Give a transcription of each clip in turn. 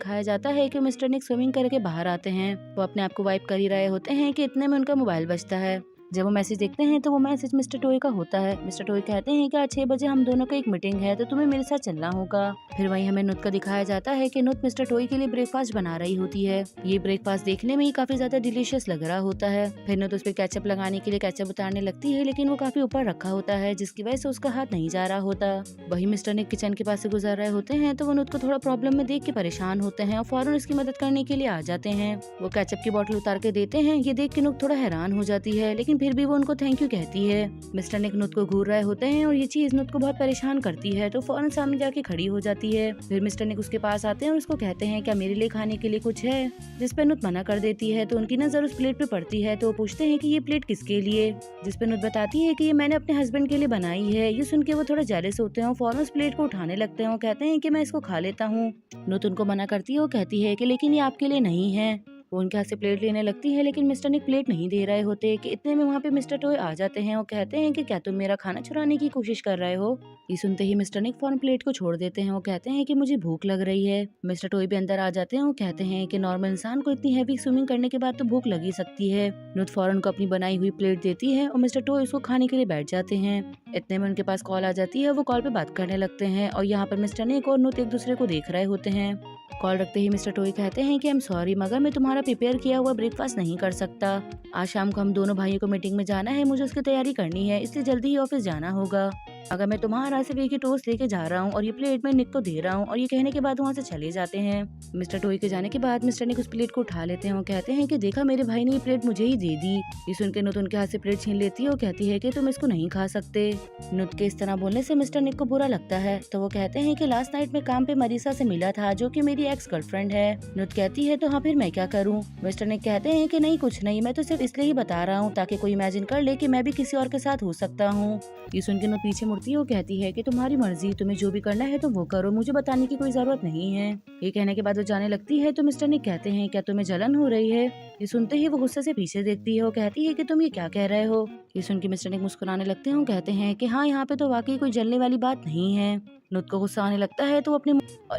दिखाया जाता है कि मिस्टर निक स्विमिंग करके बाहर आते हैं। वो अपने आप को वाइप कर ही रहे होते हैं कि इतने में उनका मोबाइल बजता है। जब वो मैसेज देखते हैं तो वो मैसेज मिस्टर टोय का होता है। मिस्टर टोय कहते हैं कि आज 6 बजे हम दोनों का एक मीटिंग है, तो तुम्हें मेरे साथ चलना होगा। फिर वहीं हमें नुत का दिखाया जाता है कि नुत मिस्टर टोय के लिए ब्रेकफास्ट बना रही होती है। ये ब्रेकफास्ट देखने में ही काफी ज्यादा डिलीशियस लग रहा होता है। फिर नुत उस पर केचप लगाने के लिए केचप उतारने लगती है, लेकिन वो काफी ऊपर रखा होता है, जिसकी वजह से उसका हाथ नहीं जा रहा होता। वही मिस्टर निक किचन के पास से गुजर रहे होते हैं तो वो नुत को थोड़ा प्रॉब्लम में देख के परेशान होते हैं और फौरन उसकी मदद करने के लिए आ जाते हैं। वो केचप की बोतल उतार के देते हैं। ये देख के नुत थोड़ा हैरान हो जाती है, लेकिन फिर भी वो उनको थैंक यू कहती है। मिस्टर निक नुत को घूर रहे होते हैं और ये चीज नुत को बहुत परेशान करती है, तो फौरन सामने जाके खड़ी हो जाती है। फिर मिस्टर निक उसके पास आते हैं और उसको कहते हैं क्या मेरे लिए खाने के लिए कुछ है, जिस पे नुत मना कर देती है। तो उनकी नजर उस प्लेट पे पड़ती है, तो वो पूछते हैं कि ये प्लेट किसके लिए, जिस पे नुत बताती है कि ये मैंने अपने हस्बैंड के लिए बनाई है। ये सुन के वो थोड़ा जेलस होते हैं और फौरन उस प्लेट को उठाने लगते हैं और कहते हैं कि मैं इसको खा लेता हूँ। नुत उनको मना करती है और कहती है कि लेकिन ये आपके लिए नहीं है। वो उनके हाथ से प्लेट लेने लगती है, लेकिन मिस्टर निक प्लेट नहीं दे रहे होते कि इतने में वहाँ पे मिस्टर टॉय आ जाते हैं और कहते हैं कि क्या तुम मेरा खाना चुराने की कोशिश कर रहे हो। ये सुनते ही मिस्टर निक फौरन प्लेट को छोड़ देते हैं और कहते हैं कि मुझे भूख लग रही है। मिस्टर टॉय भी अंदर आ जाते हैं और कहते हैं कि नॉर्मल इंसान को इतनी हैवी स्विमिंग करने के बाद तो भूख लगी सकती है। नुत फौरन को अपनी बनाई हुई प्लेट देती है और मिस्टर टॉय उसको खाने के लिए बैठ जाते हैं। इतने में उनके पास कॉल आ जाती है। वो कॉल पे बात करने लगते हैं और यहाँ पर मिस्टर निक और नुत एक दूसरे को देख रहे होते हैं। कॉल रखते ही मिस्टर टॉय कहते हैं कि आई एम सॉरी मगर मैं तुम्हारा प्रिपेयर किया हुआ ब्रेकफास्ट नहीं कर सकता। आज शाम को हम दोनों भाइयों को मीटिंग में जाना है, मुझे उसकी तैयारी करनी है, इसलिए जल्दी ही ऑफिस जाना होगा। अगर मैं तुम्हारा सिर्फ एक ही टोस्ट लेके जा रहा हूँ और ये प्लेट में निक को दे रहा हूँ, और ये कहने के बाद वहाँ से चले जाते हैं। मिस्टर टॉय के जाने के बाद मिस्टर निक उस प्लेट को उठा लेते हैं और कहते हैं कि देखा मेरे भाई ने ये प्लेट मुझे ही दे दी। ये सुन के नुत उनके हाथ से प्लेट छीन लेती है और कहती है कि तुम इसको नहीं खा सकते। नुत के इस तरह बोलने से मिस्टर निक को बुरा लगता है, तो वो कहते हैं कि लास्ट नाइट में काम पे मरीसा से मिला था, जो कि मेरी एक्स गर्लफ्रेंड है। नुत कहती है तो हाँ फिर मैं क्या करूँ। मिस्टर निक कहते हैं कि नहीं कुछ नहीं, मैं तो सिर्फ इसलिए ही बता रहा हूँ ताकि कोई इमेजिन कर ले कि मैं भी किसी और के साथ हो सकता हूँ। ये सुन के नुत पीछे मुड़ती है और कहती है कि तुम्हारी मर्जी, तुम्हें जो भी करना है तो वो करो, मुझे बताने की कोई जरूरत नहीं है। ये कहने के बाद वो जाने लगती है तो मिस्टर निक कहते हैं क्या तुम्हें जलन हो रही है। ये सुनते ही वो गुस्से से पीछे देखती है और कहती है कि तुम ये क्या कह रहे हो। ये सुन के मिस्टर निक मुस्कुराने लगते हैं और कहते हैं कि हाँ यहाँ पे तो वाकई कोई जलने वाली बात नहीं है। नुत को गुस्सा आने लगता है तो अपने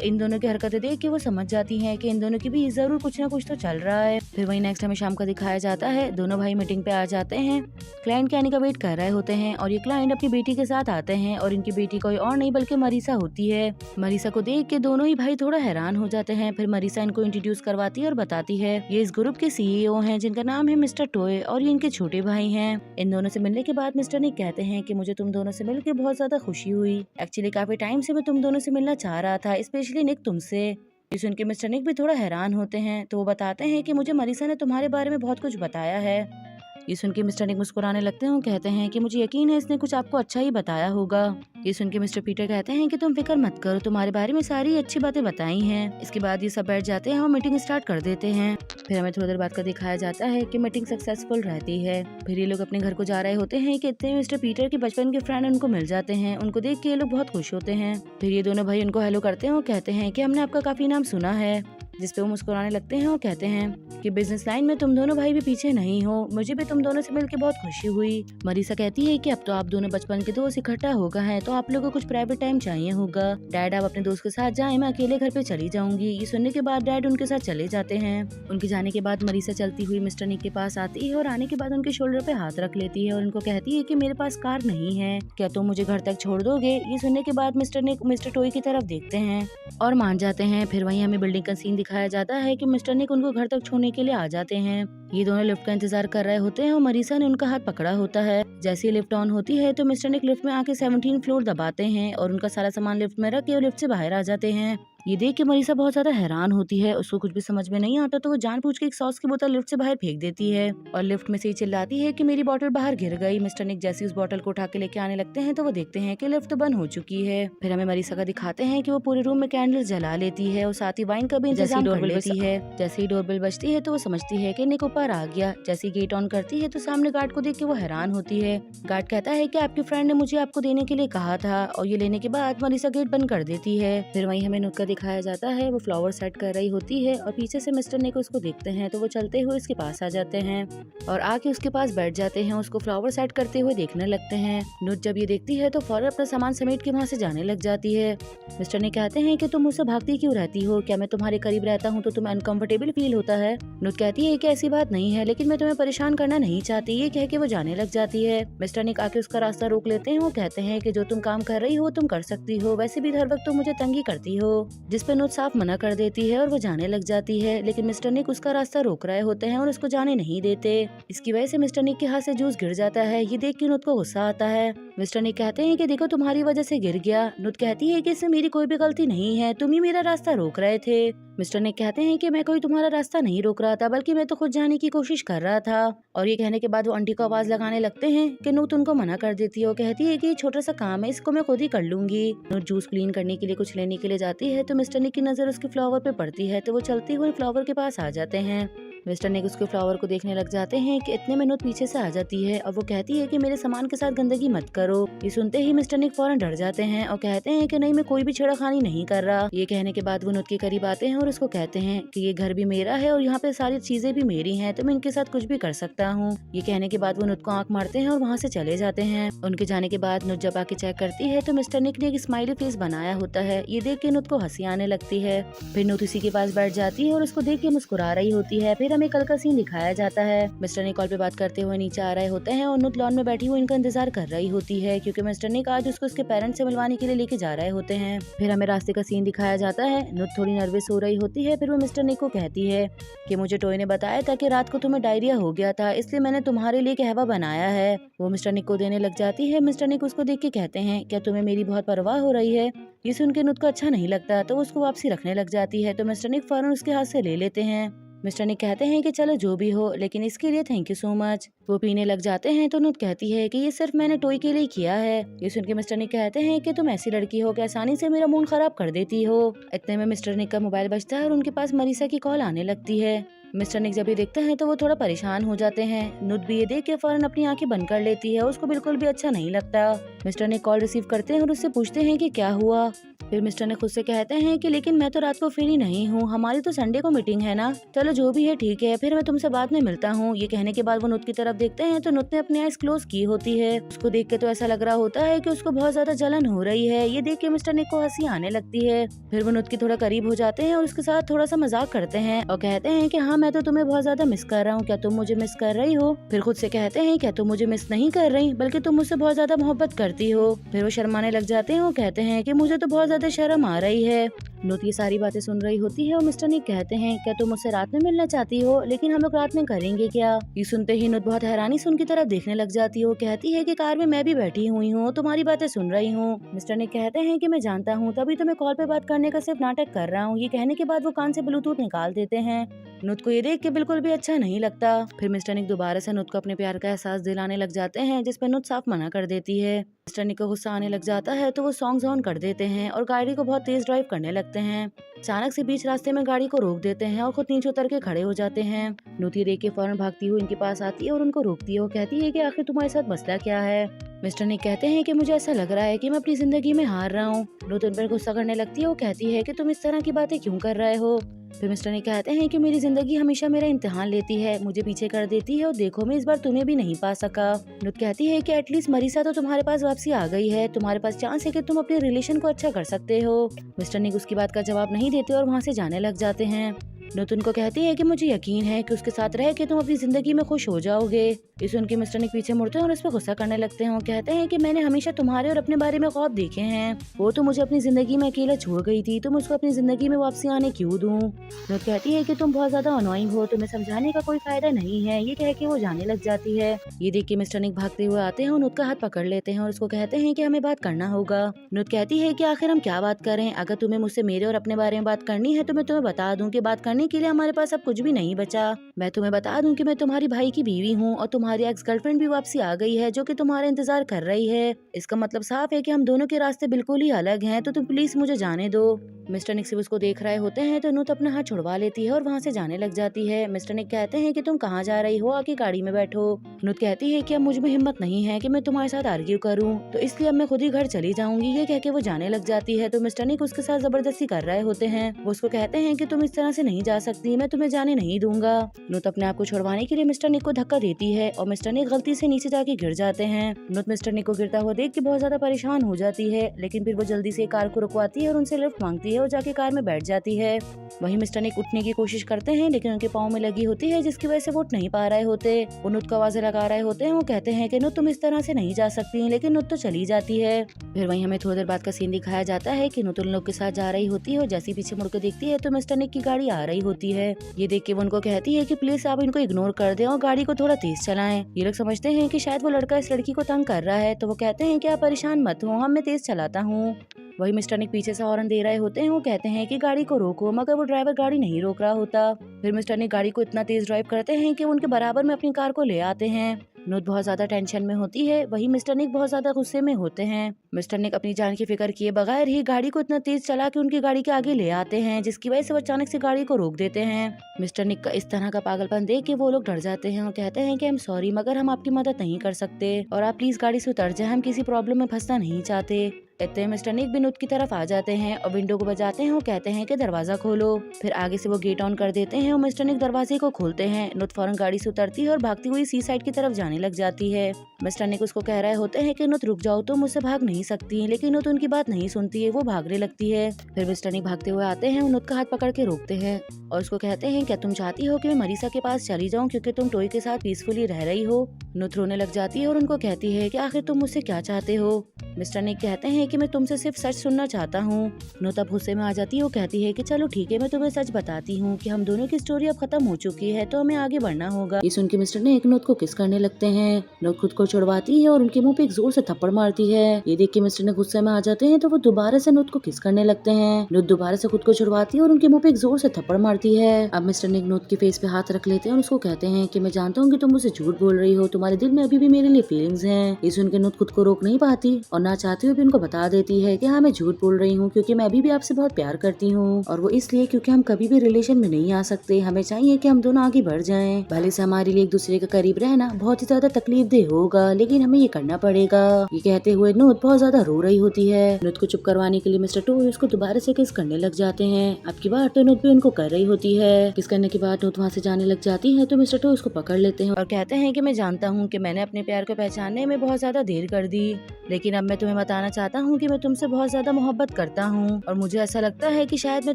इन दोनों की हरकतें देख के वो समझ जाती हैं कि इन दोनों की भी जरूर कुछ ना कुछ तो चल रहा है। फिर वही नेक्स्ट हमें शाम का दिखाया जाता है। दोनों भाई मीटिंग पे आ जाते हैं। क्लाइंट के आने का वेट कर रहे होते हैं और ये क्लाइंट अपनी बेटी के साथ आते हैं और इनकी बेटी कोई और नहीं बल्कि मरीसा होती है। मरीसा को देख के दोनों ही भाई थोड़ा हैरान हो जाते हैं। फिर मरीसा इनको इंट्रोड्यूस करवाती है और बताती है ये इस ग्रुप के CEO हैं, जिनका नाम है मिस्टर टॉय, और ये इनके छोटे भाई हैं। इन दोनों से मिलने के बाद मिस्टर निक कहते हैं कि मुझे तुम दोनों से मिलकर बहुत ज्यादा खुशी हुई। एक्चुअली काफी टाइम से मैं तुम दोनों से मिलना चाह रहा था, स्पेशली निक तुमसे। ये सुन के मिस्टर निक भी थोड़ा हैरान होते हैं, तो वो बताते हैं कि मुझे मरीसा ने तुम्हारे बारे में बहुत कुछ बताया है। ये सुन के मिस्टर निक मुस्कुराने लगते हैं और कहते हैं कि मुझे यकीन है इसने कुछ आपको अच्छा ही बताया होगा। ये सुन के मिस्टर पीटर कहते हैं कि तुम फिक्र मत करो, तुम्हारे बारे में सारी अच्छी बातें बताई हैं। इसके बाद ये सब बैठ जाते हैं और मीटिंग स्टार्ट कर देते हैं। फिर हमें थोड़ी देर बाद का दिखाया जाता है कि मीटिंग सक्सेसफुल रहती है। फिर ये लोग अपने घर को जा रहे होते हैं कि इतने मिस्टर पीटर के बचपन के फ्रेंड उनको मिल जाते हैं। उनको देख के ये लोग बहुत खुश होते हैं। फिर ये दोनों भाई उनको हेलो करते हैं और कहते हैं कि हमने आपका काफी नाम सुना है, जिस पे वो मुस्कुराने लगते हैं और कहते हैं कि बिजनेस लाइन में तुम दोनों भाई भी पीछे नहीं हो, मुझे भी तुम दोनों से मिलकर बहुत खुशी हुई। मरीसा कहती है कि अब तो आप दोनों बचपन के दोस्त इकट्ठा हो गए हैं, तो आप लोगों को कुछ प्राइवेट टाइम चाहिए होगा। डैड आप अपने दोस्त के साथ जाएं, मैं अकेले घर पे चली जाऊंगी। ये सुनने के बाद डैड उनके साथ चले जाते हैं। उनके जाने के बाद मरीसा चलती हुई मिस्टर निक के पास आती है और आने के बाद उनके शोल्डर पे हाथ रख लेती है और उनको कहती है कि मेरे पास कार नहीं है, क्या तुम मुझे घर तक छोड़ दोगे। ये सुनने के बाद मिस्टर निक मिस्टर टॉय की तरफ देखते हैं और मान जाते हैं। फिर वहीं हमें बिल्डिंग का सीन दिखाया जाता है कि मिस्टर निक उनको घर तक छोड़ने के लिए आ जाते हैं। ये दोनों लिफ्ट का इंतजार कर रहे होते हैं और मरीसा ने उनका हाथ पकड़ा होता है। जैसे ही लिफ्ट ऑन होती है तो मिस्टर निक लिफ्ट में आके 17 फ्लोर दबाते हैं और उनका सारा सामान लिफ्ट में रख के लिफ्ट से बाहर आ जाते हैं। ये देख के मरीसा बहुत ज्यादा हैरान होती है, उसको कुछ भी समझ में नहीं आता, तो वो जानबूझ के एक सॉस की बोतल लिफ्ट से बाहर फेंक देती है और लिफ्ट में से ही चिल्लाती है कि मेरी बोतल बाहर गिर गई। मिस्टर निक जैसे उस बोतल को उठा के लेके आने लगते हैं तो वो देखते हैं कि लिफ्ट बंद हो चुकी है। फिर हमें मरीसा का दिखाते हैं कि वो पूरे रूम में कैंडल्स जला लेती है और साथ ही वाइन का भी इंतजाम कर लेती है। जैसे ही डोरबेल बजती है तो वो समझती है कि निक ऊपर आ गया। जैसे ही गेट ऑन करती है तो सामने गार्ड को देख के वो हैरान होती है। गार्ड कहता है कि आपकी फ्रेंड ने मुझे आपको देने के लिए कहा था, और ये लेने के बाद मरीसा गेट बंद कर देती है। फिर वहीं हमें नुत का दिखाया जाता है वो फ्लावर सेट कर रही होती है और पीछे से मिस्टर निक उसको देखते हैं तो वो चलते हुए उसके पास आ जाते हैं और आके उसके पास बैठ जाते हैं। उसको फ्लावर सेट करते हुए देखने लगते हैं। नुत जब ये देखती है तो फौरन अपना सामान समेट के वहाँ से जाने लग जाती है। मिस्टर निक कहते हैं कि तुम मुझसे भागती क्यों रहती हो, क्या मैं तुम्हारे करीब रहता हूँ तो तुम्हें अनकंफर्टेबल फील होता है। नुत कहती है कि ऐसी बात नहीं है, लेकिन मैं तुम्हें परेशान करना नहीं चाहती। ये कह के वो जाने लग जाती है। मिस्टर निक आके उसका रास्ता रोक लेते हैं। वो कहते हैं कि जो तुम काम कर रही हो तुम कर सकती हो, वैसे भी हर वक्त तुम मुझे तंगी करती हो। जिस पे नुत साफ मना कर देती है और वो जाने लग जाती है, लेकिन मिस्टर निक उसका रास्ता रोक रहे होते हैं और उसको जाने नहीं देते। इसकी वजह से मिस्टर निक के हाथ से जूस गिर जाता है। ये देख के नुत को गुस्सा आता है। मिस्टर निक कहते हैं कि देखो तुम्हारी वजह से गिर गया। नुत कहती है कि इसमें मेरी कोई भी गलती नहीं है, तुम ही मेरा रास्ता रोक रहे थे। मिस्टर निक कहते हैं कि मैं कोई तुम्हारा रास्ता नहीं रोक रहा था, बल्कि मैं तो खुद जाने की कोशिश कर रहा था। और ये कहने के बाद वो आंटी को आवाज लगाने लगते हैं कि नुत उनको मना कर देती है। वो कहती है कि ये छोटा सा काम है, इसको मैं खुद ही कर लूंगी। नुत जूस क्लीन करने के लिए कुछ लेने के लिए जाती है तो मिस्टर निक की नजर उसके फ्लावर पे पड़ती है तो वो चलते हुए फ्लावर के पास आ जाते हैं। मिस्टर निक उसके फ्लावर को देखने लग जाते हैं कि इतने में नुत पीछे से आ जाती है और वो कहती है कि मेरे सामान के साथ गंदगी मत करो। ये सुनते ही मिस्टर निक फौरन डर जाते हैं और कहते हैं कि नहीं, मैं कोई भी छेड़खानी नहीं कर रहा। ये कहने के बाद वो नुत के करीब आते हैं और उसको कहते हैं कि ये घर भी मेरा है और यहाँ पे सारी चीजें भी मेरी हैं, तो मैं इनके साथ कुछ भी कर सकता हूँ। ये कहने के बाद वो नुत को आंख मारते हैं और वहाँ से चले जाते हैं। उनके जाने के बाद नुत जब आके चेक करती है तो मिस्टर निक ने एक स्माइली फेस बनाया होता है। ये देख के नुत को हंसी आने लगती है। फिर नुत उसी के पास बैठ जाती है और उसको देख के मुस्कुरा रही होती है। फिर हमें कल का सीन दिखाया जाता है। मिस्टर निक कॉल पे बात करते हुए नीचे आ रहे होते हैं और नुत लॉन में बैठी हुई इनका इंतजार कर रही होती है, क्योंकि मिस्टर निक आज उसको उसके पेरेंट्स से मिलवाने के लिए लेके जा रहे होते हैं। फिर हमें रास्ते का सीन दिखाया जाता है। नुत थोड़ी नर्वस हो रही होती है। फिर वो मिस्टर निक को कहती है कि मुझे टोय ने बताया था कि रात को तुम्हें डायरिया हो गया था, इसलिए मैंने तुम्हारे लिए कहवा बनाया है। वो मिस्टर निक को देने लग जाती है। मिस्टर निक उसको देख के कहते हैं क्या तुम्हें मेरी बहुत परवाह हो रही है। ये सुन के नुत को अच्छा नहीं लगता तो उसको वापसी रखने लग जाती है तो मिस्टर निक फौरन उसके हाथ से ले लेते हैं। मिस्टर निक कहते हैं कि चलो जो भी हो, लेकिन इसके लिए थैंक यू सो मच। वो पीने लग जाते हैं तो नुत कहती है कि ये सिर्फ मैंने टॉय के लिए किया है। ये सुन के मिस्टर निक कहते हैं कि तुम ऐसी लड़की हो कि आसानी से मेरा मूड खराब कर देती हो। इतने में मिस्टर निक का मोबाइल बजता है और उनके पास मरीसा की कॉल आने लगती है। मिस्टर निक जब ये देखते हैं तो वो थोड़ा परेशान हो जाते हैं। नुत भी ये देख के फौरन अपनी आंखें बंद कर लेती है। उसको बिल्कुल भी अच्छा नहीं लगता। मिस्टर निक कॉल रिसीव करते हैं और उससे पूछते हैं कि क्या हुआ। फिर मिस्टर निक खुद से कहते हैं कि लेकिन मैं तो रात को फ्री नहीं हूँ, हमारी तो संडे को मीटिंग है ना। चलो जो भी है ठीक है, फिर मैं तुमसे बाद में मिलता हूँ। ये कहने के बाद वो नुत की तरफ देखते हैं तो नुत ने अपनी आईज क्लोज की होती है। उसको देख के तो ऐसा लग रहा होता है कि उसको बहुत ज्यादा जलन हो रही है। ये देख के मिस्टर निक को हंसी आने लगती है। फिर वो नुत की थोड़ा करीब हो जाते हैं और उसके साथ थोड़ा सा मजाक करते हैं और कहते हैं कि हाँ मैं तो तुम्हें बहुत ज्यादा मिस कर रहा हूँ, क्या तुम मुझे मिस कर रही हो। फिर खुद से कहते हैं क्या तुम मुझे मिस नहीं कर रही, बल्कि तुम मुझसे बहुत ज्यादा मोहब्बत करती हो। फिर वो शर्माने लग जाते हैं और कहते हैं कि मुझे तो बहुत ज्यादा शर्म आ रही है। नुत ये सारी बातें सुन रही होती है और मिस्टर निक कहते हैं क्या तुम मुझसे रात में मिलना चाहती हो, लेकिन हम लोग रात में करेंगे क्या। ये सुनते ही नुत बहुत हैरानी से उनकी तरफ देखने लग जाती है। कहती है कि कार में मैं भी बैठी हुई हूँ, तुम्हारी बातें सुन रही हूँ। मिस्टर निक कहते हैं कि मैं जानता हूँ, तभी तो मैं कॉल पे बात करने का सिर्फ नाटक कर रहा हूँ। ये कहने के बाद वो कान से ब्लूटूथ निकाल देते हैं। नुत को ये देख के बिल्कुल भी अच्छा नहीं लगता। फिर मिस्टर निक दोबारा से नुत को अपने प्यार का एहसास दिलाने लग जाते हैं, जिस पर नुत साफ मना कर देती है। मिस्टर निक को गुस्सा आने लग जाता है तो वो सॉन्ग्स ऑन कर देते हैं और गाड़ी को बहुत तेज ड्राइव करने लगते हैं। अचानक से बीच रास्ते में गाड़ी को रोक देते हैं और खुद नीचे उतर के खड़े हो जाते हैं। नुत ये देख के फौरन भागती हुई इनके पास आती है और उनको रोकती है। वो कहती है कि आखिर तुम्हारे साथ मसला क्या है। मिस्टर निक कहते हैं कि मुझे ऐसा लग रहा है कि मैं अपनी जिंदगी में हार रहा हूँ। नुत उन पर गुस्सा करने लगती है। वो कहती है कि तुम इस तरह की बातें क्यों कर रहे हो। फिर मिस्टर निक कहते हैं कि मेरी जिंदगी हमेशा मेरा इम्तिहान लेती है, मुझे पीछे कर देती है और देखो मैं इस बार तुम्हें भी नहीं पा सका। नुत कहती है कि एटलीस्ट मरीसा तो तुम्हारे पास वापसी आ गई है, तुम्हारे पास चांस है कि तुम अपने रिलेशन को अच्छा कर सकते हो। मिस्टर निक उसकी बात का जवाब नहीं देते और वहाँ से जाने लग जाते हैं। नुत उनको कहती है कि मुझे यकीन है कि उसके साथ रह के तुम अपनी जिंदगी में खुश हो जाओगे। इस उनके मिस्टर निक पीछे मुड़ते हैं और उस पर गुस्सा करने लगते हैं। वो कहते हैं कि मैंने हमेशा तुम्हारे और अपने बारे में ख्वाब देखे हैं, वो तो मुझे अपनी जिंदगी में अकेला छोड़ गई थी, तो मुझको अपनी जिंदगी में वापसी आने क्यों दूं। नुत कहती है कि तुम बहुत ज्यादा अनोइंग हो, तुम्हें समझाने का कोई फायदा नहीं है। ये कह के वो जाने लग जाती है। ये देख के मिस्टर निक भागते हुए आते हैं और नुत का हाथ पकड़ लेते हैं और उसको कहते हैं कि हमें बात करना होगा। नुत कहती है कि आखिर हम क्या बात करें, अगर तुम्हें मुझसे मेरे और अपने बारे में बात करनी है तो मैं तुम्हें बता दूं कि बात करने के लिए हमारे पास अब कुछ भी नहीं बचा। मैं तुम्हें बता दूं कि मैं तुम्हारी भाई की बीवी हूँ और तुम्हारे तुम्हारी एक्स गर्लफ्रेंड भी वापसी आ गई है जो कि तुम्हारा इंतजार कर रही है। इसका मतलब साफ है कि हम दोनों के रास्ते बिल्कुल ही अलग हैं, तो तुम प्लीज मुझे जाने दो। मिस्टर निक सिर्फ उसको देख रहे होते हैं तो नुत अपना हाथ छुड़वा लेती है और वहाँ से जाने लग जाती है। मिस्टर निक कहते हैं कि तुम कहाँ जा रही हो, आके गाड़ी में बैठो। नुत कहती है कि अब मुझ में हिम्मत नहीं है कि मैं तुम्हारे साथ आर्ग्यू करूं, तो इसलिए अब मैं खुद ही घर चली जाऊंगी। ये कह के वो जाने लग जाती है तो मिस्टर निक उसके साथ जबरदस्ती कर रहे होते हैं। वो उसको कहते हैं कि तुम इस तरह से नहीं जा सकती, मैं तुम्हें जाने नहीं दूंगा। नुत अपने आप को छुड़वाने के लिए मिस्टर निक को धक्का देती है और मिस्टर निक गलती से नीचे जाके गिर जाते हैं। नुत मिस्टर निक को गिरता हुआ देख के बहुत ज्यादा परेशान हो जाती है, लेकिन फिर वो जल्दी से कार को रुकवाती है और उनसे लिफ्ट मांगती है और जाके कार में बैठ जाती है। वहीं मिस्टर निक उठने की कोशिश करते हैं लेकिन उनके पाँव में लगी होती है, जिसकी वजह से वो उठ नहीं पा रहे होते। वो नुत को आवाजें लगा रहे होते हैं। वो कहते हैं कि नुत तुम इस तरह से नहीं जा सकती, लेकिन नुत तो चली जाती है। फिर वहीं हमें थोड़ी देर बाद का सीन दिखाया जाता है कि नुत उन लोग के साथ जा रही होती है और जैसे ही पीछे मुड़कर देखती है तो मिस्टर निक की गाड़ी आ रही होती है। ये देख के वो उनको कहती है कि प्लीज आप इनको इग्नोर कर दें और गाड़ी को थोड़ा तेज चलाएं। ये लोग समझते हैं कि शायद वो लड़का इस लड़की को तंग कर रहा है, तो वो कहते हैं कि आप परेशान मत हो, मैं तेज चलाता हूँ। वही मिस्टर निक पीछे से हॉर्न दे रहे होते हैं। वो कहते हैं कि गाड़ी को रोको, मगर वो ड्राइवर गाड़ी नहीं रोक रहा होता। फिर मिस्टर निक गाड़ी को इतना तेज ड्राइव करते हैं कि उनके बराबर में अपनी कार को ले आते हैं। नुत बहुत ज्यादा टेंशन में होती है, वही मिस्टर निक बहुत ज्यादा गुस्से में होते हैं। मिस्टर निक अपनी जान की फिक्र किए बगैर ही गाड़ी को इतना तेज चला के उनकी गाड़ी के आगे ले आते हैं, जिसकी वजह से वो अचानक से गाड़ी को रोक देते हैं। मिस्टर निक का इस तरह का पागलपन देख के वो लोग डर जाते हैं और कहते हैं कि हम सॉरी, मगर हम आपकी मदद नहीं कर सकते और आप प्लीज गाड़ी से उतर जाए, हम किसी प्रॉब्लम में फंसना नहीं चाहते। इतने मिस्टर निक भी नुत की तरफ आ जाते हैं और विंडो को बजाते हैं और कहते हैं कि दरवाजा खोलो। फिर आगे से वो गेट ऑन कर देते हैं और मिस्टर निक दरवाजे को खोलते हैं। नुत फौरन गाड़ी से उतरती है और भागती हुई सी साइड की तरफ जाने लग जाती है। मिस्टर निक उसको कह रहे होते हैं कि नुत रुक जाओ, तुम मुझसे भाग नहीं सकती, लेकिन नुत उनकी बात नहीं सुनती है, वो भागने लगती है। फिर मिस्टर निक भागते हुए आते हैं और नुत का हाथ पकड़ के रोकते हैं और उसको कहते हैं क्या तुम चाहती हो कि मैं मरीसा के पास चली जाऊं क्योंकि तुम टॉय के साथ पीसफुली रह रही हो। नुत रोने लग जाती है और उनको कहती है कि आखिर तुम मुझसे क्या चाहते हो। मिस्टर निक कहते हैं कि मैं तुमसे सिर्फ सच सुनना चाहता हूँ। नुत अब गुस्से में आ जाती है। वो कहती है कि चलो ठीक है, मैं तुम्हें सच बताती हूँ कि हम दोनों की स्टोरी अब खत्म हो चुकी है, तो हमें आगे बढ़ना होगा। ये सुन के मिस्टर निक नुत को किस करने लगते हैं। नुत खुद को छुड़वाती है और उनके मुंह पे एक जोर से थप्पड़ मारती है। ये देख के मिस्टर निक गुस्से में आ जाते हैं तो वो दोबारा से नुत को किस करने लगते हैं। नुत दोबारा से खुद को छुड़वाती है और उनके मुंह पे एक जोर से थप्पड़ मारती है। अब मिस्टर निक नुत के फेस पे हाथ रख लेते हैं और उसको कहते हैं कि मैं जानता हूँ कि तुम मुझसे झूठ बोल रही हो, तुम्हारे दिल में अभी भी मेरे लिए फीलिंग्स हैं। ये सुन के नुत खुद को रोक नहीं पाती और ना चाहते हुए भी उनको बता देती है कि हाँ मैं झूठ बोल रही हूँ, क्योंकि मैं अभी भी आपसे बहुत प्यार करती हूँ और वो इसलिए क्योंकि हम कभी भी रिलेशन में नहीं आ सकते। हमें चाहिए कि हम दोनों आगे बढ़ जाएं। भले से हमारे लिए एक दूसरे के करीब रहना बहुत ही ज्यादा तकलीफ देह होगा, लेकिन हमें ये करना पड़ेगा। ये कहते हुए नुत बहुत ज्यादा रो रही होती है। नुत को चुप करवाने के लिए मिस्टर टॉय उसको दोबारा से किस करने लग जाते हैं। अब की बार तो नुत भी उनको कर रही होती है। किस करने के बाद नुत वहाँ से जाने लग जाती है तो मिस्टर टॉय उसको पकड़ लेते हैं और कहते हैं कि मैं जानता हूँ कि मैंने अपने प्यार को पहचानने में बहुत ज्यादा देर कर दी, लेकिन अब मैं तुम्हें बताना चाहता हूँ कि मैं तुमसे बहुत ज्यादा मोहब्बत करता हूँ और मुझे ऐसा लगता है कि शायद मैं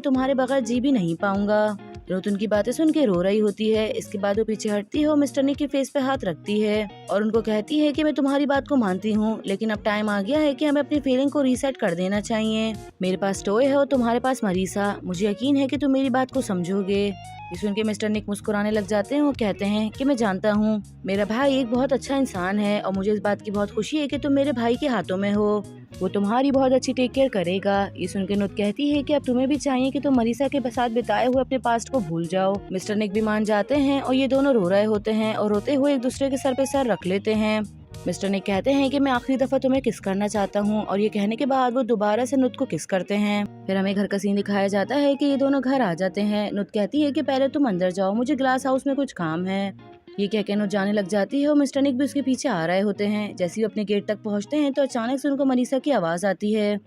तुम्हारे बगैर जी भी नहीं पाऊंगा। नुत उनकी बातें सुन के रो रही होती है। इसके बाद वो पीछे हटती है और मिस्टर निक के फेस पे हाथ रखती है और उनको कहती है कि मैं तुम्हारी बात को मानती हूँ, लेकिन अब टाइम आ गया है कि हमें अपनी फीलिंग को रीसेट कर देना चाहिए। मेरे पास टॉय है और तुम्हारे पास मरीसा, मुझे यकीन है कि तुम मेरी बात को समझोगे। ये सुन के मिस्टर निक मुस्कुराने लग जाते हैं और कहते हैं कि मैं जानता हूँ मेरा भाई एक बहुत अच्छा इंसान है और मुझे इस बात की बहुत खुशी है कि तुम मेरे भाई के हाथों में हो, वो तुम्हारी बहुत अच्छी टेक केयर करेगा। ये सुन के नुत कहती है कि अब तुम्हें भी चाहिए कि तुम मरीसा के साथ बिताए हुए अपने पास्ट को भूल जाओ। मिस्टर निक भी मान जाते हैं और ये दोनों रो रहे होते हैं और रोते हुए एक दूसरे के सर पे सर रख लेते हैं। मिस्टर निक कहते हैं कि मैं आखिरी दफा तुम्हें किस करना चाहता हूँ और ये कहने के बाद वो दोबारा से नुत को किस करते हैं। फिर हमें घर का सीन दिखाया जाता है कि ये दोनों घर आ जाते हैं। नुत कहती है कि पहले तुम अंदर जाओ, मुझे ग्लास हाउस में कुछ काम है। ये कह के नुत जाने लग जाती है और मिस्टर निक भी उसके पीछे आ रहे होते हैं। जैसे ही अपने गेट तक पहुँचते हैं तो अचानक से उनको मनीषा की आवाज आती है।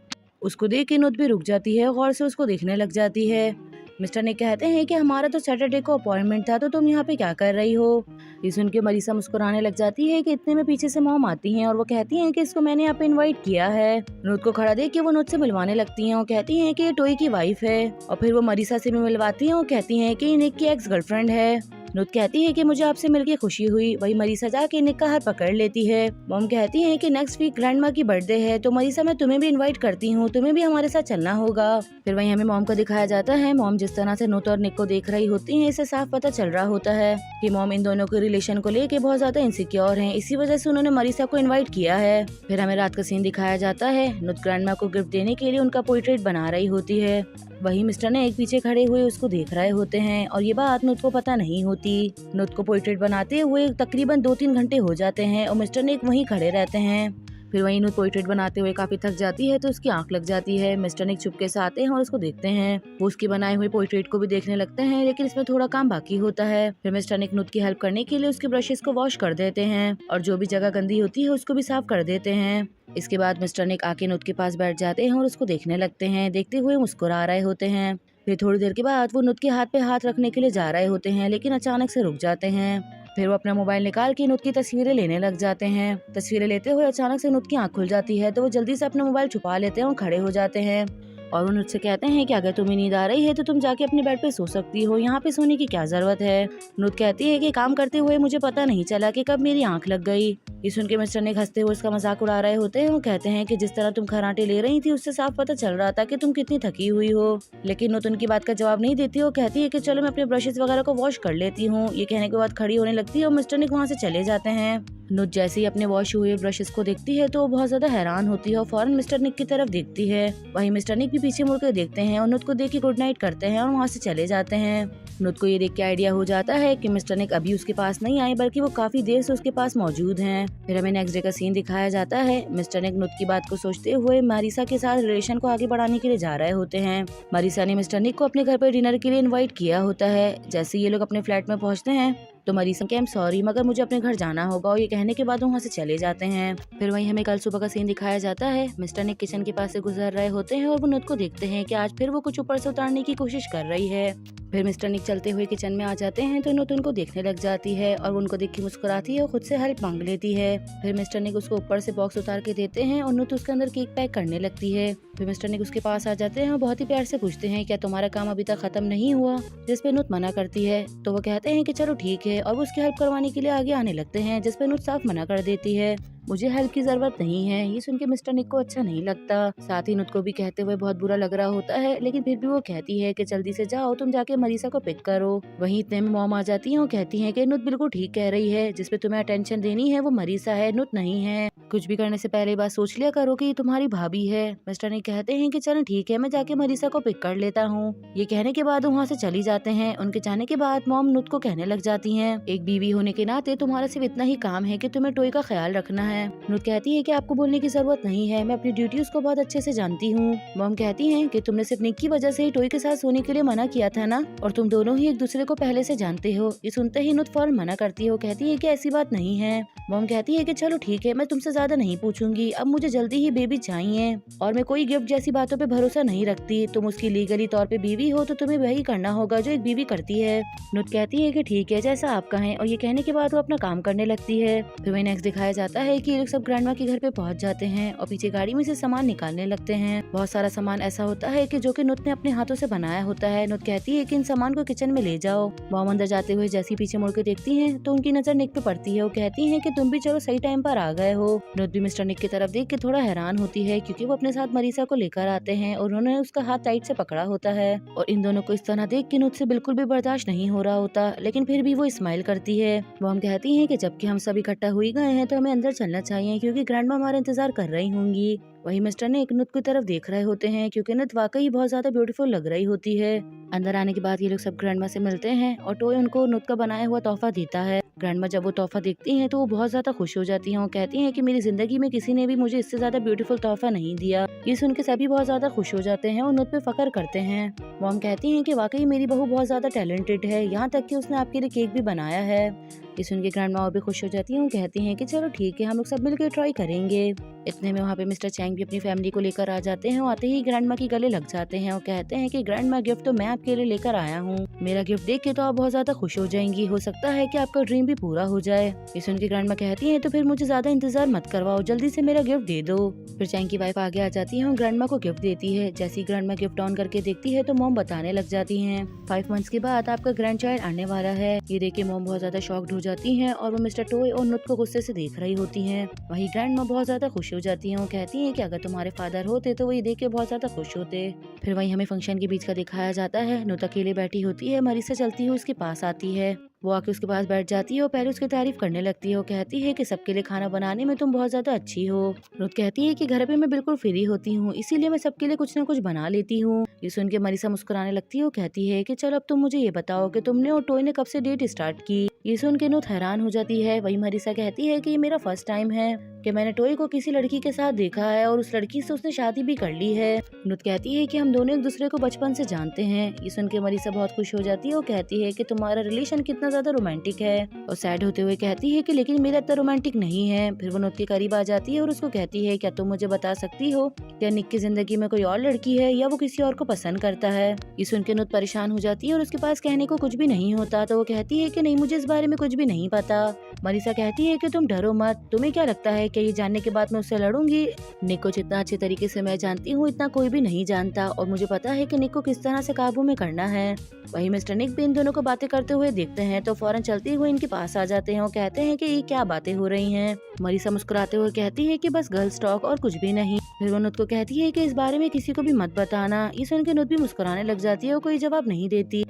उसको देख के नुत भी रुक जाती है, गौर से उसको देखने लग जाती है। मिस्टर निक कहते हैं कि हमारा तो सैटरडे को अपॉइंटमेंट था, तो तुम यहाँ पे क्या कर रही हो। ये सुन के मरीसा मुस्कुराने लग जाती है कि इतने में पीछे से मॉम आती हैं और वो कहती हैं कि इसको मैंने यहाँ पे इनवाइट किया है। नुत को खड़ा देख के वो नुत से मिलवाने लगती हैं और कहती हैं कि ये टॉय की वाइफ है और फिर वो मरीसा से भी मिलवाती हैं और कहती हैं कि निक की एक्स गर्लफ्रेंड है। नुत कहती है कि मुझे आपसे मिलके खुशी हुई। वही मरीसा जाके निक का हाथ पकड़ लेती है। मॉम कहती है कि नेक्स्ट वीक ग्रैंडमा की बर्थडे है, तो मरीसा मैं तुम्हें भी इनवाइट करती हूँ, तुम्हें भी हमारे साथ चलना होगा। फिर वहीं हमें मॉम को दिखाया जाता है। मॉम जिस तरह से नुत और निक को देख रही होती है, इससे साफ पता चल रहा होता है कि मॉम इन दोनों के रिलेशन को लेके बहुत ज्यादा इनसिक्योर हैं, इसी वजह से उन्होंने मरीसा को इन्वाइट किया है। फिर हमें रात का सीन दिखाया जाता है। नुत ग्रैंडमा को गिफ्ट देने के लिए उनका पोर्ट्रेट बना रही होती है। वही मिस्टर ने एक पीछे खड़े हुए उसको देख रहे होते हैं और ये बात नुत को पता नहीं होती। नुत को पोर्ट्रेट बनाते हुए तकरीबन 2-3 घंटे हो जाते हैं और मिस्टर ने वहीं खड़े रहते हैं। फिर वहीं नुत पोर्ट्रेट बनाते हुए काफी थक जाती है तो उसकी आंख लग जाती है। मिस्टर निक चुपके से आते हैं और उसको देखते हैं। वो उसकी बनाए हुए पोर्ट्रेट को भी देखने लगते हैं, लेकिन इसमें थोड़ा काम बाकी होता है। फिर मिस्टर निक नुत की हेल्प करने के लिए उसके ब्रशेस को वॉश कर देते हैं और जो भी जगह गंदी होती है उसको भी साफ कर देते हैं। इसके बाद मिस्टर निक आके नुत के पास बैठ जाते हैं और उसको देखने लगते हैं। देखते हुए मुस्कुरा रहे होते हैं। फिर थोड़ी देर के बाद वो नुत के हाथ पे हाथ रखने के लिए जा रहे होते हैं, लेकिन अचानक से रुक जाते हैं। फिर वो अपना मोबाइल निकाल के नुत की तस्वीरें लेने लग जाते हैं। तस्वीरें लेते हुए अचानक से नुत की आंख खुल जाती है तो वो जल्दी से अपना मोबाइल छुपा लेते हैं और खड़े हो जाते हैं। और वो नुत से कहते हैं कि अगर तुम्हें नींद आ रही है तो तुम जाके अपने बेड पे सो सकती हो, यहाँ पे सोने की क्या जरूरत है। नुत कहती है कि काम करते हुए मुझे पता नहीं चला कि कब मेरी आंख लग गई। ये सुन के मिस्टर निक हंसते हुए उसका मजाक उड़ा रहे होते हैं और कहते हैं कि जिस तरह तुम खर्राटे ले रही थी उससे साफ पता चल रहा था कि तुम कितनी थकी हुई हो। लेकिन नुत उनकी बात का जवाब नहीं देती। वो कहती है कि चलो मैं अपने ब्रशेस वगैरह को वॉश कर लेती हूँ। ये कहने के बाद खड़ी होने लगती है और मिस्टर निक वहाँ से चले जाते हैं। नुत जैसे ही अपने वॉश हुए ब्रशेस को देखती है तो वो बहुत ज्यादा हैरान होती है और फौरन मिस्टर निक की तरफ देखती है। वहीं मिस्टर निक भी पीछे मुड़कर देखते हैं और नुत को देख के गुड नाइट करते हैं और वहाँ से चले जाते हैं। नुत को ये देख के आइडिया हो जाता है कि मिस्टर निक अभी उसके पास नहीं आए, बल्कि वो काफी देर से उसके पास मौजूद हैं। फिर हमें नेक्स्ट डे का सीन दिखाया जाता है। मिस्टर निक नुत की बात को सोचते हुए मारिसा के साथ रिलेशन को आगे बढ़ाने के लिए जा रहे होते हैं। मारिसा ने मिस्टर निक को अपने घर पर डिनर के लिए इन्वाइट किया होता है। जैसे ये लोग अपने फ्लैट में पहुँचते हैं तो मरीसा के आई एम सॉरी मगर मुझे अपने घर जाना होगा, और ये कहने के बाद वहाँ से चले जाते हैं। फिर वहीं हमें कल सुबह का सीन दिखाया जाता है। मिस्टर निक किचन के पास से गुजर रहे होते हैं और वो नुत को देखते हैं कि आज फिर वो कुछ ऊपर से उतारने की कोशिश कर रही है। फिर मिस्टर निक चलते हुए किचन में आ जाते हैं तो नुत उनको देखने लग जाती है और वो उनको देख के मुस्कुराती है और खुद से हेल्प मांग लेती है। फिर मिस्टर निक उसको ऊपर से बॉक्स उतार के देते हैं और नुत उसके अंदर केक पैक करने लगती है। फिर मिस्टर निक उसके पास आ जाते हैं और बहुत ही प्यार से पूछते हैं क्या तुम्हारा काम अभी तक खत्म नहीं हुआ, जिसपे नुत मना करती है। तो वो कहते हैं कि चलो ठीक है और वो उसकी हेल्प करवाने के लिए आगे आने लगते हैं, जिसपे नुत साफ मना कर देती है। मुझे हेल्प की जरूरत नहीं है। ये सुन के मिस्टर निक को अच्छा नहीं लगता। साथ ही नुत को भी कहते हुए बहुत बुरा लग रहा होता है, लेकिन फिर भी वो कहती है कि जल्दी से जाओ, तुम जाके मरीसा को पिक करो। वहीं इतने में मॉम आ जाती है और कहती है कि नुत बिल्कुल ठीक कह रही है, जिसपे तुम्हें अटेंशन देनी है वो मरीसा है, नुत नहीं है। कुछ भी करने से पहले बात सोच लिया करो कि ये तुम्हारी भाभी है। मिस्टर निक कहते हैं कि चलो ठीक है, मैं जाके मरीसा को पिक कर लेता हूँ। ये कहने के बाद वहाँ से चली जाते हैं। उनके जाने के बाद मॉम नुत को कहने लग जाती है, एक बीवी होने के नाते तुम्हारा सिर्फ इतना ही काम है कि तुम्हें टॉय का ख्याल रखना है। नुत कहती है कि आपको बोलने की जरूरत नहीं है, मैं अपनी ड्यूटीज को बहुत अच्छे से जानती हूँ। मॉम कहती हैं कि तुमने सिर्फ निक की वजह से ही टॉय के साथ सोने के लिए मना किया था ना, और तुम दोनों ही एक दूसरे को पहले से जानते हो। ये सुनते ही नुत फौरन मना करती है। कहती है कि ऐसी बात नहीं है। मॉम कहती है कि चलो ठीक है, मैं तुमसे ज्यादा नहीं पूछूंगी, अब मुझे जल्दी ही बेबी चाहिए और मैं कोई गिफ्ट जैसी बातों पे भरोसा नहीं रखती। तुम उसकी लीगली तौर पे बीवी हो तो तुम्हें वही करना होगा जो एक बीवी करती है। नुत कहती है कि ठीक है, जैसा आप कहें, और ये कहने के बाद वो अपना काम करने लगती है। फिर वही नेक्स्ट दिखाया जाता है कि ये लोग सब ग्रैंडमा के घर पे पहुंच जाते हैं और पीछे गाड़ी में से सामान निकालने लगते हैं। बहुत सारा सामान ऐसा होता है कि जो कि नुत ने अपने हाथों से बनाया होता है। नुत कहती है कि इन सामान को किचन में ले जाओ। मॉम अंदर जाते हुए जैसी पीछे मुड़ के देखती हैं तो उनकी नजर निक पे पड़ती है। वो कहती हैं कि तुम भी चलो सही टाइम पर आ गए हो। नुत भी मिस्टर निक की तरफ देख के थोड़ा हैरान होती है, क्योंकि वो अपने साथ मरीसा को लेकर आते हैं और उन्होंने उसका हाथ टाइट से पकड़ा होता है और इन दोनों को इस तरह देख के नुत से बिल्कुल भी बर्दाश्त नहीं हो रहा होता, लेकिन फिर भी वो स्माइल करती है। मॉम कहती है कि जबकि हम सब इकट्ठा हुए गए हैं तो हमें अंदर चलना चाहिए, क्योंकि ग्रैंडमा हमारा इंतजार कर रही होंगी। वही मिस्टर निक नुत की तरफ देख रहे होते हैं, क्योंकि नुत वाकई बहुत ज्यादा ब्यूटीफुल लग रही होती है। अंदर आने के बाद ये लोग सब ग्रैंडमा से मिलते हैं और टॉय उनको नुत का बनाया हुआ तोहफा देता है। ग्रैंडमा जब वो तोहफा देखती हैं तो वो बहुत ज्यादा खुश हो जाती हैं और कहती हैं कि मेरी जिंदगी में किसी ने भी मुझे इससे ज्यादा ब्यूटीफुल तोहफा नहीं दिया। ये सुन के सभी बहुत ज्यादा खुश हो जाते हैं और नुत पे फख्र करते हैं। मॉम कहती हैं कि वाकई मेरी बहू बहुत ज्यादा टैलेंटेड है, यहाँ तक कि उसने आपके लिए केक भी बनाया है। ये सुन के ग्रैंडमा और भी खुश हो जाती हैं और कहती हैं कि चलो ठीक है, हम लोग सब मिलकर ट्राई करेंगे। इतने में वहाँ पे मिस्टर चैंग भी अपनी फैमिली को लेकर आ जाते हैं और आते ही ग्रैंडमा की गले लग जाते हैं और कहते हैं कि ग्रैंडमा, गिफ्ट तो मैं आपके लिए लेकर आया हूँ। मेरा गिफ्ट देख के तो आप बहुत ज्यादा खुश हो जाएंगी, हो सकता है कि आपका ड्रीम भी पूरा हो जाए। ये सुन के ग्रैंडमा कहती हैं तो फिर मुझे ज्यादा इंतजार मत करवाओ, जल्दी से मेरा गिफ्ट दे दो। फिर चैंग की वाइफ आगे आ जाती है और ग्रैंडमा को गिफ्ट देती है। जैसे ही ग्रैंडमा गिफ्ट ऑन करके देखती है तो मॉम बताने लग जाती है, 5 मंथ्स के बाद आपका ग्रैंड चाइल्ड आने वाला है। ये देख के मॉम बहुत ज्यादा शॉक्ड हो जाती है और वो मिस्टर टॉय और नुत को गुस्से से देख रही होती हैं। वही ग्रैंडमा बहुत ज्यादा खुश हो जाती हैं और कहती हैं कि अगर तुम्हारे फादर होते तो वो ये देख के बहुत ज्यादा खुश होते। फिर वही हमें फंक्शन के बीच का दिखाया जाता है। नुत अकेले बैठी होती है, मरीसा चलती हुई उसके पास आती है। वो आके उसके पास बैठ जाती है और पहले उसकी तारीफ करने लगती है। वो कहती है कि सबके लिए खाना बनाने में तुम बहुत ज्यादा अच्छी हो। रुथ कहती है कि घर पे मैं बिल्कुल फ्री होती हूँ, इसीलिए मैं सबके लिए कुछ न कुछ बना लेती हूँ। ये सुन के मरीसा मुस्कुराने लगती है। वो कहती है कि चलो अब तुम मुझे ये बताओ कि तुमने और टॉय ने कब से डेट स्टार्ट की। ये सुन के नुत हैरान हो जाती है। वही मरीसा कहती है कि ये मेरा फर्स्ट टाइम है कि मैंने टॉय को किसी लड़की के साथ देखा है और उस लड़की से उसने शादी भी कर ली है। नुत कहती है कि हम दोनों एक दूसरे को बचपन से जानते हैं। ये सुन के मरीसा बहुत खुश हो जाती है। वो कहती है कि तुम्हारा रिलेशन कितना ज्यादा रोमांटिक है और सैड होते हुए कहती है कि लेकिन मेरा इतना रोमांटिक नहीं है। फिर वो नुत के करीब आ जाती है और उसको कहती है क्या तुम मुझे बता सकती हो क्या निक की जिंदगी में कोई और लड़की है या वो किसी और को पसंद करता है। ये सुन के नुत परेशान हो जाती है और उसके पास कहने को कुछ भी नहीं होता। तो वो कहती है कि नहीं, मुझे इस बारे में कुछ भी नहीं पता। मरीसा कहती है कि तुम डरो मत, तुम्हें क्या लगता है कि ये जानने के बाद मैं उससे लड़ूंगी। निक को जितना अच्छे तरीके से मैं जानती हूँ इतना कोई भी नहीं जानता और मुझे पता है कि निक को किस तरह से काबू में करना है। वही मिस्टर निक भी इन दोनों को बातें करते हुए देखते हैं तो फौरन चलते हुए इनके पास आ जाते हैं और कहते हैं कि ये क्या बातें हो रही हैं। मरीसा मुस्कुराते हुए कहती है कि बस गर्ल्स टॉक और कुछ भी नहीं। फिर वो नुत को कहती है कि इस बारे में किसी को भी मत बताना। ये सुन के नुत भी मुस्कुराने लग जाती है और कोई जवाब नहीं देती।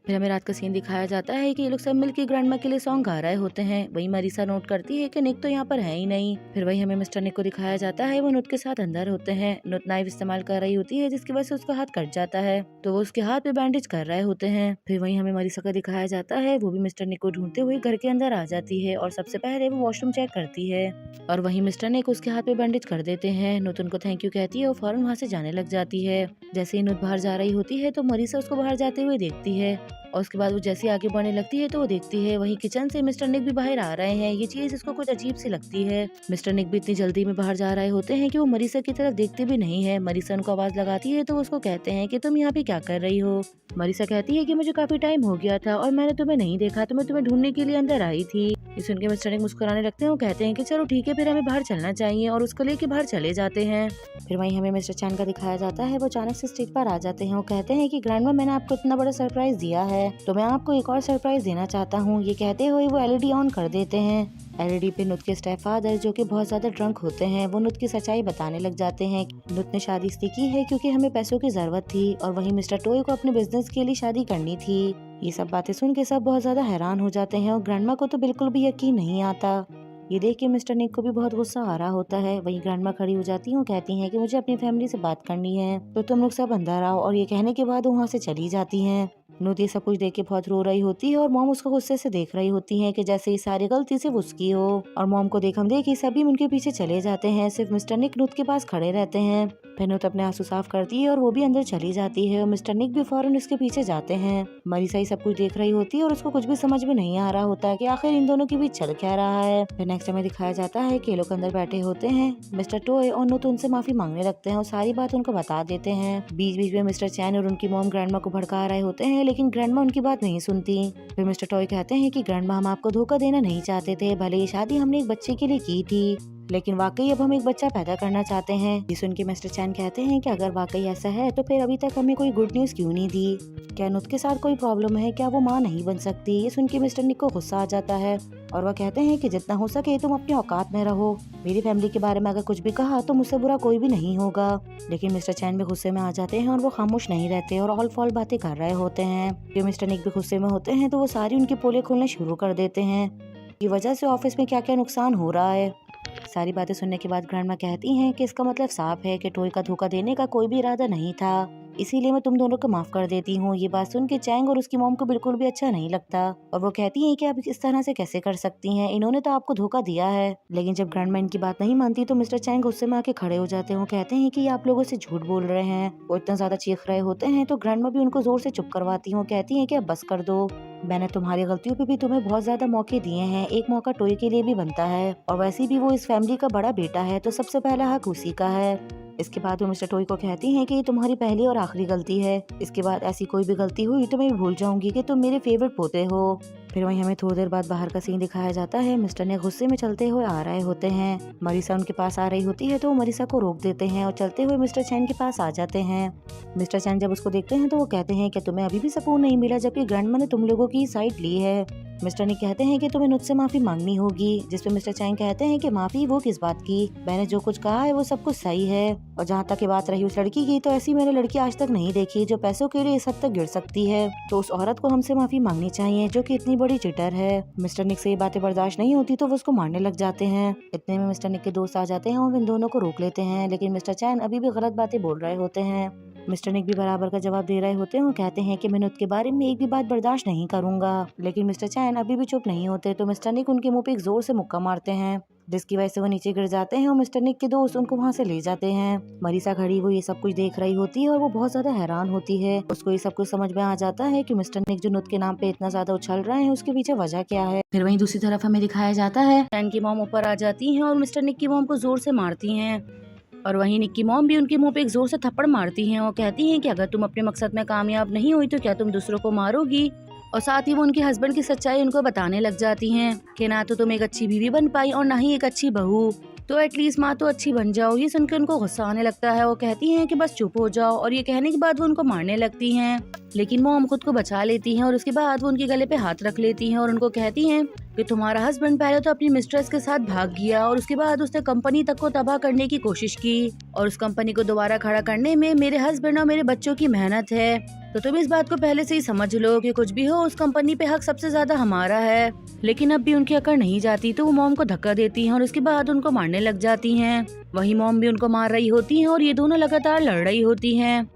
फिर हमें रात का सीन दिखाया जाता है कि ये लोग सब मिलकर ग्रैंडमा के लिए सॉन्ग गा रहे होते हैं। वही मरीसा नोट करती है कि निक तो यहाँ पर है ही नहीं। फिर वही हमें मिस्टर निक को दिखाया जाता है, वो नुत के साथ अंदर होते हैं। नुत नाइफ इस्तेमाल कर रही होती है जिसकी वजह से उसका हाथ कट जाता है तो वो उसके हाथ पे बैंडेज कर रहे होते हैं। फिर वही हमें मरीसा का दिखाया जाता है, वो भी मिस्टर निक को ढूंढते हुए घर के अंदर आ जाती है और सबसे पहले वो वॉशरूम चेक करती है और वही मिस्टर निक उसके हाथ पे बैंडेज कर देते हैं। नुत उनको थैंक यू कहती है और फौरन वहाँ से जाने लग जाती है। जैसे ही नुत बाहर जा रही होती है तो मरीसा उसको बाहर जाते हुए देखती है और उसके बाद वो जैसे आगे बढ़ने लगती है तो वो देखती है वहीं किचन से मिस्टर निक भी बाहर आ रहे हैं। ये चीज इसको कुछ अजीब सी लगती है। मिस्टर निक भी इतनी जल्दी में बाहर जा रहे होते हैं कि वो मरीसा की तरफ देखते भी नहीं है। मरीसा उनको आवाज लगाती है तो वो उसको कहते हैं कि तुम यहाँ पे क्या कर रही हो। मरीसा कहती है कि मुझे काफी टाइम हो गया था और मैंने तुम्हें नहीं देखा तो मैं तुम्हें ढूंढने के लिए अंदर आई थी। ये सुन के मिस्टर निक मुस्कुराने लगते हैं। वो कहते हैं कि चलो ठीक है फिर हमें बाहर चलना चाहिए और उसको लेके बाहर चले जाते हैं। फिर वहीं हमें मिस्टर चैन का दिखाया जाता है, वो अचानक से स्टेज पर आ जाते हैं। वो कहते हैं कि ग्रैंडमा मैंने आपको इतना बड़ा सरप्राइज दिया है तो मैं आपको एक और सरप्राइज देना चाहता हूँ। ये कहते हुए वो एलईडी ऑन कर देते हैं। एलईडी पे नुत के स्टेप फादर जो कि बहुत ज्यादा ड्रंक होते हैं वो नुत की सच्चाई बताने लग जाते हैं। नुत ने शादी इसलिए की है क्योंकि हमें पैसों की जरूरत थी और वहीं मिस्टर टोय को अपने बिजनेस के लिए शादी करनी थी। ये सब बातें सुन के सब बहुत ज्यादा हैरान हो जाते हैं और ग्रैंडमा को तो बिल्कुल भी यकीन नहीं आता। ये देख के मिस्टर निक को भी बहुत गुस्सा आ रहा होता है। वहीं ग्रैंडमा खड़ी हो जाती है, कहती हैं कि मुझे अपनी फैमिली से बात करनी है तो तुम लोग सब अंदर आओ और ये कहने के बाद वहाँ से चली जाती हैं। नुत ये सब कुछ देख के बहुत रो रही होती है और मॉम उसको गुस्से से देख रही होती हैं कि जैसे ये सारी गलती सिर्फ उसकी हो और मॉम को देखम देखी सभी उनके पीछे चले जाते हैं। सिर्फ मिस्टर निक नुत के पास खड़े रहते हैं। फिर नुत अपने आंसू साफ करती है और वो भी अंदर चली जाती है और मिस्टर निक भी फौरन उसके पीछे जाते हैं। मरीसा ये सब कुछ देख रही होती है और उसको कुछ भी समझ में नहीं आ रहा होता है कि आखिर इन दोनों के बीच चल क्या रहा है। फिर नेक्स्ट हमें दिखाया जाता है कि ये लोग अंदर बैठे होते हैं। मिस्टर टोय और नुत उनसे माफी मांगने लगते हैं और सारी बात उनको बता देते हैं। बीच बीच में मिस्टर चैन और उनकी मॉम ग्रैंडमा को भड़का रहे होते हैं लेकिन ग्रैंडमा उनकी बात नहीं सुनती। फिर मिस्टर टॉय कहते हैं कि ग्रैंडमा हम आपको धोखा देना नहीं चाहते थे, भले ये शादी हमने एक बच्चे के लिए की थी लेकिन वाकई अब हम एक बच्चा पैदा करना चाहते हैं। ये सुन के मिस्टर चैन कहते हैं कि अगर वाकई ऐसा है तो फिर अभी तक हमें कोई गुड न्यूज क्यों नहीं दी। क्या नुत के साथ कोई प्रॉब्लम है, क्या वो माँ नहीं बन सकती। ये सुन के मिस्टर निक को गुस्सा आ जाता है और वह कहते हैं कि जितना हो सके तुम अपने औकात में रहो। मेरी फैमिली के बारे में अगर कुछ भी कहा तो मुझसे बुरा कोई भी नहीं होगा। लेकिन मिस्टर चैन भी गुस्से में आ जाते हैं और वो खामोश नहीं रहते और ऑल फॉल बातें कर रहे होते हैं। जो मिस्टर निक भी गुस्से में होते हैं तो वो सारी उनकी पोले खोलना शुरू कर देते हैं की वजह से ऑफिस में क्या क्या नुकसान हो रहा है। सारी बातें सुनने के बाद ग्रैंडमा कहती हैं कि इसका मतलब साफ है कि टोय का धोखा देने का कोई भी इरादा नहीं था, इसीलिए मैं तुम दोनों को माफ कर देती हूँ। ये बात सुन के चैंग और उसकी मॉम को बिल्कुल भी अच्छा नहीं लगता और वो कहती हैं कि आप इस तरह से कैसे कर सकती हैं, इन्होंने तो आपको धोखा दिया है। लेकिन जब ग्रैंडमा इनकी बात नहीं मानती तो मिस्टर चैंग गुस्से में आके खड़े हो जाते हैं। वो कहते हैं कि आप लोगों से झूठ बोल रहे हैं। वो इतना ज्यादा चीख रहे होते हैं तो ग्रैंडमा भी उनको जोर से चुप करवाती है। वो कहती है कि अब बस कर दो, मैंने तुम्हारी गलतियों पे भी तुम्हें बहुत ज्यादा मौके दिए हैं, एक मौका टोय के लिए भी बनता है और वैसे भी वो इस फैमिली का बड़ा बेटा है तो सबसे पहला हक उसी का है। इसके बाद वो मिस्टर टोय को कहती हैं कि ये तुम्हारी पहली और आखिरी गलती है, इसके बाद ऐसी कोई भी गलती हुई तो मैं भी भूल जाऊंगी कि तुम मेरे फेवरेट पोते हो। फिर वहीं हमें थोड़ी देर बाद बाहर का सीन दिखाया जाता है। मिस्टर ने गुस्से में चलते हुए आ रहे होते हैं। मरीसा उनके पास आ रही होती है तो वो मरीसा को रोक देते हैं और चलते हुए मिस्टर चैन के पास आ जाते हैं। मिस्टर चैन जब उसको देखते हैं तो वो कहते हैं कि तुम्हें अभी भी सुकून नहीं मिला जबकि ग्रैंडमा ने तुम लोगों की साइड ली है। मिस्टर ने कहते हैं कि तुम्हें मुझसे माफी मांगनी होगी, जिसपे मिस्टर चैन कहते हैं कि माफी वो किस बात की, मैंने जो कुछ कहा है वो सब कुछ सही है और जहाँ तक की बात रही उस लड़की की तो ऐसी मैंने लड़की आज तक नहीं देखी जो पैसों के लिए इस हद तक गिर सकती है, तो उस औरत को हमसे माफी मांगनी चाहिए जो कि इतनी बड़ी चिटर है। मिस्टर निक से ये बातें बर्दाश्त नहीं होती तो वो उसको मारने लग जाते हैं। इतने में मिस्टर निक के दोस्त आ जाते हैं और इन दोनों को रोक लेते हैं, लेकिन मिस्टर चैन अभी भी गलत बातें बोल रहे होते हैं। मिस्टर निक भी बराबर का जवाब दे रहे होते हैं। वो कहते हैं कि मैं उसके बारे में एक भी बात बर्दाश्त नहीं करूंगा, लेकिन मिस्टर चैन अभी भी चुप नहीं होते। तो मिस्टर निक उनके मुंह पे एक जोर से मुक्का मारते हैं, जिसकी वजह से वो नीचे गिर जाते हैं और मिस्टर निक के दोस्त उनको वहाँ से ले जाते हैं। मरीसा खड़ी वो ये सब कुछ देख रही होती है और वो बहुत ज्यादा हैरान होती है। उसको ये सब कुछ समझ में आ जाता है कि मिस्टर निक जो नुत के नाम पे इतना ज्यादा उछल रहे हैं उसके पीछे वजह क्या है। फिर वहीं दूसरी तरफ हमें दिखाया जाता है चैन की मॉम ऊपर आ जाती है और मिस्टर निक की मॉम को जोर से मारती है, और वहीं निक की मॉम भी उनके मुंह पे एक जोर से थप्पड़ मारती हैं और कहती हैं कि अगर तुम अपने मकसद में कामयाब नहीं हुई तो क्या तुम दूसरों को मारोगी। और साथ ही वो उनके हस्बैंड की सच्चाई उनको बताने लग जाती हैं कि ना तो तुम एक अच्छी बीवी बन पाई और ना ही एक अच्छी बहू, तो एटलीस्ट माँ तो अच्छी बन जाओ। ये सुनकर उनको गुस्सा आने लगता है। वो कहती हैं कि बस चुप हो जाओ, और ये कहने के बाद वो उनको मारने लगती हैं, लेकिन मॉम खुद को बचा लेती हैं और उसके बाद वो उनके गले पे हाथ रख लेती हैं और उनको कहती हैं कि तुम्हारा हस्बैंड पहले तो अपनी मिस्ट्रेस के साथ भाग गया और उसके बाद उसने कंपनी तक को तबाह करने की कोशिश की, और उस कंपनी को दोबारा खड़ा करने में मेरे हस्बैंड और मेरे बच्चों की मेहनत है। तो तुम इस बात को पहले से ही समझ लो कि कुछ भी हो उस कंपनी पे हक सबसे ज्यादा हमारा है। लेकिन अब भी उनकी अकड़ नहीं जाती तो वो मॉम को धक्का देती हैं और उसके बाद उनको मारने लग जाती हैं। वहीं मॉम भी उनको मार रही होती हैं और ये दोनों लगातार लड़ रही होती हैं।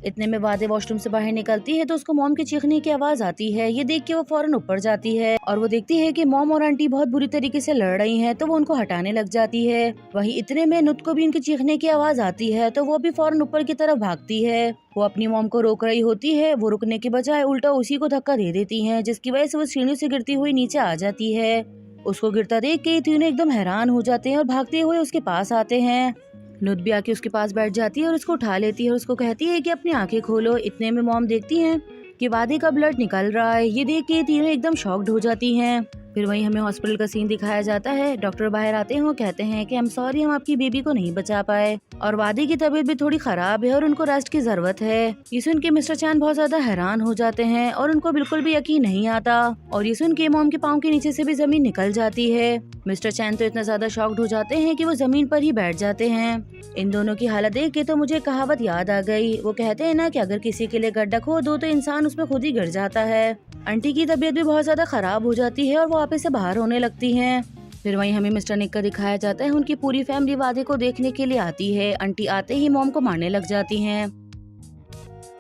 इतने में वादे वॉशरूम से बाहर निकलती है तो उसको मॉम की चीखने की आवाज आती है। ये देख के वो फौरन ऊपर जाती है और वो देखती है कि मॉम और आंटी बहुत बुरी तरीके से लड़ रही हैं, तो वो उनको हटाने लग जाती है। वहीं इतने में नुत को भी उनकी चीखने की आवाज आती है तो वो भी फौरन ऊपर की तरफ भागती है। वो अपनी मॉम को रोक रही होती है, वो रुकने के बजाय उल्टा उसी को धक्का दे देती है, जिसकी वजह से वो सीढ़ियों से गिरती हुई नीचे आ जाती है। उसको गिरता देख के तीनों एकदम हैरान हो जाते हैं और भागते हुए उसके पास आते हैं। नुत भी आके उसके पास बैठ जाती है और उसको उठा लेती है और उसको कहती है कि अपनी आंखें खोलो। इतने में मॉम देखती हैं कि वादे का ब्लड निकल रहा है। ये देख के तीनों एकदम शॉक्ड हो जाती हैं। फिर वहीं हमें हॉस्पिटल का सीन दिखाया जाता है। डॉक्टर बाहर आते हैं और कहते हैं कि हम सॉरी, हम आपकी बेबी को नहीं बचा पाए और वादे की तबीयत भी थोड़ी खराब है और उनको रेस्ट की जरूरत है। ये सुन के मिस्टर चैन बहुत ज्यादा हैरान हो जाते हैं और उनको बिल्कुल भी यकीन नहीं आता, और ये सुन के मॉम के पाँव के नीचे से भी जमीन निकल जाती है। मिस्टर चैन तो इतना ज्यादा शॉक्ड हो जाते हैं कि वो जमीन पर ही बैठ जाते हैं। इन दोनों की हालत देख के तो मुझे कहावत याद आ गई। वो कहते हैं ना कि अगर किसी के लिए गड्ढा खोदो तो इंसान उसमें खुद ही गिर जाता है। आंटी की तबीयत भी बहुत ज्यादा खराब हो जाती है और वो वापस से बाहर होने लगती हैं। फिर वहीं हमें मिस्टर निक का दिखाया जाता है। उनकी पूरी फैमिली वादे को देखने के लिए आती है। आंटी आते ही मॉम को मारने लग जाती हैं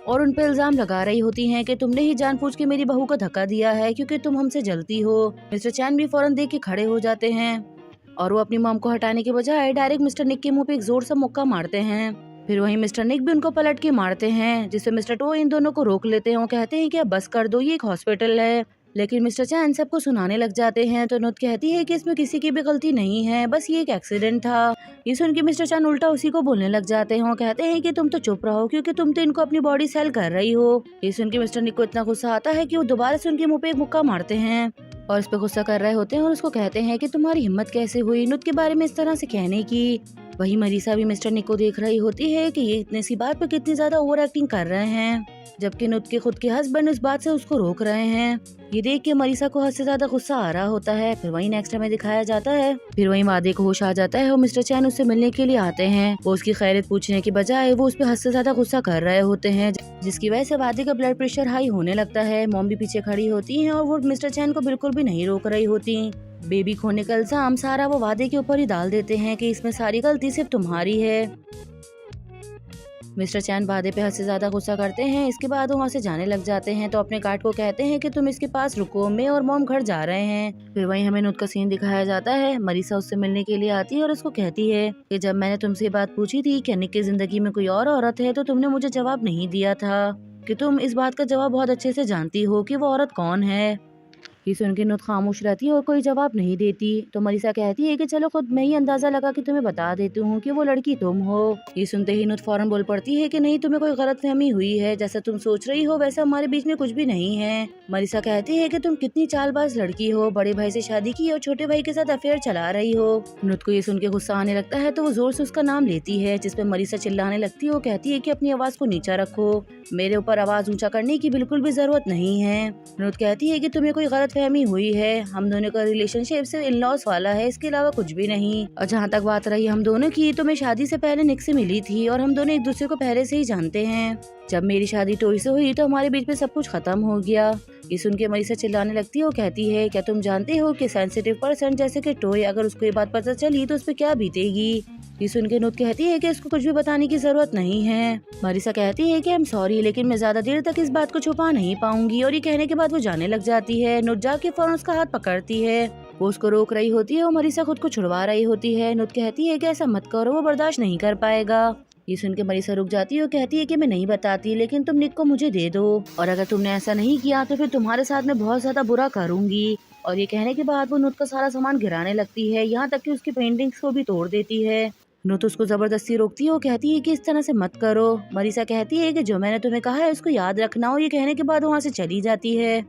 और उन पे इल्जाम लगा रही होती हैं कि तुमने ही जानबूझ के मेरी बहू को धक्का दिया है क्योंकि तुम हमसे जलती हो। मिस्टर चैन भी फौरन देख के खड़े हो जाते हैं और वो अपनी मॉम को हटाने के बजाय डायरेक्ट मिस्टर निक के मुंह पे एक जोर से मुक्का मारते हैं। फिर वहीं मिस्टर निक भी उनको पलट के मारते हैं, जिससे मिस्टर टो इन दोनों को रोक लेते हैं और कहते हैं कि अब बस कर दो, ये एक हॉस्पिटल है। लेकिन मिस्टर चैन सबको सुनाने लग जाते हैं तो नुत कहती है कि इसमें किसी की भी गलती नहीं है, बस ये एक एक्सीडेंट था। ये सुन के मिस्टर चैन उल्टा उसी को बोलने लग जाते हैं और कहते हैं कि तुम तो चुप रहो क्योंकि तुम तो इनको अपनी बॉडी सेल कर रही हो। ये सुन के मिस्टर निक को इतना गुस्सा आता है कि वो दोबारा से उनके मुंह पे एक मुक्का मारते हैं और इस पे गुस्सा कर रहे होते हैं और उसको कहते हैं कि तुम्हारी हिम्मत कैसे हुई नुत के बारे में इस तरह से कहने की। वही मरीसा भी मिस्टर निक को देख रही होती है कि ये इतनी सी बात पे कितनी ज्यादा ओवर एक्टिंग कर रहे हैं, जबकि नुत के खुद के हस्बैंड इस बात से उसको रोक रहे हैं। ये देख के मरीसा को हद से ज्यादा गुस्सा आ रहा होता है। फिर वही नेक्स्ट हमें दिखाया जाता है। फिर वही वादे को होश आ जाता है और मिस्टर चैन उससे मिलने के लिए आते हैं। वो उसकी खैरियत पूछने के बजाय वो उस पर हद से ज्यादा गुस्सा कर रहे होते हैं, जिसकी वजह से वादे का ब्लड प्रेशर हाई होने लगता है। मॉम भी पीछे खड़ी होती है और वो मिस्टर चैन को बिल्कुल भी नहीं रोक रही होती। बेबी खोने का इल्जाम सारा वो वादे के ऊपर ही डाल देते हैं कि इसमें सारी गलती सिर्फ तुम्हारी है। मिस्टर चैन वादे पे हद से ज्यादा गुस्सा करते हैं। इसके बाद वो वहाँ से जाने लग जाते हैं तो अपने गार्ड को कहते हैं कि तुम इसके पास रुको, मैं और मॉम घर जा रहे हैं। फिर वहीं हमें नुत का सीन दिखाया जाता है। मरीसा उससे मिलने के लिए आती है और उसको कहती है कि जब मैंने तुमसे ये बात पूछी थी कि निक की जिंदगी में कोई और औरत है तो तुमने मुझे जवाब नहीं दिया था कि तुम इस बात का जवाब बहुत अच्छे से जानती हो कि वो औरत कौन है। ये सुन के नुत खामोश रहती है और कोई जवाब नहीं देती। तो मरीसा कहती है कि चलो खुद मैं ही अंदाजा लगा कि तुम्हें बता देती हूँ कि वो लड़की तुम हो। ये सुनते ही नुत फौरन बोल पड़ती है कि नहीं, तुम्हें कोई गलतफहमी हुई है, जैसा तुम सोच रही हो वैसा हमारे बीच में कुछ भी नहीं है। मरीसा कहती है कि तुम कितनी चालबाज लड़की हो, बड़े भाई से शादी की और छोटे भाई के साथ अफेयर चला रही हो। नुत को ये सुन के गुस्सा आने लगता है तो वो जोर से उसका नाम लेती है, जिसपे मरीसा चिल्लाने लगती है। वो कहती है कि अपनी आवाज को नीचा रखो, मेरे ऊपर आवाज ऊंचा करने की बिल्कुल भी जरूरत नहीं है। नुत कहती है कि तुम्हें कोई गलतफहमी हुई है, हम दोनों का रिलेशनशिप सिर्फ इन लॉस वाला है, इसके अलावा कुछ भी नहीं। और जहाँ तक बात रही हम दोनों की, तो मैं शादी से पहले निक से मिली थी और हम दोनों एक दूसरे को पहले से ही जानते हैं। जब मेरी शादी टोई से हुई तो हमारे बीच में सब कुछ खत्म हो गया। ये सुन के मरीसा चिल्लाने लगती है और कहती है, क्या तुम जानते हो कि सेंसिटिव पर्सन जैसे कि टोई, अगर उसको ये बात पता चली तो उस पर क्या बीतेगी। ये सुन के नुत कहती है कि इसको कुछ भी बताने की जरूरत नहीं है। मरीसा कहती है कि आई एम सॉरी, लेकिन मैं ज्यादा देर तक इस बात को छुपा नहीं पाऊंगी। और ये कहने के बाद वो जाने लग जाती है। नुत जाके फौरन उसका हाथ पकड़ती है। वो उसको रोक रही होती है और मरीसा खुद को छुड़वा रही होती है। नुत कहती है कि ऐसा मत करो, वो बर्दाश्त नहीं कर पाएगा। ये सुन के मरीसा रुक जाती है और कहती है कि मैं नहीं बताती, लेकिन तुम निक को मुझे दे दो, और अगर तुमने ऐसा नहीं किया तो फिर तुम्हारे साथ मैं बहुत ज्यादा बुरा करूंगी। और ये कहने के बाद वो नुत का सारा सामान गिराने लगती है, यहाँ तक कि उसकी पेंटिंग्स को भी तोड़ देती है। नुत उसको जबरदस्ती रोकती है और कहती है कि इस तरह से मत करो। मरीसा कहती है कि जो मैंने तुम्हें कहा है उसको याद रखना। और ये कहने के बाद वहाँ से चली जाती है।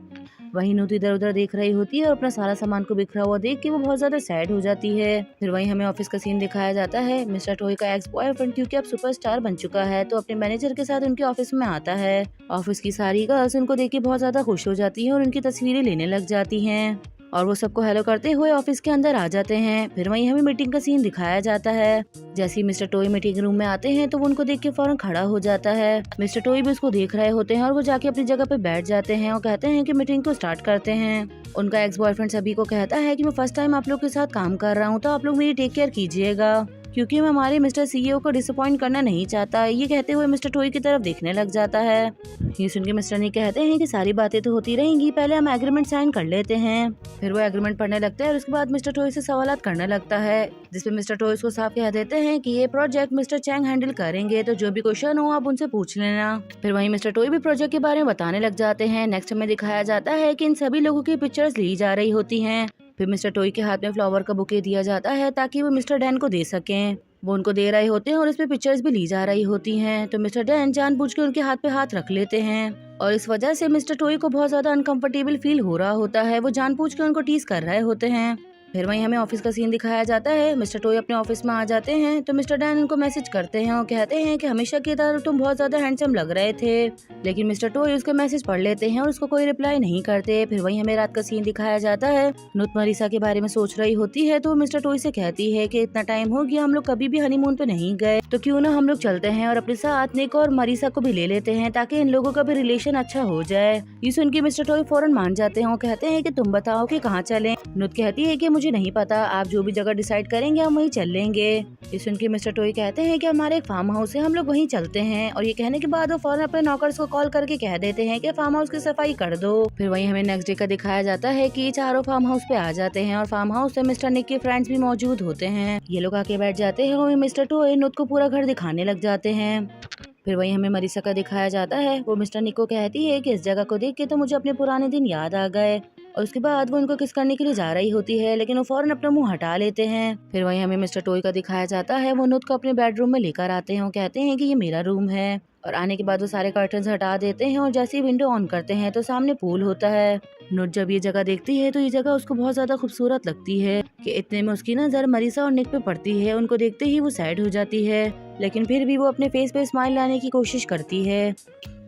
वहीं नुत इधर उधर देख रही होती है और अपना सारा सामान को बिखरा हुआ देख के वो बहुत ज्यादा सैड हो जाती है। फिर वहीं हमें ऑफिस का सीन दिखाया जाता है। मिस्टर टोई का एक्स बॉयफ्रेंड, क्योंकि अब सुपरस्टार बन चुका है, तो अपने मैनेजर के साथ उनके ऑफिस में आता है। ऑफिस की सारी गर्ल्स उनको देख के बहुत ज्यादा खुश हो जाती है और उनकी तस्वीरें लेने लग जाती हैं। और वो सबको हेलो करते हुए ऑफिस के अंदर आ जाते हैं। फिर वहीं हमें मीटिंग का सीन दिखाया जाता है। जैसे ही मिस्टर टोई मीटिंग रूम में आते हैं तो वो उनको देख के फौरन खड़ा हो जाता है। मिस्टर टोई भी उसको देख रहे होते हैं और वो जाके अपनी जगह पे बैठ जाते हैं और कहते हैं कि मीटिंग को स्टार्ट करते हैं। उनका एक्स बॉयफ्रेंड सभी को कहता है कि मैं फर्स्ट टाइम आप लोग के साथ काम कर रहा हूँ, तो आप लोग मेरी टेक केयर कीजिएगा, क्योंकि मैं हमारे मिस्टर सीईओ को डिसअपॉइंट करना नहीं चाहता। ये कहते हुए मिस्टर टोई की तरफ देखने लग जाता है। ये सुन के मिस्टर निक कहते हैं कि सारी बातें तो होती रहेंगी, पहले हम एग्रीमेंट साइन कर लेते हैं। फिर वो एग्रीमेंट पढ़ने लगता है और उसके बाद मिस्टर टोई से सवालात करने लगता है, जिसपे मिस्टर टोई उसको साफ कह देते हैं कि ये प्रोजेक्ट मिस्टर चैंग हैंडल करेंगे, तो जो भी क्वेश्चन हो आप उनसे पूछ लेना। फिर वहीं मिस्टर टोई भी प्रोजेक्ट के बारे में बताने लग जाते हैं। नेक्स्ट हमें दिखाया जाता है कि इन सभी लोगों की पिक्चर्स ली जा रही होती हैं। फिर मिस्टर टोई के हाथ में फ्लावर का बुके दिया जाता है ताकि वो मिस्टर डैन को दे सकें। वो उनको दे रहे होते हैं और इसमें पिक्चर्स भी ली जा रही होती हैं। तो मिस्टर डैन जानबूझ के उनके हाथ पे हाथ रख लेते हैं और इस वजह से मिस्टर टोई को बहुत ज्यादा अनकंफर्टेबल फील हो रहा होता है। वो जानबूझ के उनको टीज कर रहे होते हैं। फिर वहीं हमें ऑफिस का सीन दिखाया जाता है। मिस्टर टोई अपने ऑफिस में आ जाते हैं तो मिस्टर डैन उनको मैसेज करते हैं और कहते हैं कि हमेशा की तरह तुम बहुत ज्यादा हैंडसम लग रहे थे, लेकिन मिस्टर टोई उसके मैसेज पढ़ लेते हैं और उसको कोई रिप्लाई नहीं करते। फिर वहीं हमें रात का सीन दिखाया जाता है। नुत मरीसा के बारे में सोच रही होती है तो मिस्टर टोई से कहती है कि इतना टाइम हो गया, हम लोग कभी भी हनीमून पे नहीं गए, तो क्यों ना हम लोग चलते हैं और अपने साथ निक और मरीसा को भी ले लेते हैं, ताकि इन लोगों का भी रिलेशन अच्छा हो जाए। ये सुन के मिस्टर टोई फौरन मान जाते हैं और कहते हैं कि तुम बताओ कि कहाँ चलें। नुत कहती है कि मुझे नहीं पता, आप जो भी जगह डिसाइड करेंगे हम वहीं चल लेंगे। ये सुन के मिस्टर टोई कहते हैं कि हमारे एक फार्म हाउस है, हम लोग वहीं चलते हैं। और ये कहने के बाद वो फौरन अपने नौकर्स को कॉल करके कह देते हैं कि फार्म हाउस की सफाई कर दो। फिर वहीं हमें नेक्स्ट डे का दिखाया जाता है कि चारों फार्म हाउस पे आ जाते हैं और फार्म हाउस में मिस्टर निक के फ्रेंड्स भी मौजूद होते हैं। ये लोग आके बैठ जाते हैं और मिस्टर टोई नुत को पूरा घर दिखाने लग जाते हैं। फिर वहीं हमें मरीसा का दिखाया जाता है। वो मिस्टर निक को कहती है कि इस जगह को देख के तो मुझे अपने पुराने दिन याद आ गए। और उसके बाद वो उनको किस करने के लिए जा रही होती है, लेकिन वो फौरन अपना मुंह हटा लेते हैं। फिर वहीं हमें मिस्टर टोई का दिखाया जाता है। वो नुत को अपने बेडरूम में लेकर आते हैं और कहते हैं कि ये मेरा रूम है। और आने के बाद वो सारे कर्टन्स हटा देते हैं और जैसे ही विंडो ऑन करते हैं तो सामने पूल होता है। नुत जब ये जगह देखती है तो ये जगह उसको बहुत ज्यादा खूबसूरत लगती है कि इतने में उसकी नजर मरीसा और निक पे पड़ती है। उनको देखते ही वो सैड हो जाती है, लेकिन फिर भी वो अपने फेस पे स्माइल लाने की कोशिश करती है।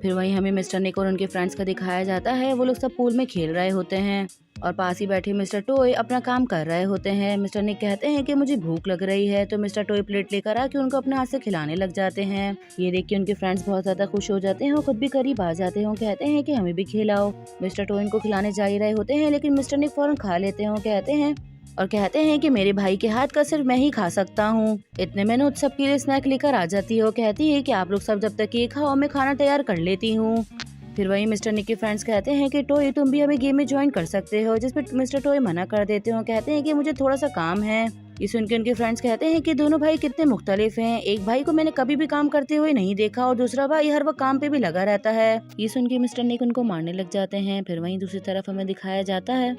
फिर वहीं हमें मिस्टर निक और उनके फ्रेंड्स का दिखाया जाता है। वो लोग सब पूल में खेल रहे होते हैं और पास ही बैठे मिस्टर टोई अपना काम कर रहे होते हैं। मिस्टर निक कहते हैं कि मुझे भूख लग रही है, तो मिस्टर टोई प्लेट लेकर आके उनको अपने हाथ से खिलाने लग जाते हैं। ये देख के उनके फ्रेंड्स बहुत ज्यादा खुश हो जाते हैं और खुद भी करीब आ जाते हैं और कहते हैं कि हमें भी खिलाओ। मिस्टर टोई इनको खिलाने जा ही रहे होते हैं, लेकिन मिस्टर निक फौरन खा लेते हैं और कहते हैं कि मेरे भाई के हाथ का सिर्फ मैं ही खा सकता हूँ। इतने में नुत सबके लिए स्नैक लेकर आ जाती है और कहती है कि आप लोग सब जब तक ये खाओ मैं खाना तैयार कर लेती हूँ। फिर वहीं मिस्टर निक के फ्रेंड्स कहते हैं कि टोई तुम भी हमें गेम में ज्वाइन कर सकते हो, जिस पर मिस्टर टोई मना कर देते हो। कहते हैं कि मुझे थोड़ा सा काम है। ये सुन के उनके फ्रेंड्स कहते हैं कि दोनों भाई कितने मुख्तलिफ हैं, एक भाई को मैंने कभी भी काम करते हुए नहीं देखा और दूसरा भाई हर वक्त काम पे भी लगा रहता है। ये सुन के मिस्टर निक उनको मारने लग जाते हैं। फिर वहीं दूसरी तरफ हमें दिखाया जाता है।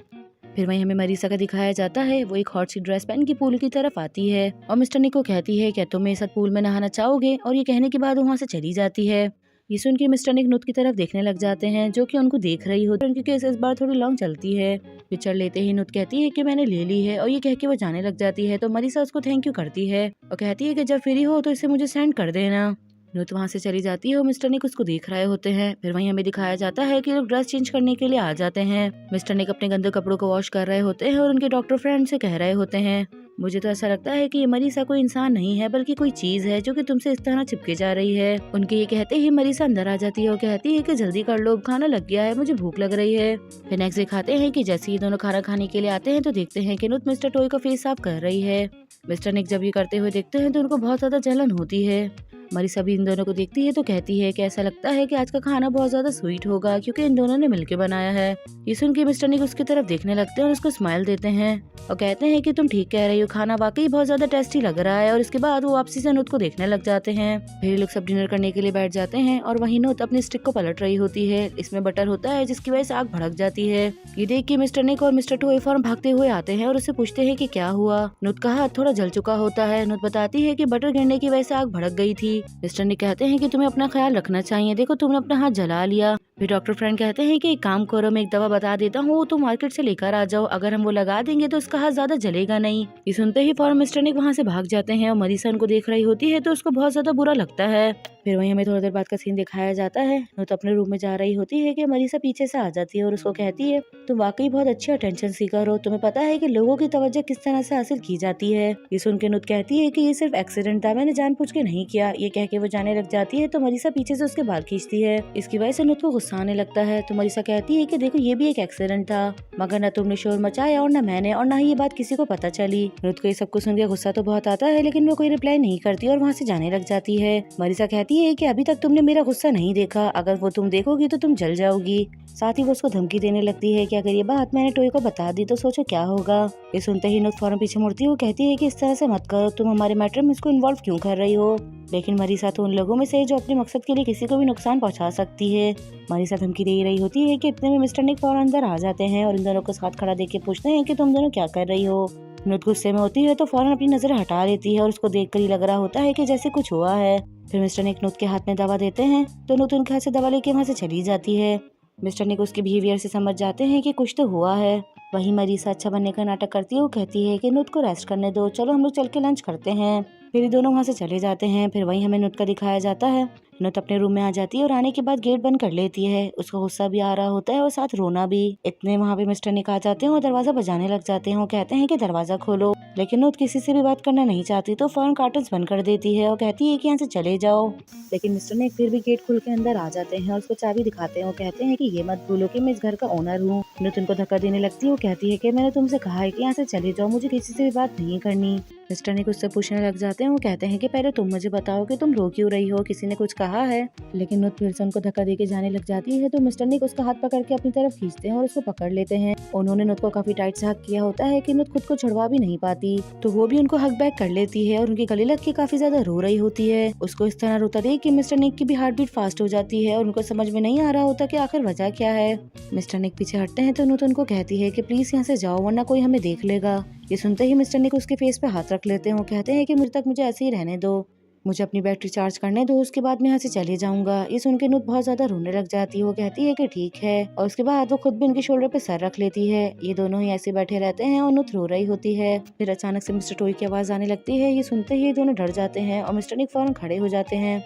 फिर वहीं हमें मरीसा का दिखाया जाता है। वो एक हॉट सी ड्रेस पहन के पूल की तरफ आती है और मिस्टर निक को कहती है क्या तुम मेरे साथ पूल में नहाना चाहोगे, और ये कहने के बाद वो वहाँ से चली जाती है। ये सुन के मिस्टर निक नुत की तरफ देखने लग जाते हैं, जो कि उनको देख रही होती है। उनकी केस इस बार थोड़ी लॉन्ग चलती है। पिक्चर लेते ही नुत कहती है कि मैंने ले ली है, और ये कह के वो जाने लग जाती है। तो मरीसा उसको थैंक यू करती है और कहती है कि जब फ्री हो तो इसे मुझे सेंड कर देना। नुत वहाँ से चली जाती है और मिस्टर निक उसको देख रहे होते हैं। फिर वहीं हमें दिखाया जाता है कि लोग ड्रेस चेंज करने के लिए आ जाते हैं। मिस्टर निक अपने गंदे कपड़ों को वॉश कर रहे होते हैं और उनके डॉक्टर फ्रेंड से कह रहे होते हैं मुझे तो ऐसा लगता है कि ये मरीसा कोई इंसान नहीं है बल्कि कोई चीज है जो कि तुमसे इस तरह चिपके जा रही है। उनके ये कहते ही मरीसा अंदर आ जाती है और कहती है कि जल्दी कर लो, खाना लग गया है, मुझे भूख लग रही है। फिर नेक्स्ट दिखाते हैं कि जैसे ही दोनों खाना खाने के लिए आते हैं तो देखते हैं कि नुत मिस्टर टॉय का फेस साफ कर रही है। मिस्टर निक जब ये करते हुए देखते हैं तो उनको बहुत ज्यादा जलन होती है। मरीसा भी इन दोनों को देखती है तो कहती है कि ऐसा लगता है कि आज का खाना बहुत ज्यादा स्वीट होगा क्योंकि इन दोनों ने मिलकर बनाया है। ये सुन के मिस्टर निक उसकी तरफ देखने लगते हैं और उसको स्माइल देते हैं और कहते हैं कि तुम ठीक कह रही हो, खाना वाकई बहुत ज्यादा टेस्टी लग रहा है। और इसके बाद वो वापसी से नुत को देखने लग जाते हैं। फिर ये लोग सब डिनर करने के लिए बैठ जाते हैं और वहीं नुत अपनी स्टिक को पलट रही होती है। इसमें बटर होता है जिसकी वजह से आग भड़क जाती है। ये देख के मिस्टर निक और मिस्टर टॉय फौरन भागते हुए आते हैं और उससे पूछते हैं कि क्या हुआ। नुत का हाथ थोड़ा जल चुका होता है। नुत बताती है कि बटर गिरने की वजह से आग भड़क गई थी। मिस्टर निक कहते हैं कि तुम्हें अपना ख्याल रखना चाहिए, देखो तुमने अपना हाथ जला लिया। फिर डॉक्टर फ्रेंड कहते हैं कि एक काम करो, मैं एक दवा बता देता हूँ, वो तुम मार्केट से लेकर आ जाओ, अगर हम वो लगा देंगे तो उसका हाथ ज्यादा जलेगा नहीं। ये सुनते ही फौरन मिस्टर निक वहाँ से भाग जाते हैं और मरीसा उनको देख रही होती है तो उसको बहुत ज्यादा बुरा लगता है। फिर वहीं हमें थोड़ी देर बाद का सीन दिखाया जाता है। नुत अपने रूम में जा रही होती है कि मरीसा पीछे से आ जाती है और उसको कहती है तुम वाकई बहुत अच्छी अटेंशन सीकर हो, तुम्हें पता है कि लोगों की तवज्जो किस तरह से हासिल की जाती है। ये सुन के नुत कहती है कि ये सिर्फ एक्सीडेंट था, मैंने जानबूझ के नहीं किया। ये कह के वो जाने लग जाती है तो मरीसा पीछे से उसके बाल खींचती है। इसकी वजह से नुत को गुस्सा आने लगता है तो मरीसा कहती है कि देखो ये भी एक एक्सीडेंट था, मगर न तुमने शोर मचाया और न मैंने, और न ही ये बात किसी को पता चली। नुत को ये सब कुछ सुन के गुस्सा तो बहुत आता है लेकिन वो कोई रिप्लाई नहीं करती और वहाँ से जाने लग जाती है। मरीसा कहती है कि अभी तक तुमने मेरा गुस्सा नहीं देखा, अगर वो तुम देखोगी तो तुम जल जाओगी। साथ ही वो उसको धमकी देने लगती है कि अगर ये बात मैंने टॉय को बता दी तो सोचो क्या होगा। ये सुनते ही नुत फौरन पीछे मुड़ती है। वो कहती है कि इस तरह से मत करो, तुम हमारे मैटर में इसको इन्वॉल्व क्यों कर रही हो। लेकिन मरीसा तो उन लोगों में से है जो अपने मकसद के लिए किसी को भी नुकसान पहुंचा सकती है। मरीसा धमकी दे रही होती है कि इतने में मिस्टर निक फौरन अंदर आ जाते हैं और इन दोनों को साथ खड़ा देख के पूछते हैं कि तुम दोनों क्या कर रही हो। नुत गुस्से में होती है तो फौरन अपनी नजर हटा लेती है और उसको देखकर ही लग रहा होता है कि जैसे कुछ हुआ है। फिर मिस्टर निक नुत के हाथ में दवा देते हैं तो नुत उनके हाथ से दवा लेके वहाँ से चली जाती है। मिस्टर निक उसके बिहेवियर से समझ जाते हैं कि कुछ तो हुआ है। वहीं मरीसा अच्छा बनने का नाटक करती है। वो कहती है कि नुत को रेस्ट करने दो, चलो हम लोग चल के लंच करते हैं। फिर ये दोनों वहाँ से चले जाते हैं। फिर वहीं हमें नुत का दिखाया जाता है। नुत अपने रूम में आ जाती है और आने के बाद गेट बंद कर लेती है। उसको गुस्सा भी आ रहा होता है और साथ रोना भी। इतने वहाँ पे मिस्टर निक आ जाते हैं और दरवाजा बजाने लग जाते हैं। वो कहते हैं कि दरवाजा खोलो, लेकिन नुत किसी से भी बात करना नहीं चाहती तो फौरन कर्टन्स बंद कर देती है और कहती है कि यहाँ से चले जाओ। लेकिन मिस्टर निक फिर भी गेट खोल के अंदर आ जाते हैं और उसको चाबी दिखाते हैं। वो कहते हैं कि ये मत भूलो कि मैं इस घर का ओनर हूँ। नुत उनको धक्का देने लगती है। वो कहती है कि मैंने तुमसे कहा है कि यहाँ से चले जाओ, मुझे किसी से भी बात नहीं करनी। मिस्टर निक उससे पूछने लग जाते हैं। वो कहते हैं कि पहले तुम मुझे बताओ कि तुम रो क्यों रही हो, किसी ने कुछ कहा है। लेकिन नुत फिर से उनको धक्का देके जाने लग जाती है तो मिस्टर निक उसका हाथ पकड़ के अपनी तरफ खींचते हैं और उसको पकड़ लेते हैं। उन्होंने नुत को काफी टाइट से हक किया होता है कि नुत खुद को छुड़वा भी नहीं पाती, तो वो भी उनको हक बैक कर लेती है और उनके गले लग के काफी ज्यादा रो रही होती है। उसको इस तरह रोता देख कि मिस्टर निक की भी हार्ट बीट फास्ट हो जाती है और उनको समझ में नहीं आ रहा होता कि आखिर वजह क्या है। मिस्टर निक पीछे हटते हैं तो नुत उनको कहती है कि प्लीज यहाँ से जाओ वरना कोई हमें देख लेगा। ये सुनते ही मिस्टर निक उसके फेस पे हाथ रख लेते हैं। वो कहते हैं कि मुझे तक मुझे ऐसे ही रहने दो, मुझे अपनी बैटरी चार्ज करने दो, उसके बाद मैं यहाँ से चले जाऊंगा। ये सुन के नुत बहुत ज्यादा रोने लग जाती है। वो कहती है कि ठीक है और उसके बाद वो खुद भी उनके शोल्डर पे सर रख लेती है। ये दोनों ही ऐसे बैठे रहते हैं और नुत रो रही होती है। फिर अचानक से मिस्टर टॉय की आवाज आने लगती है। ये सुनते ही दोनों डर जाते हैं और मिस्टर निक फौरन खड़े हो जाते हैं।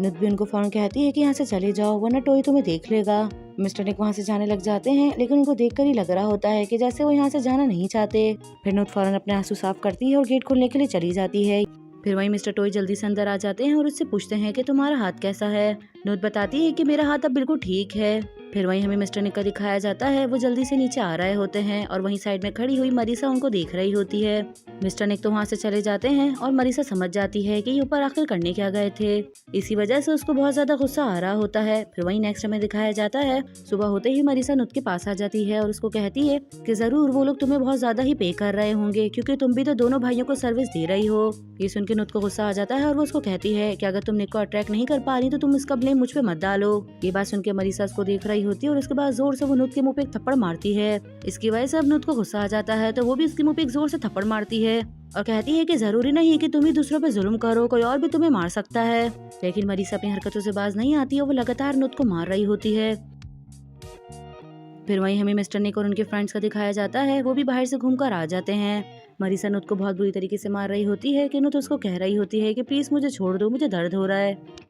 नुत भी उनको फौरन कहती है कि यहाँ से चले जाओ वरना टॉय तुम्हें देख लेगा। मिस्टर निक वहाँ से जाने लग जाते हैं लेकिन उनको देखकर ही लग रहा होता है कि जैसे वो यहाँ से जाना नहीं चाहते। फिर नुत फौरन अपने आंसू साफ करती है और गेट खोलने के लिए चली जाती है। फिर वहीं मिस्टर टॉय जल्दी से अंदर आ जाते हैं और उससे पूछते हैं कि तुम्हारा हाथ कैसा है। नुत बताती है कि मेरा हाथ अब बिल्कुल ठीक है। फिर वहीं हमें मिस्टर निक का दिखाया जाता है। वो जल्दी से नीचे आ रहे होते हैं और वहीं साइड में खड़ी हुई मरीसा उनको देख रही होती है। मिस्टर निक तो वहाँ से चले जाते हैं और मरीसा समझ जाती है कि ये ऊपर आखिर करने क्या गए थे। इसी वजह से उसको बहुत ज्यादा गुस्सा आ रहा होता है। फिर वहीं नेक्स्ट हमें दिखाया जाता है सुबह होते ही मरीसा नुत के पास आ जाती है और उसको कहती है कि जरूर वो लोग तुम्हें बहुत ज्यादा ही पे कर रहे होंगे क्योंकि तुम भी तो दोनों भाइयों को सर्विस दे रही हो। ये सुन के नुत को गुस्सा आ जाता है और वो उसको कहती है कि अगर तुम निक को अट्रैक्ट नहीं कर पा रही तो तुम इसका ब्लेम मुझ पे मत डालो। ये बात सुन के मरीसा उसको देख रही होती है और उसके बाद जोर से वो नुत के मुंह पे एक थप्पड़ मारती है। इसकी वजह से अब नुत को गुस्सा आ जाता है तो वो भी उसके मुंह पे एक जोर से थप्पड़ मारती है और कहती है कि जरूरी नहीं है कि तुम ही दूसरों पे जुल्म करो, कोई और भी तुम्हें मार सकता है। लेकिन मरीसा अपनी हरकतों से बाज नहीं आती और वो लगातार नुत को मार रही होती है। फिर वहीं हमें मिस्टर निक और उनके फ्रेंड्स का दिखाया जाता है। वो भी बाहर से घूमकर आ जाते हैं। मरीसा नुत को बहुत बुरी तरीके से मार रही होती है कि नुत उसको कह रही होती है कि प्लीज मुझे छोड़ दो, मुझे दर्द हो रहा है।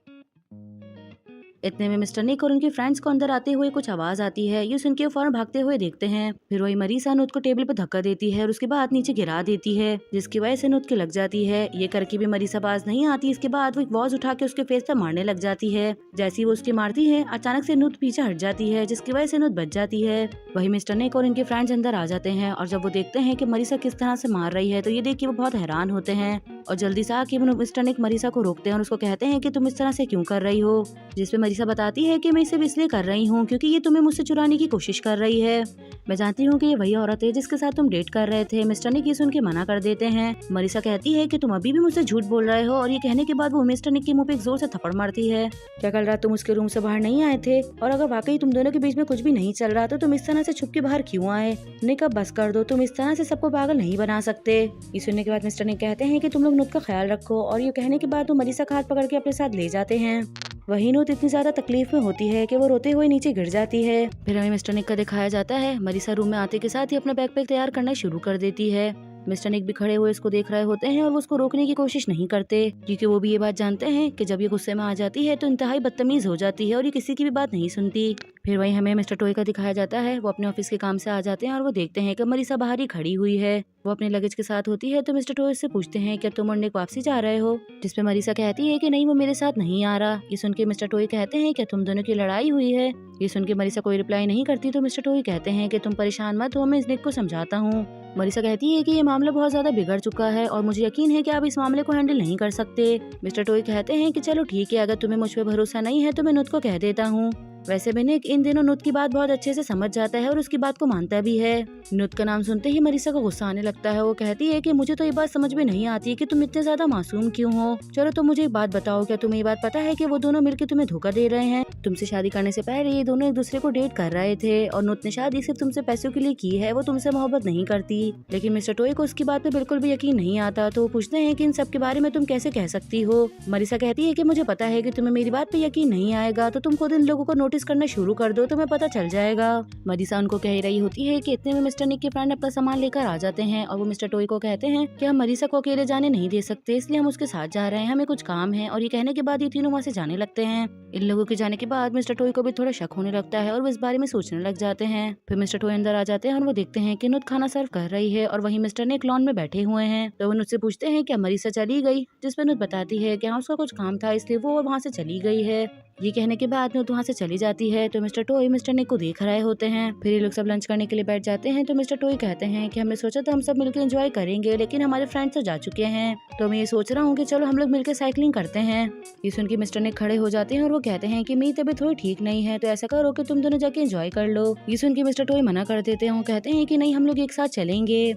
इतने में मिस्टर निक और उनके फ्रेंड्स को अंदर आते हुए कुछ आवाज आती है। ये सुन के वो फौरन भागते हुए देखते हैं। फिर वही मरीसा नुत को टेबल पर धक्का देती है और उसके बाद नीचे गिरा देती है, जिसकी वजह से नुत के लग जाती है। ये करके भी मरीसा बाज नहीं आती। इसके बाद वो एक वॉज उठा के उसके फेस पर मारने लग जाती है। जैसी वो उसकी मारती है, अचानक से नुत पीछे हट जाती है, जिसकी वजह से नुत बच जाती है। वही मिस्टर निक और इनके फ्रेंड्स अंदर आ जाते हैं और जब वो देखते हैं कि मरीसा किस तरह से मार रही है तो ये देख के वो बहुत हैरान होते हैं और जल्दी से आके मिस्टर निक मरीसा को रोकते हैं और उसको कहते हैं कि तुम इस तरह से क्यों कर रही हो। जिसपे मरीसा बताती है कि मैं इसे इसलिए कर रही हूँ क्योंकि ये तुम्हें मुझसे चुराने की कोशिश कर रही है। मैं जानती हूँ कि ये वही औरत है जिसके साथ तुम डेट कर रहे थे। मिस्टर निक ये सुन के मना कर देते हैं। मरीसा कहती है कि तुम अभी भी मुझसे झूठ बोल रहे हो और ये कहने के बाद वो मिस्टर निक के मुंह पे एक जोर से थप्पड़ मारती है। क्या कल रात तुम उसके रूम से बाहर नहीं आए थे? और अगर वाकई तुम दोनों के बीच में कुछ भी नहीं चल रहा तो तुम इस तरह से छुप के बाहर क्यों आए? निक अब बस कर दो, तुम इस तरह से सबको पागल नहीं बना सकते। ये सुनने के बाद मिस्टर निक कहते हैं कि तुम लोग नुत का ख्याल रखो और ये कहने के बाद वो मरीसा का हाथ पकड़ के अपने साथ ले जाते हैं। वही नुत इतनी ज्यादा तकलीफ में होती है कि वो रोते हुए नीचे गिर जाती है। फिर हमें मिस्टर निक का दिखाया जाता है। मरीसा रूम में आते के साथ ही अपना बैकपैक तैयार करना शुरू कर देती है। मिस्टर निक भी खड़े हुए इसको देख रहे होते हैं और वो उसको रोकने की कोशिश नहीं करते क्योंकि वो भी ये बात जानते हैं कि जब ये गुस्से में आ जाती है तो इंतहाई बदतमीज हो जाती है और ये किसी की भी बात नहीं सुनती। फिर वहीं हमें मिस्टर टॉय का दिखाया जाता है। वो अपने ऑफिस के काम से आ जाते हैं और वो देखते हैं कि मरीसा बाहर ही खड़ी हुई है। वो अपने लगेज के साथ होती है तो मिस्टर टॉय से पूछते हैं क्या तुम और निक वापसी जा रहे हो? जिसपे मरीसा कहती है कि नहीं, वो मेरे साथ नहीं आ रहा। ये सुन के मिस्टर टॉय कहते हैं क्या तुम दोनों की लड़ाई हुई है? ये सुन के मरीसा कोई रिप्लाई नहीं करती तो मिस्टर टॉय कहते हैं कि तुम परेशान मत हो, मैं इस निक को समझाता हूँ। मरीसा कहती है कि ये मामला बहुत ज्यादा बिगड़ चुका है और मुझे यकीन है कि आप इस मामले को हैंडल नहीं कर सकते। मिस्टर टॉय कहते हैं कि चलो ठीक है, अगर तुम्हें मुझ पे भरोसा नहीं है तो मैं नुत को कह देता हूँ। वैसे भी निक इन दिनों नुत की बात बहुत अच्छे से समझ जाता है और उसकी बात को मानता भी है। नुत का नाम सुनते ही मरीसा को गुस्सा आने लगता है। वो कहती है कि मुझे तो ये बात समझ में नहीं आती कि तुम इतने ज्यादा मासूम क्यों हो। चलो तुम मुझे एक बात बताओ, क्या तुम्हें ये बात पता है कि वो दोनों मिलकर तुम्हें धोखा दे रहे हैं? तुमसे शादी करने से पहले ये दोनों एक दूसरे को डेट कर रहे थे और नुत ने शादी सिर्फ तुमसे पैसों के लिए की है, वो तुमसे मोहब्बत नहीं करती। लेकिन मिस्टर टॉय को उसकी बात पे बिल्कुल भी यकीन नहीं आता तो वो पूछते हैं कि इन सब के बारे में तुम कैसे कह सकती हो? मरीसा कहती है कि मुझे पता है कि तुम्हें मेरी बात पे यकीन नहीं आएगा, तो तुम खुद इन लोगों को नोटिस करना शुरू कर दो, तुम्हें पता चल जाएगा। मरीसा उनको कह रही होती है कि इतने में मिस्टर निक के फ्रेंड अपना सामान लेकर आ जाते हैं और वो मिस्टर टॉय को कहते हैं कि हम मरीसा को अकेले जाने नहीं दे सकते, इसलिए हम उसके साथ जा रहे हैं, हमें कुछ काम है। और ये कहने के बाद ये तीनों वहाँ से जाने लगते हैं। इन लोगों के जाने के बाद मिस्टर टॉय को भी थोड़ा शक होने लगता है और वो इस बारे में सोचने लग जाते हैं। फिर मिस्टर टॉय अंदर आ जाते हैं और वो देखते हैं कि नुत खाना सर्व कर रही है और वहीं मिस्टर निक लॉन में बैठे हुए हैं। तो वो नुत से पूछते हैं क्या मरीसा चली गई? जिसपे नुत बताती है कि हाँ, उसका कुछ काम था इसलिए वो वहाँ से चली गई है। ये कहने के बाद नुत वहाँ से चली जाती है तो मिस्टर टॉय मिस्टर निक को देख रहे होते हैं। फिर ये लोग सब लंच करने के लिए बैठ जाते हैं तो मिस्टर टॉय कहते हैं कि हमने सोचा था हम सब मिलकर एंजॉय करेंगे, लेकिन हमारे फ्रेंड्स तो जा चुके हैं, तो मैं ये सोच रहा हूँ कि चलो हम लोग मिलकर साइकिलिंग करते हैं। ये सुन के मिस्टर निक खड़े हो जाते हैं और वो कहते हैं कि मेरी तबीयत थोड़ी ठीक नहीं है, तो ऐसा करो कि तुम दोनों जाके एंजॉय कर लो। ये सुन के मिस्टर टॉय मना कर देते हैं। वो कहते हैं कि नहीं, हम लोग एक साथ चलेंगे।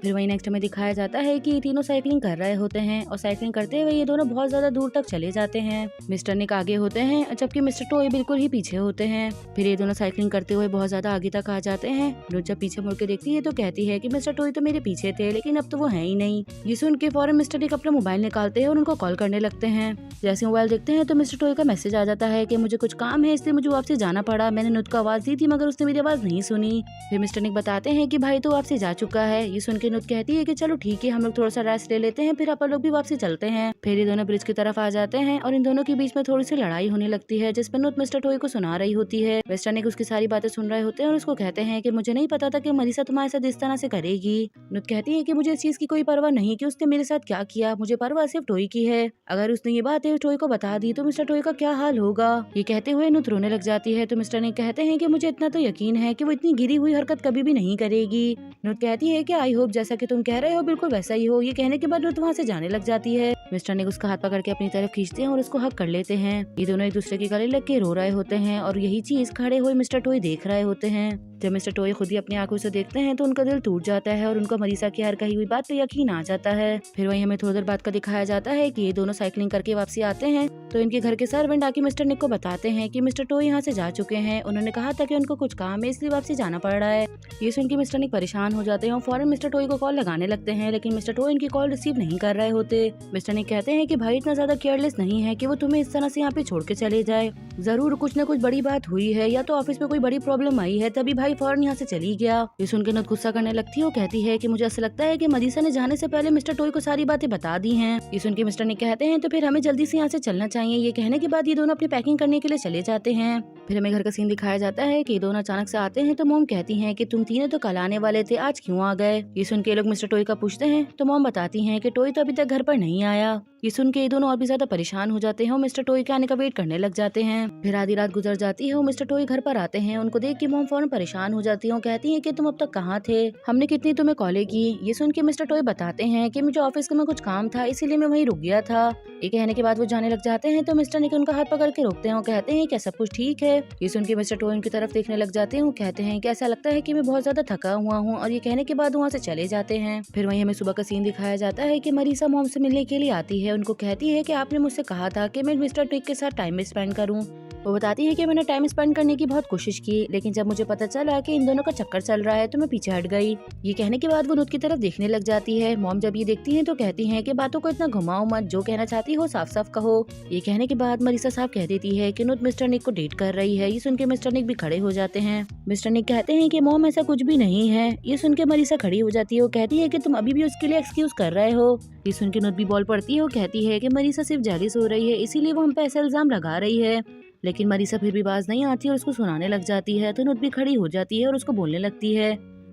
फिर वही नेक्स्ट में दिखाया जाता है कि ये तीनों साइकिलिंग कर रहे होते हैं और साइकिलिंग करते हुए ये दोनों बहुत ज्यादा दूर तक चले जाते हैं। मिस्टर निक आगे होते हैं जबकि मिस्टर टॉय बिल्कुल ही पीछे होते हैं। फिर ये दोनों साइकिलिंग करते हुए बहुत ज्यादा आगे तक आ जाते हैं। नुत जब पीछे मुड़ के देखती है तो कहती है कि मिस्टर टॉय तो मेरे पीछे थे, लेकिन अब तो वो है ही नहीं। ये सुन के फौरन मिस्टर निक अपना मोबाइल निकालते हैं और उनको कॉल करने लगते हैं। जैसे मोबाइल देखते हैं तो मिस्टर टॉय का मैसेज आ जाता है कि मुझे कुछ काम है इसलिए मुझे आपसे जाना पड़ा। मैंने नुत को आवाज दी थी मगर उसने मेरी आवाज नहीं सुनी। फिर मिस्टर निक बताते हैं कि भाई तो आपसे जा चुका है। ये सुन के नुत कहती है कि चलो ठीक है, हम लोग थोड़ा सा रेस्ट ले लेते हैं, फिर अपन लोग भी वापसी चलते हैं। फिर ये दोनों ब्रिज की तरफ आ जाते हैं और इन दोनों के बीच में थोड़ी सी लड़ाई होने लगती है, जिसपे नुत मिस्टर टॉय को सुना रही होती है। मिस्टर निक उसकी सारी बातें सुन रहे होते हैं और उसको कहते हैं कि मुझे नहीं पता था कि मरीसा तुम्हारे साथ इस तरह से करेगी। नुत कहती है कि मुझे इस चीज की कोई परवाह नहीं कि उसने मेरे साथ क्या किया, मुझे परवाह सिर्फ टॉय की है। अगर उसने ये बात टॉय को बता दी तो मिस्टर टॉय का क्या हाल होगा। ये कहते हुए नुत रोने लग जाती है तो मिस्टर निक कहते हैं कि मुझे इतना तो यकीन है कि वो इतनी गिरी हुई हरकत कभी भी नहीं करेगी। नुत कहती है कि आई होप जैसा कि तुम कह रहे हो बिल्कुल वैसा ही हो। ये कहने के बाद नुत वहाँ से जाने लग जाती है। मिस्टर निक उसका हाथ पकड़ के अपनी तरफ खींचते हैं और उसको हक कर लेते हैं। ये दोनों एक दूसरे के गले लग के रो रहे होते हैं और यही चीज खड़े हुए मिस्टर टॉय देख रहे होते हैं। जब मिस्टर टॉय खुद ही अपनी आंखों से देखते हैं तो उनका दिल टूट जाता है और उनको मरीसा की हर कही हुई बात पे यकीन आ जाता है। फिर वहीं हमें थोड़ी देर बाद का दिखाया जाता है कि ये दोनों साइकिलिंग करके वापसी आते हैं तो इनके घर के सर्वेंट आके मिस्टर निक को बताते हैं कि मिस्टर टॉय यहाँ से जा चुके हैं, उन्होंने कहा था कि उनको कुछ काम है इसलिए वापसी जाना पड़ रहा है। ये सुन के मिस्टर निक परेशान हो जाते हैं और फौरन मिस्टर टॉय को कॉल लगाने लगते हैं, लेकिन मिस्टर टॉय इनकी कॉल रिसीव नहीं कर रहे होते। मिस्टर निक कहते हैं कि भाई इतना ज्यादा केयरलेस नहीं है कि वो तुम्हें इस तरह से यहाँ पे छोड़ के चले जाए, जरूर कुछ न कुछ बड़ी बात हुई है या तो ऑफिस में कोई बड़ी प्रॉब्लम आई है तभी भाई भाई फौरन यहाँ से चली गया। ये सुन के नुत गुस्सा करने लगती है और कहती है कि मुझे ऐसा लगता है कि मरीसा ने जाने से पहले मिस्टर टॉय को सारी बातें बता दी हैं। ये सुन के मिस्टर निक कहते हैं तो फिर हमें जल्दी से यहाँ से चलना चाहिए। ये कहने के बाद ये दोनों अपनी पैकिंग करने के लिए चले जाते हैं। फिर हमें घर का सीन दिखाया जाता है कि ये दोनों अचानक से आते हैं तो मॉम कहती हैं कि तुम तीनों तो कल आने वाले थे, आज क्यों आ गए। ये सुन के लोग मिस्टर टॉय का पूछते हैं तो मॉम बताती हैं कि टॉय तो अभी तक घर पर नहीं आया। ये सुन के ये दोनों और भी ज्यादा परेशान हो जाते हैं और मिस्टर टॉय के आने का वेट करने लग जाते हैं। फिर आधी रात गुजर जाती है और मिस्टर टॉय घर पर आते हैं। उनको देख के मॉम फौरन परेशान हो जाती है और कहती हैं कि तुम अब तक कहाँ थे, हमने कितनी तुम्हें कॉलें की। ये सुन के मिस्टर टॉय बताते हैं कि मुझे ऑफिस में कुछ काम था इसीलिए मैं वहीं रुक गया था। ये कहने के बाद वो जाने लग जाते हैं तो मिस्टर निक उनका हाथ पकड़ के रोकते हैं और कहते हैं क्या सब कुछ ठीक है। ये सुन के मिस्टर टॉय उनकी तरफ देखने लग जाते हैं और कहते हैं कि ऐसा लगता है कि मैं बहुत ज्यादा थका हुआ हूँ, और ये कहने के बाद वहाँ से चले जाते हैं। फिर वहीं हमें सुबह का सीन दिखाया जाता है कि मरीसा मॉम से मिलने के लिए आती है। उनको कहती है कि आपने मुझसे कहा था कि मैं मिस्टर टॉय के साथ टाइम स्पेंड करूँ। वो बताती है कि मैंने टाइम स्पेंड करने की बहुत कोशिश की, लेकिन जब मुझे पता चला कि इन दोनों का चक्कर चल रहा है तो मैं पीछे हट गई। ये कहने के बाद वो नुत की तरफ देखने लग जाती है। मॉम जब ये देखती हैं तो कहती हैं कि बातों को इतना घुमाओ मत, जो कहना चाहती हो साफ साफ कहो। ये कहने के बाद मरीसा साहब कह देती है कि नुत मिस्टर निक को डेट कर रही है। ये सुन के मिस्टर निक भी खड़े हो जाते हैं। मिस्टर निक कहते हैं कि मॉम ऐसा कुछ भी नहीं है। ये सुन के मरीसा खड़ी हो जाती है और कहती है कि तुम अभी भी उसके लिए एक्सक्यूज कर रहे हो। ये सुन के नुत भी बॉल पड़ती है और कहती है कि मरीसा सिर्फ जेलिस हो रही है, इसीलिए वो हम पे ऐसा इल्जाम लगा रही है। लेकिन मरीसा फिर भी बाज नहीं आती और उसको सुनाने लग जाती है। तो नुत भी खड़ी हो जाती है और उसको बोलने लगती है।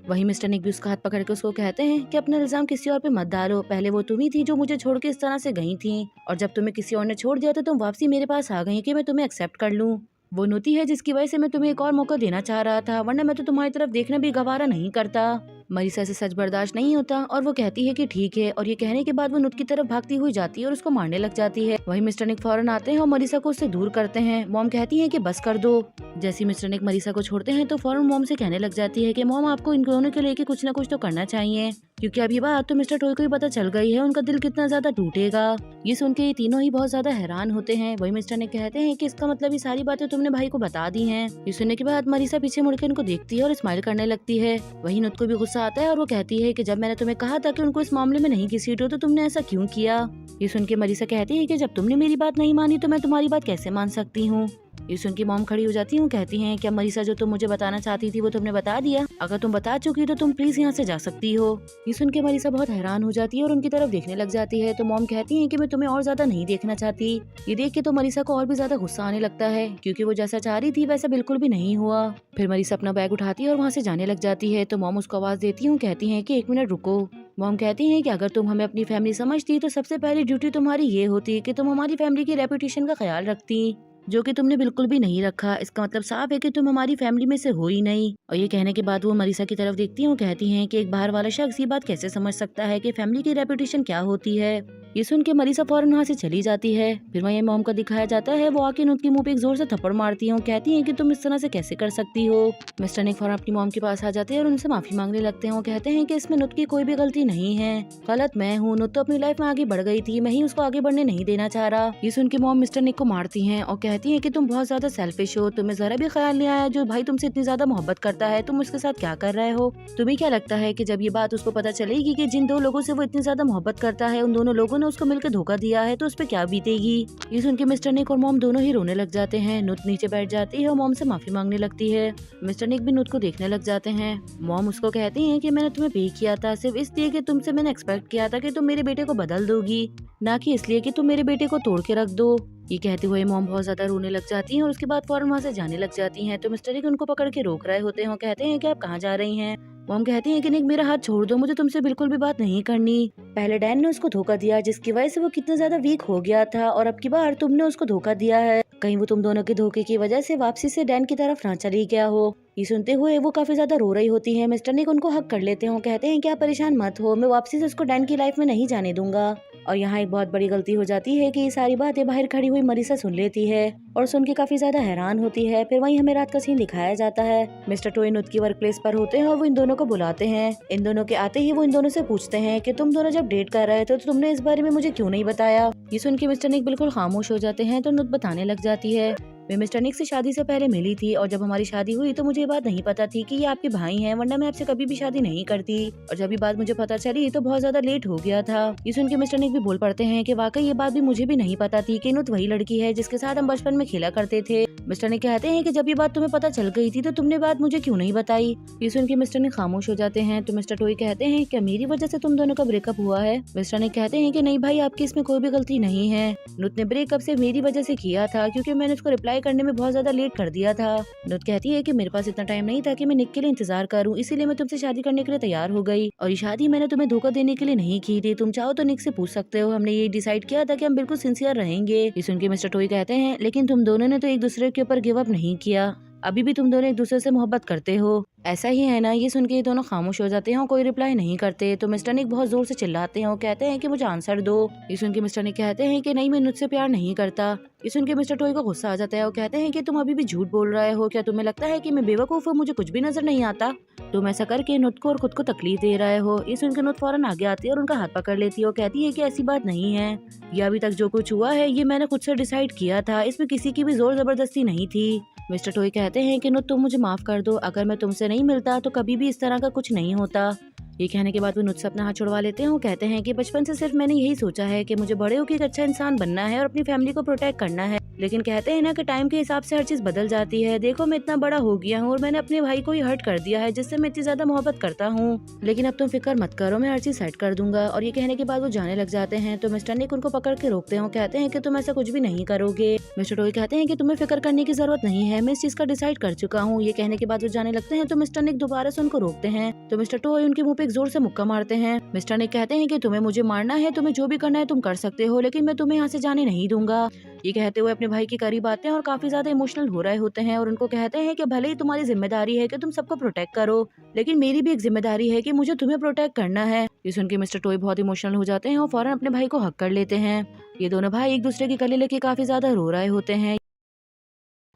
वहीं मिस्टर निक भी उसका हाथ पकड़ के उसको कहते हैं कि अपना इल्जाम किसी और पे मत डालो, पहले वो तुम ही थी जो मुझे छोड़ के इस तरह से गई थी, और जब तुम्हें किसी और ने छोड़ दिया तो तुम वापसी मेरे पास आ गई कि मैं तुम्हें एक्सेप्ट कर लूं। वो नुती है जिसकी वजह से मैं तुम्हें एक और मौका देना चाह रहा था, वरना मैं तो तुम्हारी तरफ देखना भी गवारा नहीं करता। मरीसा से सच बर्दाश्त नहीं होता और वो कहती है कि ठीक है, और ये कहने के बाद वो नुत की तरफ भागती हुई जाती है और उसको मारने लग जाती है। वहीं मिस्टर निक फौरन आते हैं और मरीसा को उससे दूर करते हैं। मॉम कहती है कि बस कर दो। जैसे मिस्टर निक मरीसा को छोड़ते हैं तो फौरन मॉम से कहने लग जाती है कि मॉम आपको इन दोनों के लेके कुछ न कुछ तो करना चाहिए, क्योंकि अभी बात तो मिस्टर टॉय को ही पता चल गई है, उनका दिल कितना ज्यादा टूटेगा। ये सुन के ये तीनों ही बहुत ज्यादा हैरान होते हैं। वही मिस्टर निक कहते हैं कि इसका मतलब ये सारी बातें तुमने भाई को बता दी हैं। ये सुनने के बाद मरीसा पीछे मुड़कर उनको देखती है और स्माइल करने लगती है। वही नुत को भी गुस्सा आता है और वो कहती है कि जब मैंने तुम्हें कहा था कि उनको इस मामले में नहीं घसीटो तो तुमने ऐसा क्यों किया। ये सुन के मरीसा कहती है कि जब तुमने मेरी बात नहीं मानी तो मैं तुम्हारी बात कैसे मान सकती हूँ। ये सुन के मॉम खड़ी हो जाती हूँ, कहती हैं क्या मरीसा जो तुम मुझे बताना चाहती थी वो तुमने बता दिया, अगर तुम बता चुकी तो तुम प्लीज यहाँ से जा सकती हो। ये सुन के मरीसा बहुत हैरान हो जाती है और उनकी तरफ देखने लग जाती है। तो मॉम कहती हैं कि मैं तुम्हें और ज्यादा नहीं देखना चाहती। ये देख के तो मरीसा को और भी ज्यादा गुस्सा आने लगता है, क्योंकि वो जैसा चाह रही थी वैसा बिल्कुल भी नहीं हुआ। फिर मरीसा अपना बैग उठाती है और वहाँ से जाने लग जाती है। तो मॉम उसको आवाज देती हूँ, कहती है कि 1 मिनट रुको। मॉम कहती हैं कि अगर तुम हमें अपनी फैमिली समझती तो सबसे पहली ड्यूटी तुम्हारी ये होती कि तुम हमारी फैमिली की रेपुटेशन का ख्याल रखती, जो कि तुमने बिल्कुल भी नहीं रखा। इसका मतलब साफ है कि तुम हमारी फैमिली में से हो ही नहीं। और ये कहने के बाद वो मरीसा की तरफ देखती हैं, कहती हैं कि एक बाहर वाला शख्स ये बात कैसे समझ सकता है कि फैमिली की रेपुटेशन क्या होती है। ये सुन के मरीसा फौरन वहाँ से चली जाती है। फिर वहीं मॉम का दिखाया जाता है, वो आके उनकी मुंह पे एक जोर से थप्पड़ मारती है और कहती हैं कि तुम इस तरह से कैसे कर सकती हो। मिस्टर निक फौरन अपनी मॉम के पास आ जाते हैं और उनसे माफी मांगने लगते हैं और कहते हैं कि इसमें नुत की कोई भी गलती नहीं है, गलत मैं हूँ। नुत तो अपनी लाइफ में आगे बढ़ गई थी, मैं ही उसको आगे बढ़ने नहीं देना चाह रहा। ये सुन के मॉम मिस्टर निक को मारती हैं और कहती हैं कि तुम बहुत ज्यादा सेल्फिश हो, तुम्हें जरा भी ख्याल नहीं आया जो भाई तुमसे इतनी ज्यादा मोहब्बत करता है तुम उसके साथ क्या कर रहे हो। तुम्हें क्या लगता है कि जब ये बात उसको पता चलेगी कि जिन 2 लोगों से वो इतनी ज्यादा मोहब्बत करता है उन दोनों लोगों ने उसको मिलकर धोखा दिया है तो उस पर क्या बीतेगी। ये सुन के मिस्टर निक और मॉम दोनों ही रोने लग जाते हैं। नुत नीचे बैठ जाती है और मॉम से माफी मांगने लगती है। मिस्टर निक भी नुत को देखने लग जाते हैं। मॉम उसको कहती हैं कि मैंने तुम्हें पे किया था सिर्फ इसलिए कि तुमसे मैंने एक्सपेक्ट किया था कि तुम मेरे बेटे को बदल दोगी, ना कि इसलिए कि तुम मेरे बेटे को तोड़ के रख दो। ये कहते हुए मॉम बहुत ज्यादा रोने लग जाती हैं और उसके बाद फौरन वहाँ से जाने लग जाती हैं। तो मिस्टर निक उनको पकड़ के रोक रहे होते हैं और कहते हैं कि आप कहाँ जा रही हैं। मॉम कहती है कि निक मेरा हाथ छोड़ दो, मुझे तुमसे बिल्कुल भी बात नहीं करनी। पहले डैन ने उसको धोखा दिया जिसकी वजह से वो कितना ज्यादा वीक हो गया था, और अब की बार तुमने उसको धोखा दिया है। कहीं वो तुम दोनों के धोखे की वजह से वापसी से डैन की तरफ ना चली गया हो। ये सुनते हुए वो काफी ज्यादा रो रही होती है। मिस्टर निक उनको हक कर लेते हैं, कहते हैं कि आप परेशान मत हो, मैं वापसी से उसको डैन की लाइफ में नहीं जाने दूंगा। और यहाँ एक बहुत बड़ी गलती हो जाती है कि ये सारी बातें बाहर खड़ी हुई मरीसा सुन लेती है और सुन के काफी ज्यादा हैरान होती है। फिर वहीं हमें रात का सीन दिखाया जाता है। मिस्टर टॉय नुत की वर्क प्लेस पर होते हैं और वो इन दोनों को बुलाते हैं। इन दोनों के आते ही वो इन दोनों से पूछते हैं कि तुम दोनों जब डेट कर रहे थे तो तुमने इस बारे में मुझे क्यों नहीं बताया। ये सुन के मिस्टर निक बिल्कुल खामोश हो जाते हैं। तो नुत बताने लग जाती है। मैं मिस्टर निक से शादी से पहले मिली थी और जब हमारी शादी हुई तो मुझे ये बात नहीं पता थी कि ये आपके भाई हैं, वरना मैं आपसे कभी भी शादी नहीं करती। और जब ये बात मुझे पता चली तो बहुत ज्यादा लेट हो गया था। ये सुन के मिस्टर निक भी बोल पड़ते हैं कि वाकई ये बात भी मुझे भी नहीं पता थी कि नुत वही लड़की है जिसके साथ हम बचपन में खेला करते थे। मिस्टर निक कहते हैं कि जब ये बात तुम्हें पता चल गई थी तो तुमने बात मुझे क्यों नहीं बताई। ये सुन के मिस्टर निक खामोश हो जाते हैं तो मिस्टर टोई कहते हैं क्या मेरी वजह से तुम दोनों का ब्रेकअप हुआ है। मिस्टर निक कहते हैं कि नहीं भाई, आपकी इसमें कोई भी गलती नहीं है। नुत ने ब्रेकअप से मेरी वजह से किया था क्योंकि मैंने उसको रिप्लाई करने में बहुत ज्यादा लेट कर दिया था। नुत कहती है कि मेरे पास इतना टाइम नहीं था कि मैं निक के लिए इंतजार करूं, इसीलिए मैं तुमसे शादी करने के लिए तैयार हो गई। और ये शादी मैंने तुम्हें धोखा देने के लिए नहीं की थी। तुम चाहो तो निक से पूछ सकते हो, हमने ये डिसाइड किया था कि हम बिल्कुल सिंसियर रहेंगे। ये सुन के मिस्टर टोई कहते हैं लेकिन तुम दोनों ने तो एक दूसरे के ऊपर गिव अप नहीं किया, अभी भी तुम दोनों एक दूसरे से मोहब्बत करते हो, ऐसा ही है ना। ये सुन के ये दोनों खामोश हो जाते हैं और कोई रिप्लाई नहीं करते। तो मिस्टर निक बहुत जोर से चिल्लाते हैं और कहते हैं कि मुझे आंसर दो। ये सुन के मिस्टर निक कहते हैं कि नहीं, मैं मुझसे प्यार नहीं करता। ये सुन के मिस्टर टोई को गुस्सा आ जाता है और कहते हैं कि तुम अभी भी झूठ बोल रहे हो, क्या तुम्हें लगता है कि मैं बेवकूफ हूँ, मुझे कुछ भी नजर नहीं आता। तुम ऐसा करके नुत को और खुद को तकलीफ दे रहे हो। ये सुन के नुत फौरन आगे आती है और उनका हाथ पकड़ लेती है और कहती है कि ऐसी बात नहीं है, ये अभी तक जो कुछ हुआ है ये मैंने खुद से डिसाइड किया था, इसमें किसी की भी जोर जबरदस्ती नहीं थी। मिस्टर टोई कहते हैं कि नुत तुम मुझे माफ कर दो, अगर मैं तुमसे नहीं मिलता तो कभी भी इस तरह का कुछ नहीं होता। ये कहने के बाद वो नुत से अपना हाथ छुड़वा लेते हैं और कहते हैं कि बचपन से सिर्फ मैंने यही सोचा है कि मुझे बड़े होकर एक अच्छा इंसान बनना है और अपनी फैमिली को प्रोटेक्ट करना है, लेकिन कहते हैं ना कि टाइम के हिसाब से हर चीज बदल जाती है। देखो मैं इतना बड़ा हो गया हूँ और मैंने अपने भाई को ही हर्ट कर दिया है जिससे मैं इतनी ज्यादा मोहब्बत करता हूँ, लेकिन अब तुम फिक्र मत करो, मैं हर चीज सेट कर दूंगा। और ये कहने के बाद वो जाने लग जाते हैं तो मिस्टर निक उनको पकड़ के रोकते हैं और कहते हैं कि तुम ऐसा कुछ भी नहीं करोगे। मिस्टर टोई कहते हैं कि तुम्हें फिक्र करने की जरूरत नहीं है, मैं इस चीज का डिसाइड कर चुका हूँ। ये कहने के बाद वो जाने लगते हैं तो मिस्टर निक दोबारा से उनको रोकते हैं तो मिस्टर टोई उनके मुंह पे एक जोर से मुक्का मारते हैं। मिस्टर निक कहते हैं कि तुम्हें मुझे मारना है, तुम्हें जो भी करना है तुम कर सकते हो, लेकिन मैं तुम्हें यहाँ से जाने नहीं दूंगा। ये कहते हुए अपने भाई के करीब आते हैं और काफी ज्यादा इमोशनल हो रहे होते हैं और उनको कहते हैं कि भले ही तुम्हारी जिम्मेदारी है कि तुम सबको प्रोटेक्ट करो, लेकिन मेरी भी एक जिम्मेदारी है कि मुझे तुम्हें प्रोटेक्ट करना है। ये सुन के मिस्टर टोई बहुत इमोशनल हो जाते हैं और फौरन अपने भाई को हक कर लेते हैं। ये दोनों भाई एक दूसरे के गले लेके काफी ज्यादा रो रहे होते हैं।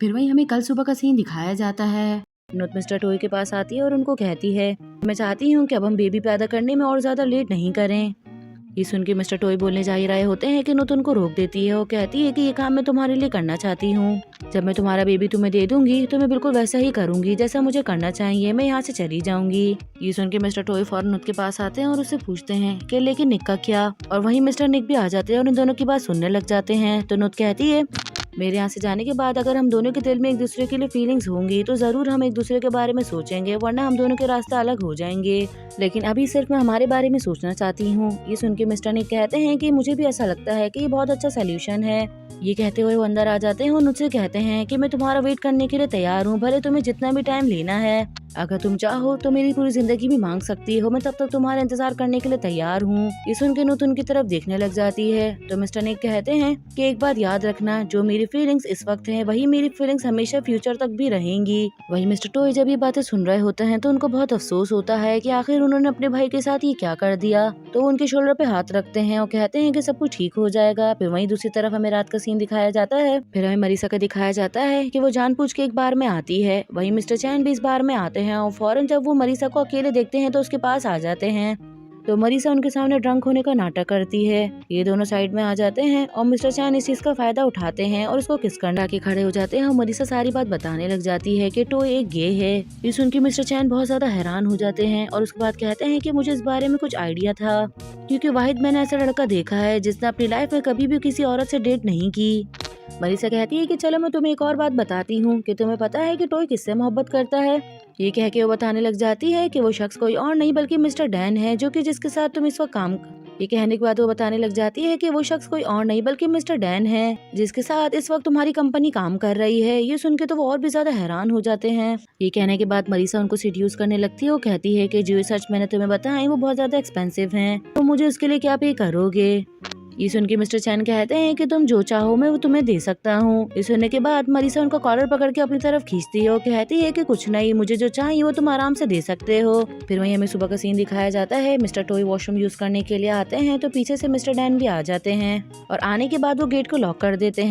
फिर वही हमें कल सुबह का सीन दिखाया जाता है। नुत मिस्टर टोई के पास आती है और उनको कहती है मैं चाहती हूँ कि अब हम बेबी पैदा करने में और ज्यादा लेट नहीं करें। ये सुन के मिस्टर टोई बोलने जा ही रहे होते हैं कि नुत उनको रोक देती है और कहती है कि ये काम मैं तुम्हारे लिए करना चाहती हूँ, जब मैं तुम्हारा बेबी तुम्हें दे दूंगी तो मैं बिल्कुल वैसा ही करूंगी जैसा मुझे करना चाहिए, मैं यहाँ से चली जाऊंगी। ये सुन के मिस्टर टोई फौरन नुत के पास आते हैं और उससे पूछते हैं कि लेकिन निक का क्या, और वहीं मिस्टर निक भी आ जाते हैं और इन दोनों की बात सुनने लग जाते हैं। तो नुत कहती है मेरे यहाँ से जाने के बाद अगर हम दोनों के दिल में एक दूसरे के लिए फीलिंग्स होंगी तो जरूर हम एक दूसरे के बारे में सोचेंगे, वरना हम दोनों के रास्ते अलग हो जाएंगे, लेकिन अभी सिर्फ मैं हमारे बारे में सोचना चाहती हूँ। ये सुन के मिस्टर निक कहते हैं कि मुझे भी ऐसा लगता है कि ये बहुत अच्छा सोल्यूशन है। ये कहते हुए वो अंदर आ जाते हैं और मुझसे कहते हैं कि मैं तुम्हारा वेट करने के लिए तैयार हूँ, भले तुम्हें जितना भी टाइम लेना है, अगर तुम चाहो तो मेरी पूरी जिंदगी भी मांग सकती हो, मैं तब तक तुम्हारा इंतजार करने के लिए तैयार हूँ। ये सुन के नुत उनकी तरफ देखने लग जाती है तो मिस्टर निक कहते हैं कि एक बात याद रखना, जो मेरी फीलिंग्स इस वक्त है वही मेरी फीलिंग्स हमेशा फ्यूचर तक भी रहेंगी। वही मिस्टर टोई जब ये बातें सुन रहे होते हैं तो उनको बहुत अफसोस होता है कि आखिर उन्होंने अपने भाई के साथ ये क्या कर दिया। तो उनके शोल्डर पे हाथ रखते हैं और कहते हैं कि सब कुछ ठीक हो जाएगा। फिर वहीं दूसरी तरफ हमें रात का सीन दिखाया जाता है। फिर हमें मरीसा का दिखाया जाता है कि वो जानबूझ के एक बार में आती है। वहीं मिस्टर चैन भी इस बार में आते हैं और फौरन जब वो मरीसा को अकेले देखते हैं तो उसके पास आ जाते हैं। तो मरीसा उनके सामने ड्रंक होने का नाटक करती है। ये दोनों साइड में आ जाते हैं और मिस्टर चैन इस चीज का फायदा उठाते हैं और उसको किस करना के खड़े हो जाते हैं और मरीसा सारी बात बताने लग जाती है कि टोई एक गे है। ये सुन के मिस्टर चैन बहुत ज्यादा हैरान हो जाते हैं और उसके बाद कहते हैं कि मुझे इस बारे में कुछ आइडिया था, क्योंकि वाहिद मैंने ऐसा लड़का देखा है जिसने अपनी लाइफ में कभी भी किसी औरत से डेट नहीं की। मरीसा कहती है कि चलो मैं तुम्हें एक और बात बताती हूँ कि तुम्हें पता है कि टोई किससे मोहब्बत करता है। ये कह के वो बताने लग जाती है कि वो शख्स कोई और नहीं बल्कि मिस्टर डैन है, जो कि जिसके साथ तुम इस वक्त काम। ये कहने के बाद वो बताने लग जाती है कि वो शख्स कोई और नहीं बल्कि मिस्टर डैन है, जिसके साथ इस वक्त तुम्हारी कंपनी काम कर रही है। ये सुन के तो वो और भी ज्यादा हैरान हो जाते हैं। ये कहने के बाद मरीसा उनको सीड्यूस करने लगती है। वो कहती है कि जो सच मैंने तुम्हें बताए वो बहुत ज्यादा एक्सपेंसिव हैं, तो मुझे उसके लिए क्या पे करोगे। ये सुन के मिस्टर चैन कहते हैं कि तुम जो चाहो मैं वो तुम्हें दे सकता हूँ। ये सुनने के बाद मरीसा उनका कॉलर पकड़ के अपनी तरफ खींचती है और कहती है कि कुछ नहीं, मुझे जो चाहिए वो तुम आराम से दे सकते हो। फिर वहीं हमें सुबह का सीन दिखाया जाता है। मिस्टर टोई वॉशरूम यूज करने के लिए आते हैं तो पीछे से मिस्टर डैन भी आ जाते हैं और आने के बाद वो गेट को लॉक कर देते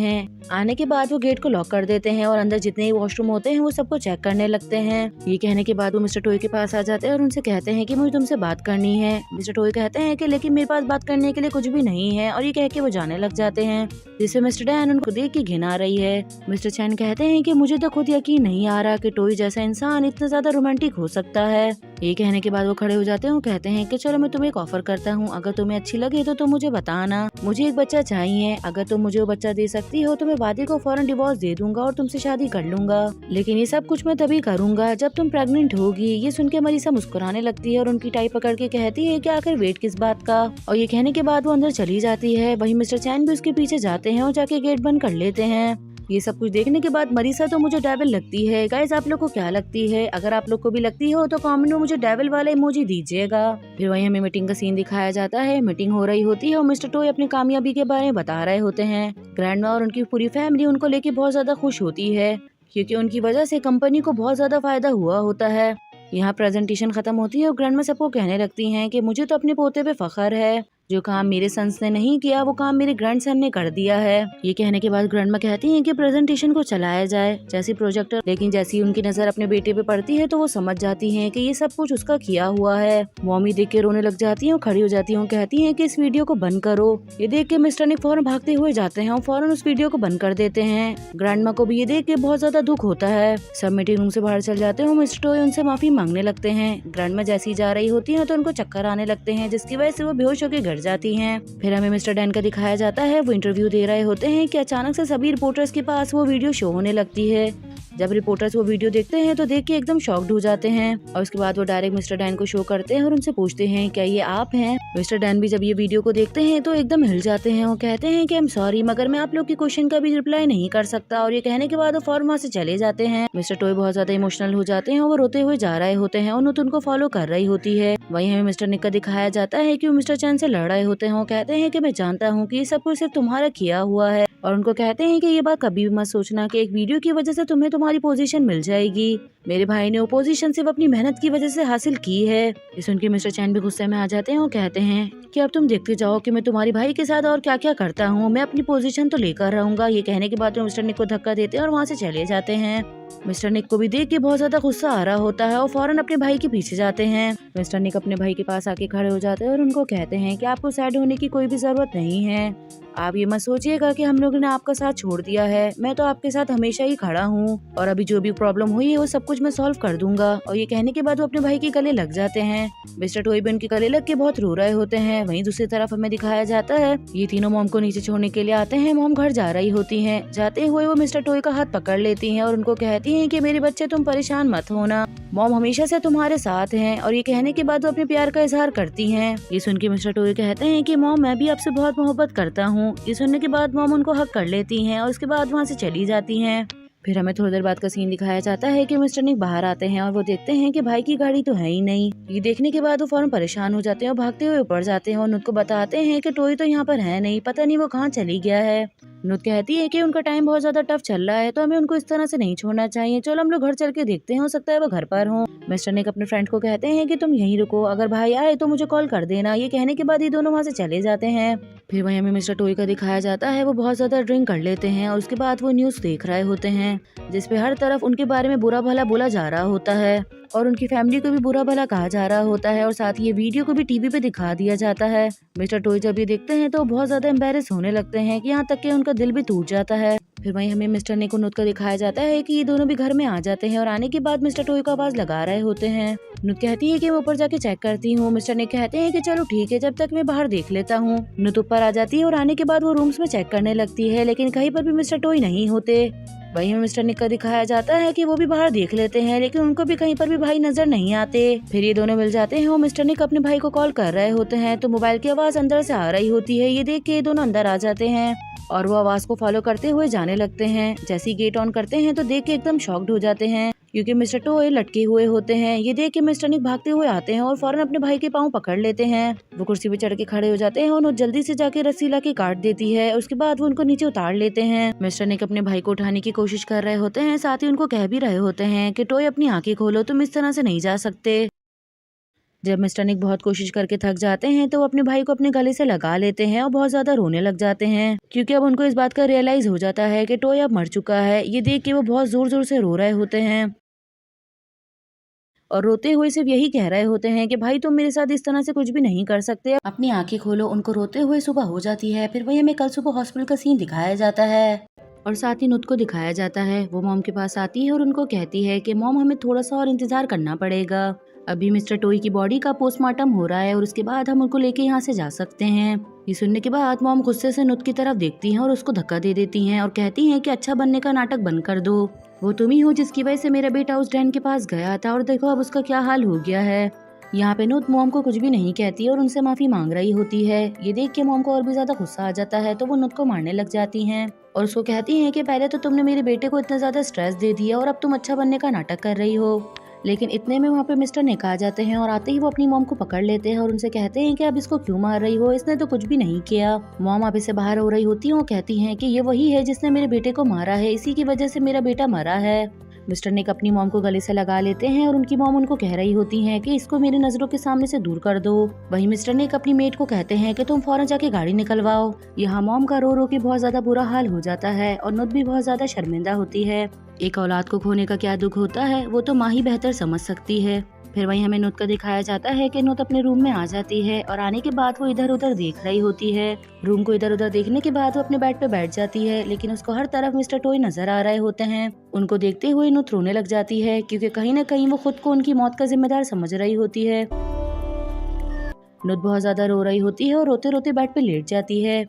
हैं और अंदर जितने ही वॉशरूम होते हैं वो सबको चेक करने लगते हैं। ये कहने के बाद वो मिस्टर टोई के पास आ जाते हैं और उनसे कहते हैं कि मुझे तुमसे बात करनी है। मिस्टर टोई कहते हैं कि लेकिन मेरे पास बात करने के लिए कुछ भी नहीं है और ये कह के वो जाने लग जाते हैं, जिससे मिस्टर डैन उनको देख के घिन आ रही है। मिस्टर चैन कहते हैं कि मुझे तो खुद यकीन नहीं आ रहा कि टोई जैसा इंसान इतना ज्यादा रोमांटिक हो सकता है। ये कहने के बाद वो खड़े हो जाते हैं और कहते हैं कि चलो मैं तुम्हें एक ऑफर करता हूँ, अगर तुम्हें अच्छी लगे तो तुम मुझे बताना। मुझे एक बच्चा चाहिए, अगर तुम मुझे वो बच्चा दे सकती हो तो मैं वादी को फौरन डिवोर्स दे दूंगा और तुमसे शादी कर लूंगा, लेकिन ये सब कुछ मैं तभी करूंगा जब तुम प्रेग्नेंट होगी। ये सुन के मरीसा मुस्कुराने लगती है और उनकी टाई पकड़ के कहती है कि आखिर वेट किस बात का। और ये कहने के बाद वो अंदर चली जाती है। वहीं मिस्टर चैन भी उसके पीछे जाते हैं और जाके गेट बंद कर लेते हैं। ये सब कुछ देखने के बाद मरीसा तो मुझे डेविल लगती है। गाइस, आप लोग को क्या लगती है? अगर आप लोग को भी लगती हो तो कमेंट में मुझे डेविल वाला इमोजी दीजिएगा। फिर वहीं हमें मीटिंग का सीन दिखाया जाता है। मीटिंग हो रही होती है और मिस्टर टोई अपनी कामयाबी के बारे में बता रहे होते हैं। ग्रैंडमा और उनकी पूरी फैमिली उनको लेके बहुत ज्यादा खुश होती है, क्योंकि उनकी वजह से कंपनी को बहुत ज्यादा फायदा हुआ होता है। यहाँ प्रेजेंटेशन खत्म होती है और ग्रैंडमा सबको कहने लगती हैं कि मुझे तो अपने पोते पे फख्र है। जो काम मेरे सन्स ने नहीं किया वो काम मेरे ग्रैंडसन ने कर दिया है। ये कहने के बाद ग्रैंडमा कहती हैं कि प्रेजेंटेशन को चलाया जाए जैसी प्रोजेक्टर, लेकिन जैसी उनकी नजर अपने बेटे पे पड़ती है तो वो समझ जाती हैं कि ये सब कुछ उसका किया हुआ है। मॉमी देख के रोने लग जाती हैं और खड़ी हो जाती हैं, कहती हैं कि इस वीडियो को बंद करो। ये देख के मिस्टर निक फौरन भागते हुए जाते हैं और फौरन उस वीडियो को बंद कर देते हैं। ग्रैंडमा को भी ये देख के बहुत ज्यादा दुख होता है। सब मीटिंग रूम से बाहर चल जाते हैं और मिस्टर टोई उनसे माफी मांगने लगते हैं। ग्रैंडमा जैसी जा रही होती है तो उनको चक्कर आने लगते हैं, जिसकी वजह से वो बेहोश होकर गिर जाती हैं। फिर हमें मिस्टर डैन का दिखाया जाता है। वो इंटरव्यू दे रहे होते हैं कि अचानक से सभी रिपोर्टर्स के पास वो वीडियो शो होने लगती है। जब रिपोर्टर्स वो वीडियो देखते हैं तो देख के एकदम शॉक्ड हो जाते हैं और उसके बाद वो डायरेक्ट मिस्टर डैन को शो करते हैं और उनसे पूछते हैं क्या ये आप हैं। मिस्टर डैन भी जब ये वीडियो को देखते हैं तो एकदम हिल जाते हैं और कहते हैं कि आई एम सॉरी, मगर मैं आप लोग की क्वेश्चन का भी रिप्लाई नहीं कर सकता। और ये कहने के बाद वो फौरन वहाँ से चले जाते हैं। मिस्टर टोई बहुत ज्यादा इमोशनल हो जाते हैं और वो रोते हुए जा रहे होते हैं और नुत उनको फॉलो कर रही होती है। वहीं हमें मिस्टर निक का दिखाया जाता है कि वो मिस्टर चैन से लड़ रहे होते हैं और कहते हैं कि मैं जानता हूँ कि ये सब कुछ सिर्फ तुम्हारा किया हुआ है, और उनको कहते हैं कि ये बात कभी भी मत सोचना कि एक वीडियो की वजह से तुम्हें तुम्हारी पोजीशन मिल जाएगी। मेरे भाई ने वो पोजीशन सिर्फ अपनी मेहनत की वजह से हासिल की है। ये सुन के मिस्टर चैन भी गुस्से में आ जाते हैं और कहते हैं कि अब तुम देखते जाओ कि मैं तुम्हारे भाई के साथ और क्या क्या करता हूँ, मैं अपनी पोजीशन तो लेकर रहूंगा। ये कहने के बाद वो मिस्टर निक को धक्का देते हैं और वहाँ से चले जाते हैं। मिस्टर निक को भी देख के बहुत ज्यादा गुस्सा आ रहा होता है और फौरन अपने भाई के पीछे जाते हैं। मिस्टर निक अपने भाई के पास आके खड़े हो जाते हैं और उनको कहते हैं कि आपको सैड होने की कोई भी जरूरत नहीं है। आप ये मत सोचिएगा कि हम लोगों ने आपका साथ छोड़ दिया है, मैं तो आपके साथ हमेशा ही खड़ा हूँ और अभी जो भी प्रॉब्लम हुई है वो सब कुछ मैं सॉल्व कर दूंगा। और ये कहने के बाद वो अपने भाई के गले लग जाते हैं। मिस्टर टोई भी उनके गले लग के बहुत रो रहे होते हैं। वहीं दूसरी तरफ हमें दिखाया जाता है ये तीनों मॉम को नीचे छोड़ने के लिए आते हैं। मॉम घर जा रही होती है। जाते हुए वो मिस्टर टोई का हाथ पकड़ लेती है और उनको कहती है कि मेरे बच्चे तुम परेशान मत होना, मॉम हमेशा से तुम्हारे साथ हैं। और ये कहने के बाद वो अपने प्यार का इजहार करती हैं। ये सुन के मिस्टर टोई कहते हैं कि मॉम मैं भी आपसे बहुत मोहब्बत करता हूँ। ये सुनने के बाद मॉम उनको हक कर लेती हैं और उसके बाद वहाँ से चली जाती हैं। फिर हमें थोड़ी देर बाद का सीन दिखाया जाता है कि मिस्टर निक बाहर आते हैं और वो देखते हैं कि भाई की गाड़ी तो है ही नहीं। ये देखने के बाद वो फौरन परेशान हो जाते हैं और भागते हुए ऊपर जाते हैं और नुत को बताते हैं कि टोई तो यहाँ पर है नहीं, पता नहीं वो कहाँ चली गया है। नुत कहती है कि उनका टाइम बहुत ज्यादा टफ चल रहा है तो हमें उनको इस तरह से नहीं छोड़ना चाहिए, चलो हम लोग घर चल के देखते हैं, हो सकता है वो घर पर हो। मिस्टर निक अपने फ्रेंड को कहते हैं कि तुम यहीं रुको, अगर भाई आए तो मुझे कॉल कर देना। ये कहने के बाद ये दोनों वहाँ से चले जाते हैं। फिर वहीं हमें मिस्टर टोई का दिखाया जाता है। वो बहुत ज्यादा ड्रिंक कर लेते हैं और उसके बाद वो न्यूज देख रहे होते हैं जिसपे हर तरफ उनके बारे में बुरा भला बोला जा रहा होता है और उनकी फैमिली को भी बुरा भला कहा जा रहा होता है और साथ ही ये वीडियो को भी टीवी पे दिखा दिया जाता है। मिस्टर टोई जब ये देखते हैं तो बहुत ज्यादा एम्बेरस होने लगते हैं कि यहाँ तक कि उनका दिल भी टूट जाता है। फिर वहीं हमें मिस्टर निक को नुत का दिखाया जाता है कि ये दोनों भी घर में आ जाते हैं और आने के बाद मिस्टर टोई को आवाज लगा रहे होते हैं। नुत कहती है कि मैं ऊपर जाके चेक करती हूँ। मिस्टर निक कहते हैं कि चलो ठीक है, जब तक मैं बाहर देख लेता हूँ। नुत ऊपर आ जाती है और आने के बाद वो रूम्स में चेक करने लगती है, लेकिन कहीं पर भी मिस्टर टोई नहीं होते। वहीं मिस्टर निक का दिखाया जाता है कि वो भी बाहर देख लेते हैं, लेकिन उनको भी कहीं पर भी भाई नजर नहीं आते। फिर ये दोनों मिल जाते हैं और मिस्टर निक अपने भाई को कॉल कर रहे होते हैं तो मोबाइल की आवाज अंदर से आ रही होती है। ये देख के ये दोनों अंदर आ जाते हैं और वो आवाज को फॉलो करते हुए जाने लगते हैं। जैसे ही गेट ऑन करते हैं तो देख के एकदम शॉक्ड हो जाते हैं क्योंकि मिस्टर टोई लटके हुए होते हैं। ये देख के मिस्टर निक भागते हुए आते हैं और फौरन अपने भाई के पाँव पकड़ लेते हैं। वो कुर्सी पे चढ़ के खड़े हो जाते हैं और वो जल्दी से जाके रस्सी ला के काट देती है। उसके बाद वो उनको नीचे उतार लेते हैं। मिस्टर निक अपने भाई को उठाने की कोशिश कर रहे होते हैं, साथ ही उनको कह भी रहे होते हैं कि टोई अपनी आंखें खोलो, तुम इस तरह से नहीं जा सकते। जब मिस्टर निक बहुत कोशिश करके थक जाते हैं तो वो अपने भाई को अपने गले से लगा लेते हैं और बहुत ज्यादा रोने लग जाते हैं क्योंकि अब उनको इस बात का रियलाइज हो जाता है कि टोई अब मर चुका है। ये देख के वो बहुत जोर जोर से रो रहे होते हैं। और रोते हुए सिर्फ यही कह रहे होते हैं कि भाई तुम मेरे साथ इस तरह से कुछ भी नहीं कर सकते, अपनी आंखें खोलो। उनको रोते हुए सुबह हो जाती है। फिर वही हमें कल सुबह हॉस्पिटल का सीन दिखाया जाता है और साथ ही नुत को दिखाया जाता है। वो मॉम के पास आती है और उनको कहती है कि मॉम हमें थोड़ा सा और इंतजार करना पड़ेगा, अभी मिस्टर टोई की बॉडी का पोस्टमार्टम हो रहा है और उसके बाद हम उनको लेके यहाँ से जा सकते हैं। ये सुनने के बाद मॉम गुस्से से नुत की तरफ देखती हैं और उसको धक्का दे देती हैं और कहती हैं कि अच्छा बनने का नाटक बंद कर दो, वो तुम ही हो जिसकी वजह से मेरा बेटा उस डैन के पास गया था और देखो अब उसका क्या हाल हो गया है। यहाँ पे नुत मॉम को कुछ भी नहीं कहती और उनसे माफी मांग रही होती है। ये देख के मॉम को और भी ज्यादा गुस्सा आ जाता है तो वो नुत को मारने लग जाती हैं और उसको कहती हैं कि पहले तो तुमने मेरे बेटे को इतना ज्यादा स्ट्रेस दे दिया और अब तुम अच्छा बनने का नाटक कर रही हो। लेकिन इतने में वहाँ पे मिस्टर निक आ जाते हैं और आते ही वो अपनी मॉम को पकड़ लेते हैं और उनसे कहते हैं कि अब इसको क्यों मार रही हो, इसने तो कुछ भी नहीं किया। मॉम आप इसे बाहर हो रही होती है और कहती हैं कि ये वही है जिसने मेरे बेटे को मारा है, इसी की वजह से मेरा बेटा मरा है। मिस्टर निक अपनी मॉम को गले से लगा लेते हैं और उनकी मॉम उनको कह रही होती हैं कि इसको मेरी नजरों के सामने से दूर कर दो। वहीं मिस्टर निक अपनी मेट को कहते हैं कि तुम फौरन जाके गाड़ी निकलवाओ। यहाँ मॉम का रो रो के बहुत ज्यादा बुरा हाल हो जाता है और नुत भी बहुत ज्यादा शर्मिंदा होती है। एक औलाद को खोने का क्या दुख होता है वो तो माँ ही बेहतर समझ सकती है। फिर वहीं हमें नुत का दिखाया जाता है कि नुत अपने रूम में आ जाती है और आने के बाद वो इधर उधर देख रही होती है। रूम को इधर उधर देखने के बाद वो अपने बेड पे बैठ जाती है, लेकिन उसको हर तरफ मिस्टर टोई नजर आ रहे होते हैं। उनको देखते हुए नुत रोने लग जाती है क्योंकि कहीं न कहीं वो खुद को उनकी मौत का जिम्मेदार समझ रही होती है। नुत बहुत ज्यादा रो रही होती है और रोते रोते बेड पे लेट जाती है।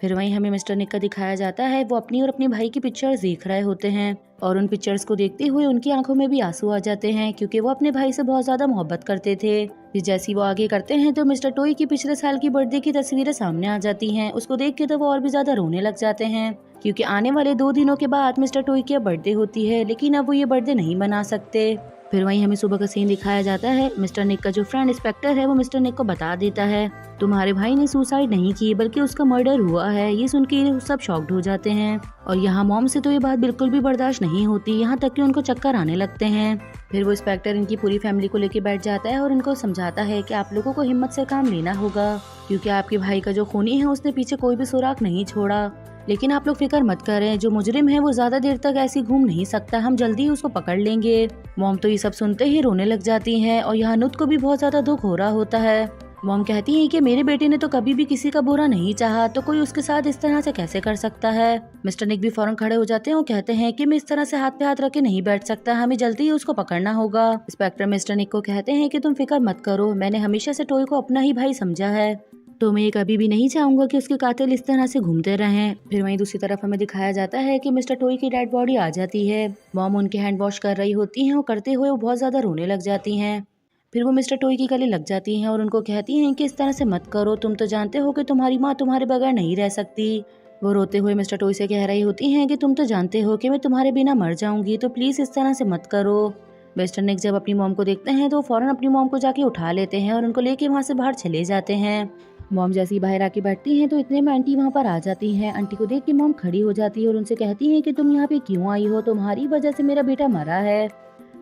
फिर वहीं हमें मिस्टर निक का दिखाया जाता है, वो अपनी और अपने भाई की पिक्चर्स देख रहे होते हैं और उन पिक्चर्स को देखते हुए उनकी आंखों में भी आंसू आ जाते हैं क्योंकि वो अपने भाई से बहुत ज्यादा मोहब्बत करते थे। फिर जैसी वो आगे करते हैं तो मिस्टर टोई की पिछले साल की बर्थडे की तस्वीरें सामने आ जाती हैं। उसको देख के तो वो और भी ज्यादा रोने लग जाते हैं क्योंकि आने वाले 2 दिनों के बाद मिस्टर टोई की बर्थडे होती है, लेकिन अब वो ये बर्थडे नहीं मना सकते। फिर वहीं हमें सुबह का सीन दिखाया जाता है। मिस्टर निक का जो फ्रेंड इंस्पेक्टर है वो मिस्टर निक को बता देता है तुम्हारे भाई ने सुसाइड नहीं की बल्कि उसका मर्डर हुआ है। ये सुन के सब शॉक्ड हो जाते हैं और यहाँ मॉम से तो ये बात बिल्कुल भी बर्दाश्त नहीं होती, यहाँ तक कि उनको चक्कर आने लगते हैं। फिर वो इंस्पेक्टर इनकी पूरी फैमिली को लेके बैठ जाता है और इनको समझाता है कि आप लोगों को हिम्मत से काम लेना होगा क्योंकि आपके भाई का जो खूनी है उसने पीछे कोई भी सुराग नहीं छोड़ा। लेकिन आप लोग फिक्र मत करें, जो मुजरिम है वो ज्यादा देर तक ऐसी घूम नहीं सकता, हम जल्दी ही उसको पकड़ लेंगे। मॉम तो ये सब सुनते ही रोने लग जाती हैं और यहाँ नुत को भी बहुत ज्यादा दुख हो रहा होता है। मॉम कहती है कि मेरे बेटे ने तो कभी भी किसी का बुरा नहीं चाहा, तो कोई उसके साथ इस तरह से कैसे कर सकता है। मिस्टर निक भी फौरन खड़े हो जाते हैं और कहते हैं कि मैं इस तरह से हाथ पे हाथ रख के नहीं बैठ सकता, हमें जल्दी ही उसको पकड़ना होगा। इंस्पेक्टर मिस्टर निक को कहते हैं कि तुम फिक्र मत करो, मैंने हमेशा से टोई को अपना ही भाई समझा है, तो मैं कभी भी नहीं चाहूंगा कि उसके कातिल इस तरह से घूमते रहें। फिर वहीं दूसरी तरफ हमें दिखाया जाता है कि मिस्टर टोई की डेड बॉडी आ जाती है। मॉम उनके हैंड वॉश कर रही होती हैं और करते हुए वो बहुत ज्यादा रोने लग जाती हैं। फिर वो मिस्टर टोई की गले लग जाती हैं और उनको कहती हैं कि इस तरह से मत करो, तुम तो जानते हो कि तुम्हारी माँ तुम्हारे बगैर नहीं रह सकती। वो रोते हुए मिस्टर टोई से कह रही होती हैं कि तुम तो जानते हो कि मैं तुम्हारे बिना मर जाऊंगी, तो प्लीज इस तरह से मत करो। मिस्टर निक जब अपनी मॉम को देखते हैं तो फौरन अपनी मॉम को जाके उठा लेते हैं और उनको लेके वहाँ से बाहर चले जाते हैं। मॉम जैसी बाहर आके बैठती हैं तो इतने में आंटी वहाँ पर आ जाती हैं। आंटी को देख के मॉम खड़ी हो जाती है और उनसे कहती हैं कि तुम यहाँ पे क्यों आई हो, तुम्हारी वजह से मेरा बेटा मरा है।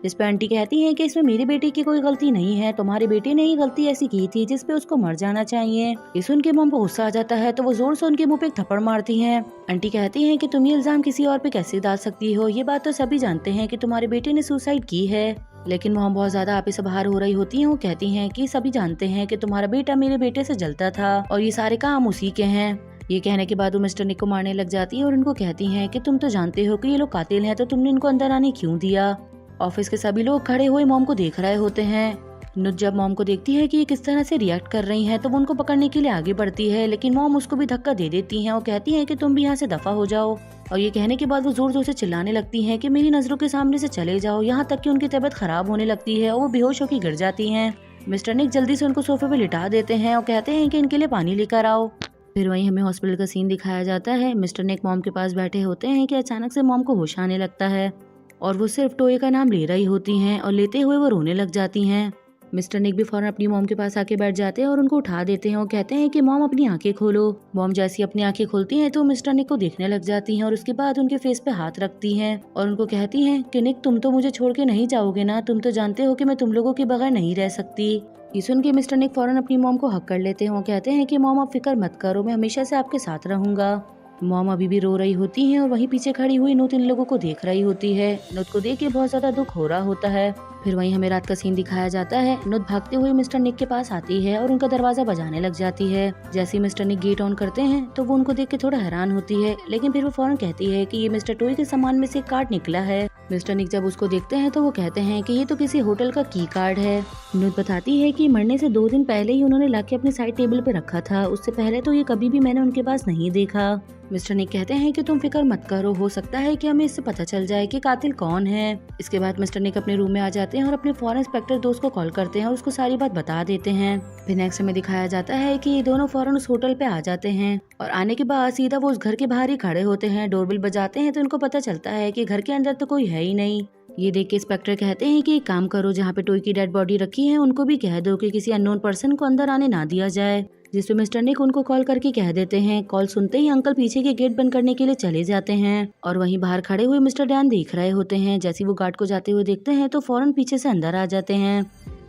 इस पे आंटी कहती हैं कि इसमें मेरे बेटे की कोई गलती नहीं है, तुम्हारे बेटे ने ही गलती ऐसी की थी जिसपे उसको मर जाना चाहिए। ये सुन के मॉम को गुस्सा आ जाता है तो वो जोर से उनके मुंह पे एक थप्पड़ मारती हैं। आंटी कहती हैं कि तुम ये इल्जाम किसी और पे कैसे डाल सकती हो, ये बात तो सभी जानते हैं कि तुम्हारे बेटे ने सुसाइड की है। लेकिन मॉम बहुत ज्यादा आपे से बाहर हो रही होती हैं। वो कहती हैं कि सभी जानते हैं कि तुम्हारा बेटा मेरे बेटे से जलता था और ये सारे काम उसी के हैं। ये कहने के बाद वो मिस्टर निक को मारने लग जाती है और उनको कहती हैं कि तुम तो जानते हो कि ये लोग कातिल हैं, तो तुमने इनको अंदर आने क्यों दिया। ऑफिस के सभी लोग खड़े हुए मॉम को देख रहे होते हैं। नुत जब मॉम को देखती है कि ये किस तरह से रिएक्ट कर रही हैं तो वो उनको पकड़ने के लिए आगे बढ़ती है, लेकिन मॉम उसको भी धक्का दे देती हैं और कहती हैं कि तुम भी यहाँ से दफा हो जाओ। और ये कहने के बाद वो जोर जोर से चिल्लाने लगती हैं कि मेरी नजरों के सामने से चले जाओ, यहाँ तक कि उनकी तबीयत खराब होने लगती है और वो बेहोश होकर गिर जाती हैं। मिस्टर निक जल्दी से उनको सोफे पे लिटा देते हैं और कहते हैं कि इनके लिए पानी लेकर आओ। फिर वहीं हमें हॉस्पिटल का सीन दिखाया जाता है। मिस्टर निक मॉम के पास बैठे होते हैं कि अचानक से मॉम को होश आने लगता है और वो सिर्फ टोए का नाम ले रही होती हैं और लेते हुए वो रोने लग जाती हैं। मिस्टर निक भी फौरन अपनी मॉम के पास आके बैठ जाते हैं और उनको उठा देते हैं और कहते हैं कि मॉम अपनी आंखें खोलो। मॉम जैसी अपनी आंखें खोलती हैं तो मिस्टर निक को देखने लग जाती हैं और उसके बाद उनके फेस पे हाथ रखती हैं और उनको कहती हैं कि निक तुम तो मुझे छोड़ के नहीं जाओगे ना, तुम तो जानते हो कि मैं तुम लोगों के बगैर नहीं रह सकती। ये सुन के मिस्टर निक फौरन अपनी मॉम को हक कर लेते हैं और कहते हैं कि मॉम आप फिक्र मत करो, मैं हमेशा से आपके साथ रहूंगा। मॉम अभी भी रो रही होती हैं और वहीं पीछे खड़ी हुई नुत इन लोगों को देख रही होती है। नुत को देख के बहुत ज्यादा दुख हो रहा होता है। फिर वहीं हमें रात का सीन दिखाया जाता है। नुत भागते हुए मिस्टर निक के पास आती है और उनका दरवाजा बजाने लग जाती है। जैसे ही मिस्टर निक गेट ऑन करते हैं तो वो उनको देख के थोड़ा हैरान होती है, लेकिन फिर वो फौरन कहती है कि ये मिस्टर टॉय के सामान में से एक कार्ड निकला है। मिस्टर निक जब उसको देखते हैं तो वो कहते हैं कि ये तो किसी होटल का की कार्ड है। नुत बताती है कि मरने से 2 दिन पहले ही उन्होंने लाके अपने साइड टेबल पे रखा था, उससे पहले तो ये कभी भी मैंने उनके पास नहीं देखा। मिस्टर निक कहते हैं कि तुम फिक्र मत करो, हो सकता है कि हमें इससे पता चल जाए कि कातिल कौन है। इसके बाद मिस्टर निक अपने रूम में आ जाते हैं और अपने फॉरेन इंस्पेक्टर दोस्त को कॉल करते हैं और उसको सारी बात बता देते हैं। फिर नेक्स्ट में दिखाया जाता है कि ये दोनों फौरन उस होटल पे आ जाते हैं और आने के बाद सीधा वो उस घर के बाहर ही खड़े होते हैं। डोरबेल बजाते हैं तो इनको पता चलता है कि घर के अंदर तो कोई है ही नहीं। ये देख के इंस्पेक्टर कहते हैं कि एक काम करो, जहाँ पे टॉय की डेड बॉडी रखी है उनको भी कह दो कि किसी अननोन पर्सन को अंदर आने ना दिया जाए। जिसपे मिस्टर निक उनको कॉल करके कह देते हैं। कॉल सुनते ही अंकल पीछे के गेट बंद करने के लिए चले जाते हैं और वहीं बाहर खड़े हुए मिस्टर डैन देख रहे होते हैं। जैसे वो गार्ड को जाते हुए देखते हैं तो फौरन पीछे से अंदर आ जाते हैं।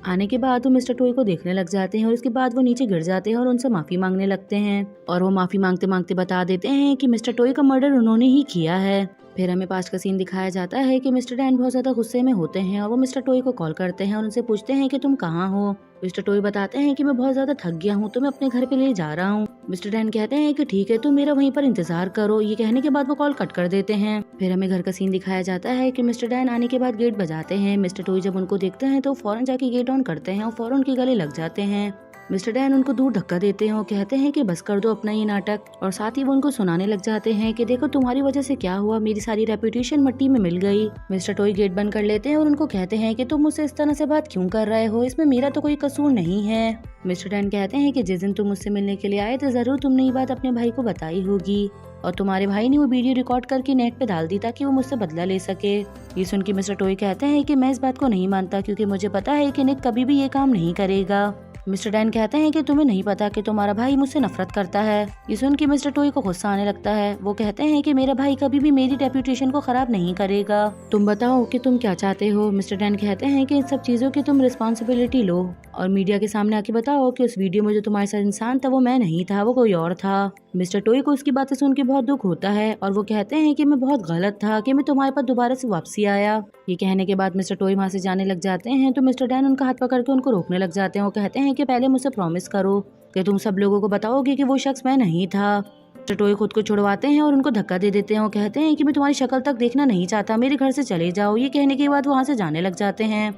आने के बाद वो मिस्टर टॉय को देखने लग जाते हैं और उसके बाद वो नीचे गिर जाते हैं और उनसे माफी मांगने लगते हैं और वो माफी मांगते मांगते बता देते हैं कि मिस्टर टॉय का मर्डर उन्होंने ही किया है। फिर हमें पास्ट का सीन दिखाया जाता है कि मिस्टर डैन बहुत ज्यादा गुस्से में होते हैं और वो मिस्टर टॉय को कॉल करते हैं और उनसे पूछते हैं कि तुम कहाँ हो। मिस्टर टॉय बताते हैं कि मैं बहुत ज्यादा थक गया हूँ तो मैं अपने घर पे ले जा रहा हूँ। मिस्टर डैन कहते हैं कि ठीक है, तुम मेरा वहीं पर इंतजार करो। ये कहने के बाद वो कॉल कट कर देते हैं। फिर हमें घर का सीन दिखाया जाता है कि मिस्टर डैन आने के बाद गेट बजाते हैं। मिस्टर टॉय जब उनको देखते हैं तो फौरन जाके गेट ऑन करते हैं और फौरन उनके गले लग जाते हैं। मिस्टर डैन उनको दूर धक्का देते हैं और कहते हैं कि बस कर दो अपना ये नाटक, और साथ ही वो उनको सुनाने लग जाते हैं कि देखो तुम्हारी वजह से क्या हुआ, मेरी सारी रेपुटेशन मिट्टी में मिल गई। मिस्टर टॉय गेट बंद कर लेते हैं और उनको कहते हैं कि तुम मुझसे इस तरह से बात क्यों कर रहे हो, इसमें मेरा तो कोई कसूर नहीं है। मिस्टर डैन कहते हैं कि जिस दिन तुम मुझसे मिलने के लिए आए तो जरूर तुमने ये बात अपने भाई को बताई होगी और तुम्हारे भाई ने वो वीडियो रिकॉर्ड करके नेट पे डाल दी ताकि वो मुझसे बदला ले सके। ये सुन के मिस्टर टॉय कहते हैं कि मैं इस बात को नहीं मानता क्योंकि मुझे पता है कि निक कभी भी ये काम नहीं करेगा। मिस्टर डैन कहते हैं कि तुम्हें नहीं पता कि तुम्हारा भाई मुझसे नफरत करता है। ये सुन के मिस्टर टॉय को गुस्सा आने लगता है। वो कहते हैं कि मेरा भाई कभी भी मेरी रेपुटेशन को खराब नहीं करेगा, तुम बताओ कि तुम क्या चाहते हो। मिस्टर डैन कहते हैं कि इन सब चीजों की तुम रिस्पॉन्सिबिलिटी लो और मीडिया के सामने आके बताओ कि उस वीडियो में जो तुम्हारे साथ इंसान था वो मैं नहीं था, वो कोई और था। मिस्टर टॉय को उसकी बातें सुन के बहुत दुख होता है और वो कहते हैं कि मैं बहुत गलत था कि मैं तुम्हारे पास दोबारा से वापसी आया। ये कहने के बाद मिस्टर टॉय वहाँ से जाने लग जाते हैं तो मिस्टर डैन उनका हाथ पकड़ के उनको रोकने लग जाते हैं। वो कहते हैं कि पहले मुझसे प्रॉमिस करो कि तुम सब लोगों को बताओगे कि वो शख्स मैं नहीं था। मिस्टर टॉय खुद को छुड़वाते हैं और उनको धक्का दे देते हैं। वो कहते हैं कि मैं तुम्हारी शक्ल तक देखना नहीं चाहता, मेरे घर से चले जाओ। ये कहने के बाद वहाँ से जाने लग जाते हैं।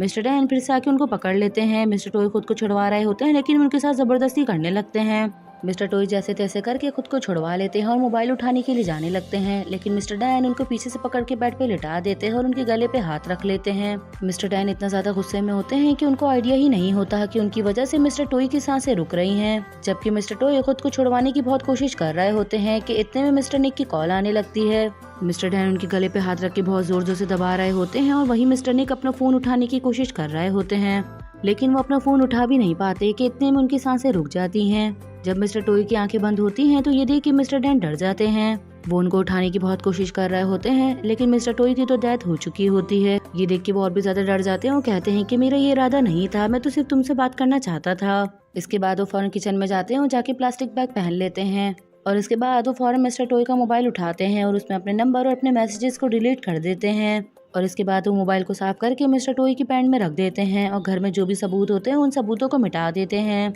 मिस्टर डैन फिर से आके उनको पकड़ लेते हैं। मिस्टर टॉय खुद को छुड़वा रहे होते हैं लेकिन उनके साथ जबरदस्ती करने लगते हैं। मिस्टर टॉय जैसे तैसे करके खुद को छुड़वा लेते हैं और मोबाइल उठाने के लिए जाने लगते हैं, लेकिन मिस्टर डैन उनको पीछे से पकड़ के बेड पे लिटा देते हैं और उनके गले पे हाथ रख लेते हैं। मिस्टर डैन इतना ज्यादा गुस्से में होते हैं कि उनको आइडिया ही नहीं होता कि उनकी वजह से मिस्टर टॉय की सांसें रुक रही हैं, जबकि मिस्टर टॉय खुद को छुड़वाने की बहुत कोशिश कर रहे होते हैं कि इतने में मिस्टर निक की कॉल आने लगती है। मिस्टर डैन उनके गले पे हाथ रख के बहुत जोर जोर से दबा रहे होते हैं और वही मिस्टर निक अपना फोन उठाने की कोशिश कर रहे होते हैं, लेकिन वो अपना फोन उठा भी नहीं पाते कि इतने में उनकी सांसें रुक जाती हैं। जब मिस्टर टॉय की आंखें बंद होती हैं तो ये देख के मिस्टर डैन डर जाते हैं। वो उनको उठाने की बहुत कोशिश कर रहे होते हैं, लेकिन मिस्टर टॉय की तो डेथ हो चुकी होती है। ये देख के वो और भी ज्यादा डर जाते हैं और कहते हैं कि मेरा ये इरादा नहीं था, मैं तो सिर्फ तुमसे बात करना चाहता था। इसके बाद वो फौरन किचन में जाते हैं और जाके प्लास्टिक बैग पहन लेते हैं और इसके बाद वो फौरन मिस्टर टॉय का मोबाइल उठाते हैं और उसमें अपने नंबर और अपने मैसेजेस को डिलीट कर देते हैं और इसके बाद वो मोबाइल को साफ करके मिस्टर टॉय की पैंट में रख देते हैं और घर में जो भी सबूत होते हैं उन सबूतों को मिटा देते हैं।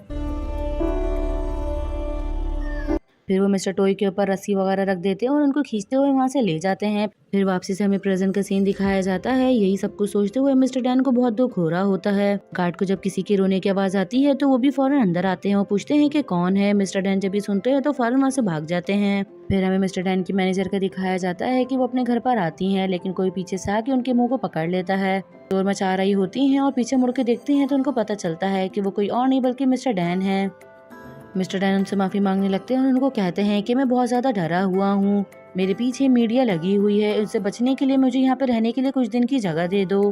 फिर वो मिस्टर टॉय के ऊपर रस्सी वगैरह रख देते हैं और उनको खींचते हुए वहाँ से ले जाते हैं। फिर वापसी से हमें प्रेजेंट का सीन दिखाया जाता है। यही सब कुछ सोचते हुए मिस्टर डैन को बहुत दुख हो रहा होता है। गार्ड को जब किसी के रोने की आवाज आती है तो वो भी फौरन अंदर आते हैं और पूछते हैं कि कौन है। मिस्टर डैन जब भी सुनते हैं तो फौरन वहाँ से भाग जाते हैं। फिर हमें मिस्टर डैन की मैनेजर का दिखाया जाता है कि वो अपने घर पर आती हैं, लेकिन कोई पीछे से आके उनके मुंह को पकड़ लेता है। शोर मचा रही होती हैं और पीछे मुड़ के देखती हैं तो उनको पता चलता है कि वो कोई और नहीं बल्कि मिस्टर डैन है। मिस्टर डैन उनसे माफी मांगने लगते हैं और उनको कहते हैं कि मैं बहुत ज्यादा डरा हुआ हूँ, मेरे पीछे मीडिया लगी हुई है, उससे बचने के लिए मुझे यहाँ पर रहने के लिए कुछ दिन की जगह दे दो।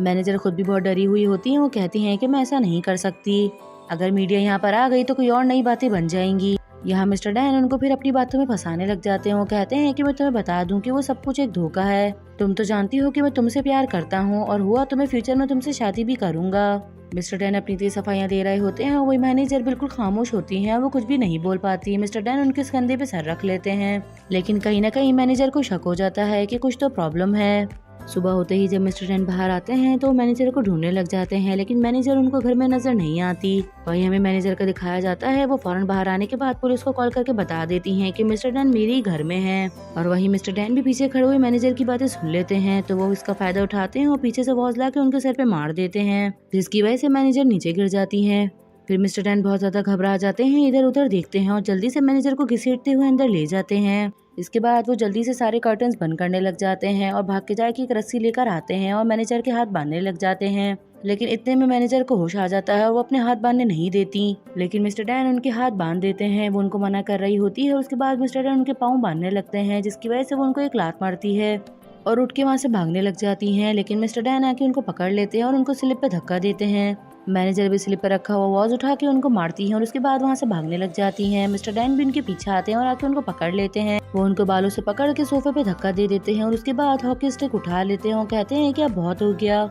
मैनेजर खुद भी बहुत डरी हुई होती है। वो कहती हैं कि मैं ऐसा नहीं कर सकती, अगर मीडिया यहाँ पर आ गई तो कोई और नई बातें बन जाएंगी। यहाँ मिस्टर डैन उनको फिर अपनी बातों में फंसाने लग जाते हैं। वो कहते हैं कि मैं तुम्हें बता दूं कि वो सब कुछ एक धोखा है, तुम तो जानती हो कि मैं तुमसे प्यार करता हूँ और हुआ तो मैं फ्यूचर में तुमसे शादी भी करूंगा। मिस्टर डैन अपनी तेज सफाइयाँ दे रहे होते हैं और वही मैनेजर बिल्कुल खामोश होती हैं, वो कुछ भी नहीं बोल पाती। मिस्टर डैन उनके कंधे पे सर रख लेते हैं, लेकिन कहीं ना कहीं मैनेजर को शक हो जाता है कि कुछ तो प्रॉब्लम है। सुबह होते ही जब मिस्टर डैन बाहर आते हैं तो मैनेजर को ढूंढने लग जाते हैं, लेकिन मैनेजर उनको घर में नजर नहीं आती। वही हमें मैनेजर का दिखाया जाता है, वो फौरन बाहर आने के बाद पुलिस को कॉल करके बता देती हैं कि मिस्टर डैन मेरे ही घर में है। और वही मिस्टर डैन भी पीछे खड़े हुए मैनेजर की बातें सुन लेते हैं, तो वो इसका फायदा उठाते हैं और पीछे से वॉज ला के उनके सर पे मार देते हैं, जिसकी वजह से मैनेजर नीचे गिर जाती है। फिर मिस्टर डैन बहुत ज्यादा घबरा जाते हैं, इधर उधर देखते हैं और जल्दी से मैनेजर को घसीटते हुए अंदर ले जाते हैं। इसके बाद वो जल्दी से सारे कर्टन्स बंद करने लग जाते हैं और भाग के जाके एक रस्सी लेकर आते हैं और मैनेजर के हाथ बांधने लग जाते हैं। लेकिन इतने में मैनेजर को होश आ जाता है और वो अपने हाथ बांधने नहीं देती, लेकिन मिस्टर डैन उनके हाथ बांध देते हैं। वो उनको मना कर रही होती है और उसके बाद मिस्टर डैन उनके पाँव बांधने लगते हैं, जिसकी वजह से वो उनको एक लात मारती है और उठ के वहाँ से भागने लग जाती हैं। लेकिन मिस्टर डैन आके उनको पकड़ लेते हैं और उनको स्लिप पे धक्का देते हैं। मैनेजर भी स्लिप पर रखा हुआ वॉज उठा के उनको मारती हैं और उसके बाद वहाँ से भागने लग जाती हैं। मिस्टर डैन भी उनके पीछे आते हैं और आके उनको पकड़ लेते हैं। वो उनको बालों से पकड़ के सोफे पे धक्का दे देते हैं और उसके बाद हॉकी स्टिक उठा लेते हैं और कहते हैं कि अब बहुत हो गया।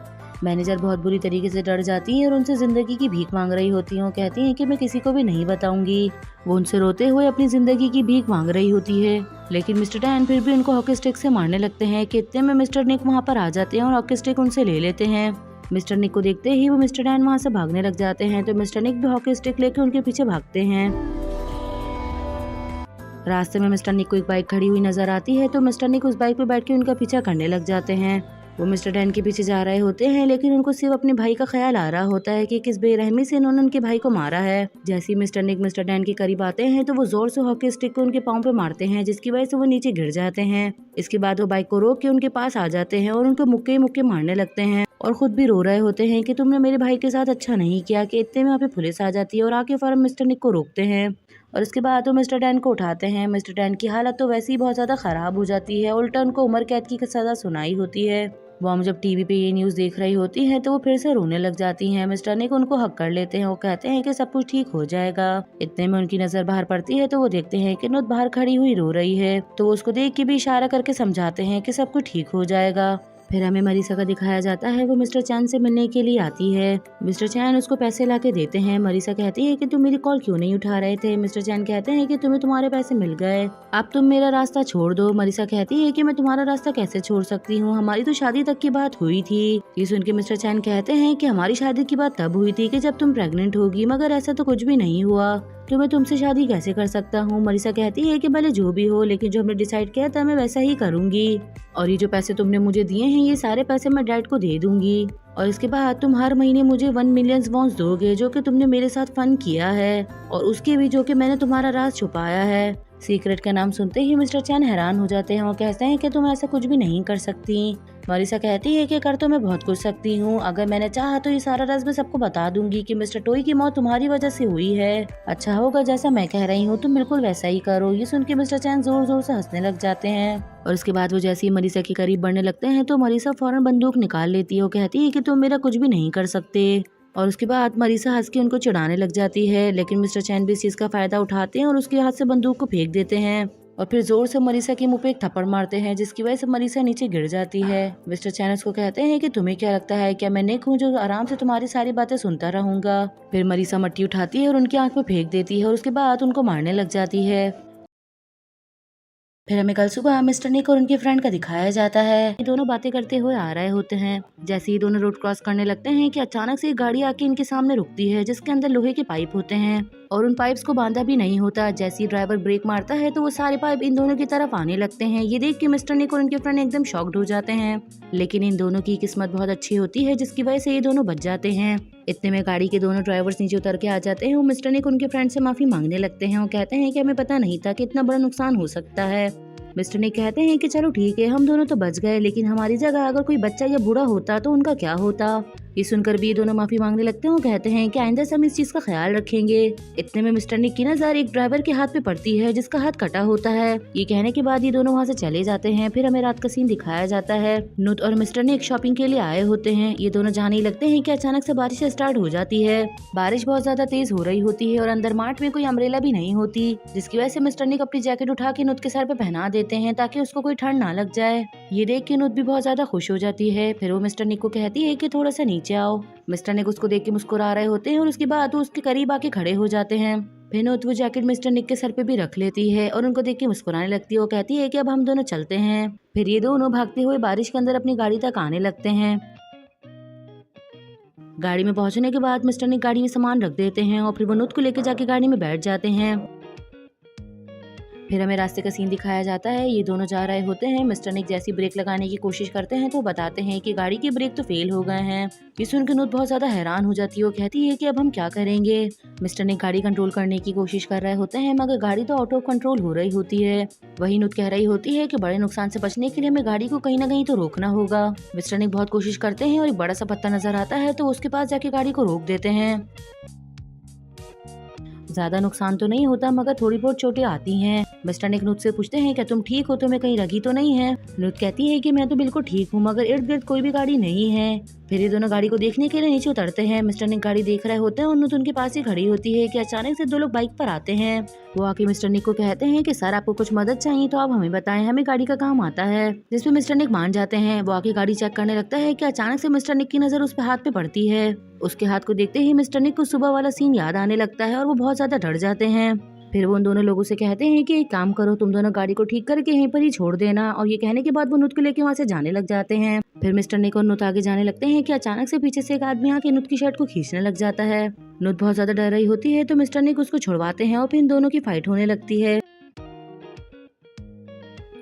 मैनेजर बहुत बुरी तरीके से डर जाती है और उनसे जिंदगी की भीख मांग रही होती है और कहती हैं कि मैं किसी को भी नहीं बताऊंगी। वो उनसे रोते हुए अपनी जिंदगी की भीख मांग रही होती है, लेकिन मिस्टर डैन फिर भी उनको हॉकी स्टिक से मारने लगते हैं कि इतने में मिस्टर निक वहाँ पर आ जाते हैं और हॉकी स्टिक उनसे ले लेते हैं। मिस्टर निक को देखते ही वो मिस्टर डैन वहाँ से भागने लग जाते हैं, तो मिस्टर निक भी हॉकी स्टिक लेके उनके पीछे भागते हैं। रास्ते में मिस्टर निक को एक बाइक खड़ी हुई नजर आती है, तो मिस्टर निक उस बाइक पे बैठ के उनका पीछा करने लग जाते हैं। वो मिस्टर डैन के पीछे जा रहे होते हैं, लेकिन उनको सिर्फ अपने भाई का ख्याल आ रहा होता है कि किस बेरहमी से इन्होंने उनके भाई को मारा है। जैसे ही मिस्टर निक मिस्टर डैन के करीब आते हैं तो वो जोर से हॉकी स्टिक को उनके पाँव पे मारते हैं, जिसकी वजह से वो नीचे गिर जाते हैं। इसके बाद वो बाइक को रोक के उनके पास आ जाते हैं और उनको मुक्के मुक्के मारने लगते हैं और खुद भी रो रहे होते हैं कि तुमने मेरे भाई के साथ अच्छा नहीं किया। कि इतने में वहाँ पे पुलिस आ जाती है और आके फौरन मिस्टर निक को रोकते हैं और उसके बाद वो मिस्टर डैन को उठाते हैं। मिस्टर डैन की हालत तो वैसे ही बहुत ज्यादा खराब हो जाती है, उल्टा उनको उम्र कैद की सजा सुनाई होती है। वो हम जब टीवी पे ये न्यूज़ देख रही होती हैं तो वो फिर से रोने लग जाती हैं। मिस्टर निक उनको हक कर लेते हैं, वो कहते हैं कि सब कुछ ठीक हो जाएगा। इतने में उनकी नजर बाहर पड़ती है तो वो देखते हैं कि नुत बाहर खड़ी हुई रो रही है, तो वो उसको देख के भी इशारा करके समझाते हैं कि सब कुछ ठीक हो जाएगा। फिर हमें मरीसा का दिखाया जाता है, वो मिस्टर चैन से मिलने के लिए आती है। मिस्टर चैन उसको पैसे ला के देते हैं। मरीसा कहती है कि तुम मेरी कॉल क्यों नहीं उठा रहे थे। मिस्टर चैन कहते हैं कि तुम्हें तुम्हारे पैसे मिल गए, अब तुम मेरा रास्ता छोड़ दो। मरीसा कहती है कि मैं तुम्हारा रास्ता कैसे छोड़ सकती हूँ, हमारी तो शादी तक की बात हुई थी। ये सुन के मिस्टर चैन कहते हैं कि हमारी शादी की बात तब हुई थी कि जब तुम प्रेग्नेंट होगी, मगर ऐसा तो कुछ भी नहीं हुआ, तो मैं तुमसे शादी कैसे कर सकता हूँ। मरीसा कहती है कि भले जो भी हो, लेकिन जो हमने डिसाइड किया था मैं वैसा ही करूंगी, और ये जो पैसे तुमने मुझे दिए हैं ये सारे पैसे मैं डैड को दे दूंगी, और इसके बाद तुम हर महीने मुझे 1 मिलियन वॉन्स दोगे जो कि तुमने मेरे साथ फन किया है, और उसके भी जो कि मैंने तुम्हारा राज छुपाया है। सीक्रेट का नाम सुनते ही मिस्टर चैन हैरान हो जाते हैं और कहते हैं कि तुम ऐसा कुछ भी नहीं कर सकती। मरीसा कहती है कि कर तो मैं बहुत कुछ सकती हूँ, अगर मैंने चाहा तो ये सारा राज मैं सबको बता दूंगी कि मिस्टर टोई की मौत तुम्हारी वजह से हुई है। अच्छा होगा जैसा मैं कह रही हूँ तुम बिल्कुल वैसा ही करो। ये सुन के मिस्टर चैन जोर जोर से हंसने लग जाते हैं, और उसके बाद वो जैसे ही मरीसा के करीब बढ़ने लगते हैं तो मरीसा फौरन बंदूक निकाल लेती है और कहती है कि तुम मेरा कुछ भी नहीं कर सकते। और उसके बाद मरीसा हंस के उनको चिढ़ाने लग जाती है, लेकिन मिस्टर चैन भी इस चीज का फायदा उठाते हैं और उसके हाथ से बंदूक को फेंक देते हैं और फिर जोर से मरीसा के मुंह पे एक थप्पड़ मारते हैं, जिसकी वजह से मरीसा नीचे गिर जाती है। मिस्टर चैन उसको कहते हैं कि तुम्हें क्या लगता है, क्या मैं नेक हूँ जो आराम से तुम्हारी सारी बातें सुनता रहूंगा। फिर मरीसा मट्टी उठाती है और उनकी आंख में फेंक देती है और उसके बाद उनको मारने लग जाती है। फिर हमें कल सुबह मिस्टर निक और उनके फ्रेंड का दिखाया जाता है। ये दोनों बातें करते हुए आ रहे होते हैं। जैसे ही दोनों रोड क्रॉस करने लगते हैं कि अचानक से एक गाड़ी आके इनके सामने रुकती है, जिसके अंदर लोहे के पाइप होते हैं और उन पाइप्स को बांधा भी नहीं होता। जैसे ही ड्राइवर ब्रेक मारता है तो वो सारे पाइप इन दोनों की तरफ आने लगते हैं। ये देख के मिस्टर निक और उनके फ्रेंड एकदम शॉक्ड हो जाते हैं, लेकिन इन दोनों की किस्मत बहुत अच्छी होती है, जिसकी वजह से ये दोनों बच जाते हैं। इतने में गाड़ी के दोनों ड्राइवर्स नीचे उतर के आ जाते हैं। वो मिस्टर निक उनके फ्रेंड से माफी मांगने लगते हैं और कहते हैं कि हमें पता नहीं था कि इतना बड़ा नुकसान हो सकता है। मिस्टर निक कहते हैं कि चलो ठीक है, हम दोनों तो बच गए, लेकिन हमारी जगह अगर कोई बच्चा या बूढ़ा होता तो उनका क्या होता। ये सुनकर भी ये दोनों माफी मांगने लगते हैं और कहते हैं कि आइंदा से हम इस चीज का ख्याल रखेंगे। इतने में मिस्टर निक की नजर एक ड्राइवर के हाथ पे पड़ती है, जिसका हाथ कटा होता है। ये कहने के बाद ये दोनों वहाँ से चले जाते हैं। फिर हमें रात का सीन दिखाया जाता है। नुत और मिस्टर निक शॉपिंग के लिए आए होते हैं। ये दोनों जाने ही लगते हैं कि अचानक से बारिश स्टार्ट हो जाती है। बारिश बहुत ज्यादा तेज हो रही होती है और अंदर मार्ट में कोई अम्ब्रेला भी नहीं होती, जिसकी वजह से मिस्टर निक अपनी जैकेट उठा के नुत के सर पे पहना देते हैं ताकि उसको कोई ठंड ना लग जाए। ये देख के नुत भी बहुत ज्यादा खुश हो जाती है। फिर वो मिस्टर निक को कहती है कि थोड़ा सा नीचे नीचे आओ। मिस्टर निक उसको देख के मुस्कुरा रहे होते हैं और उसके बाद वो उसके करीब आके खड़े हो जाते हैं। फिर नुत वो जैकेट मिस्टर निक के सर पे भी रख लेती है और उनको देख के मुस्कुराने लगती है। वो कहती है कि अब हम दोनों चलते हैं। फिर ये दोनों भागते हुए बारिश के अंदर अपनी गाड़ी तक आने लगते हैं। गाड़ी में पहुंचने के बाद मिस्टर निक गाड़ी में सामान रख देते हैं और फिर वो नुत को लेकर जाके गाड़ी में बैठ जाते हैं। फिर हमें रास्ते का सीन दिखाया जाता है। ये दोनों जा रहे होते हैं। मिस्टर निक जैसी ब्रेक लगाने की कोशिश करते हैं तो बताते हैं कि गाड़ी के ब्रेक तो फेल हो गए हैं। ये सुनकर नुत बहुत ज्यादा हैरान हो जाती है। वो कहती है कि अब हम क्या करेंगे। मिस्टर निक गाड़ी कंट्रोल करने की कोशिश कर रहे होते हैं मगर गाड़ी तो आउट ऑफ कंट्रोल हो रही होती है। वही नुत कह रही होती है कि बड़े नुकसान से बचने के लिए हमें गाड़ी को कहीं ना कहीं तो रोकना होगा। मिस्टर निक बहुत कोशिश करते हैं और एक बड़ा सा पत्थर नजर आता है तो उसके पास जाके गाड़ी को रोक देते हैं। ज्यादा नुकसान तो नहीं होता मगर थोड़ी बहुत चोटें आती हैं। मिस्टर निक नुत से पूछते हैं क्या तुम ठीक हो, तुम्हें कहीं लगी तो नहीं है। नुत कहती है कि मैं तो बिल्कुल ठीक हूँ मगर इर्द गिर्द कोई भी गाड़ी नहीं है। फिर ये दोनों गाड़ी को देखने के लिए नीचे उतरते हैं। मिस्टर निक गाड़ी देख रहे होते हैं और नुत उनके पास ही खड़ी होती है कि अचानक से दो लोग बाइक पर आते हैं। वो आके मिस्टर निक को कहते हैं कि सर आपको कुछ मदद चाहिए तो आप हमें बताएं, हमें गाड़ी का काम आता है। जिसपे मिस्टर निक मान जाते हैं। वो आके गाड़ी चेक करने लगता है कि अचानक से मिस्टर निक की नजर उस पे हाथ पे पड़ती है। उसके हाथ को देखते ही मिस्टर निक को सुबह वाला सीन याद आने लगता है और वो बहुत ज्यादा डर जाते हैं। फिर वो उन दोनों लोगों से कहते हैं कि एक काम करो, तुम दोनों गाड़ी को ठीक करके यहीं पर ही छोड़ देना। और ये कहने के बाद वो नुत को लेके वहाँ से जाने लग जाते हैं। फिर मिस्टर निक और नुत आगे जाने लगते हैं कि अचानक से पीछे से एक आदमी आके नुत की शर्ट को खींचने लग जाता है। नुत बहुत ज्यादा डर रही होती है तो मिस्टर निक उसको छुड़वाते हैं और फिर इन दोनों की फाइट होने लगती है।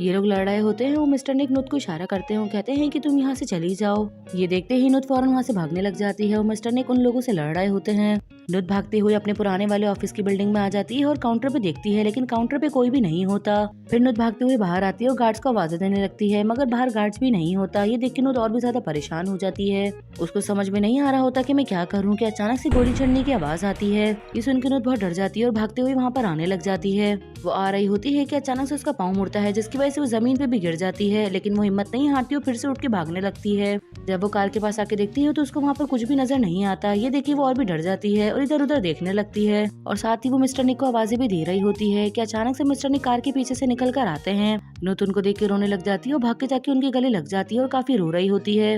ये लोग लड़ रहे होते हैं। वो मिस्टर निक नुत को इशारा करते हैं, कहते हैं कि तुम यहाँ से चली जाओ। ये देखते ही नुत फौरन वहाँ से भागने लग जाती है और मिस्टर निक उन लोगों से लड़ रहे होते हैं। नुत भागते हुए अपने पुराने वाले ऑफिस की बिल्डिंग में आ जाती है और काउंटर पे देखती है लेकिन काउंटर पे कोई भी नहीं होता। फिर नुत भागते हुए बाहर आती है और गार्ड्स को आवाज़ें देने लगती है मगर बाहर गार्ड्स भी नहीं होता। ये देख के नुत और भी ज्यादा परेशान हो जाती है। उसको समझ में नहीं आ रहा होता कि मैं क्या करूँ कि अचानक से गोली चढ़ने की आवाज आती है। ये सुनकर नुत बहुत डर जाती है और भागते हुए वहाँ पर आने लग जाती है। वो आ रही होती है कि अचानक से उसका पाँव मुड़ता है जिसकी वजह से वो जमीन पे भी गिर जाती है लेकिन वो हिम्मत नहीं हारती और फिर से उठ के भागने लगती है। जब वो कार के पास आके देखती है तो उसको वहाँ पर कुछ भी नजर नहीं आता। ये देखिए वो और भी डर जाती है और इधर उधर देखने लगती है और साथ ही वो मिस्टर निक को आवाजें भी दे रही होती है कि अचानक से मिस्टर निक कार के पीछे से निकल कर आते हैं। नुत उनको देख के रोने लग जाती है और भाग के जाके उनके गले लग जाती है और काफी रो रही होती है।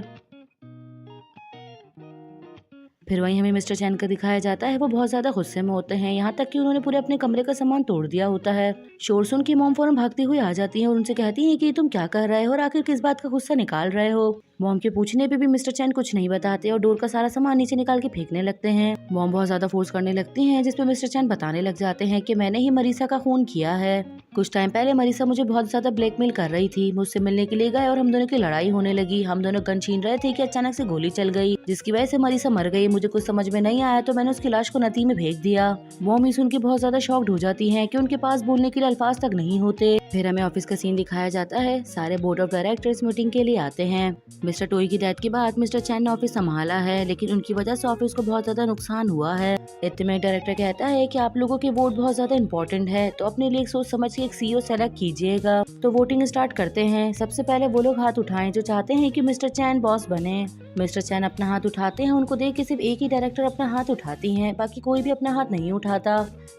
फिर वहीं हमें मिस्टर चैन का दिखाया जाता है। वो बहुत ज्यादा गुस्से में होते हैं, यहाँ तक कि उन्होंने पूरे अपने कमरे का सामान तोड़ दिया होता है। शोर सुन की मॉम फौरन भागती हुई आ जाती है और उनसे कहती है कि तुम क्या कर रहे हो और आखिर किस बात का गुस्सा निकाल रहे हो। मॉम के पूछने पे भी मिस्टर चैन कुछ नहीं बताते और डोर का सारा सामान नीचे निकाल के फेंकने लगते हैं। मॉम बहुत ज्यादा फोर्स करने लगती हैं जिसपे मिस्टर चैन बताने लग जाते हैं कि मैंने ही मरीसा का खून किया है। कुछ टाइम पहले मरीसा मुझे बहुत ज्यादा ब्लैकमेल कर रही थी। मुझसे मिलने के लिए गए और हम दोनों की लड़ाई होने लगी। हम दोनों गन छीन रहे थे कि अचानक से गोली चल गई जिसकी वजह से मरीसा मर गई। मुझे कुछ समझ में नहीं आया तो मैंने उसकी लाश को नदी में फेंक दिया। मॉम सुन के बहुत ज्यादा शॉक्ड हो जाती है कि उनके पास बोलने के लिए अल्फाज तक नहीं होते। फिर हमें ऑफिस का सीन दिखाया जाता है। सारे बोर्ड ऑफ डायरेक्टर्स मीटिंग के लिए आते हैं। मिस्टर टोई की डेथ के बाद मिस्टर चैन ने ऑफिस संभाला है लेकिन उनकी वजह से ऑफिस को बहुत ज्यादा नुकसान हुआ है। इतने में डायरेक्टर कहता है कि आप लोगों के वोट बहुत ज्यादा इम्पोर्टेंट है तो अपने लिए सोच समझ के एक CEO सेलेक्ट कीजिएगा। तो वोटिंग स्टार्ट करते हैं। सबसे पहले वो लोग हाथ उठाएं जो चाहते हैं कि मिस्टर चैन बॉस बने। मिस्टर चैन अपना हाथ उठाते हैं। उनको देख के सिर्फ एक ही डायरेक्टर अपना हाथ उठाती हैं, बाकी कोई भी अपना हाथ नहीं उठाता।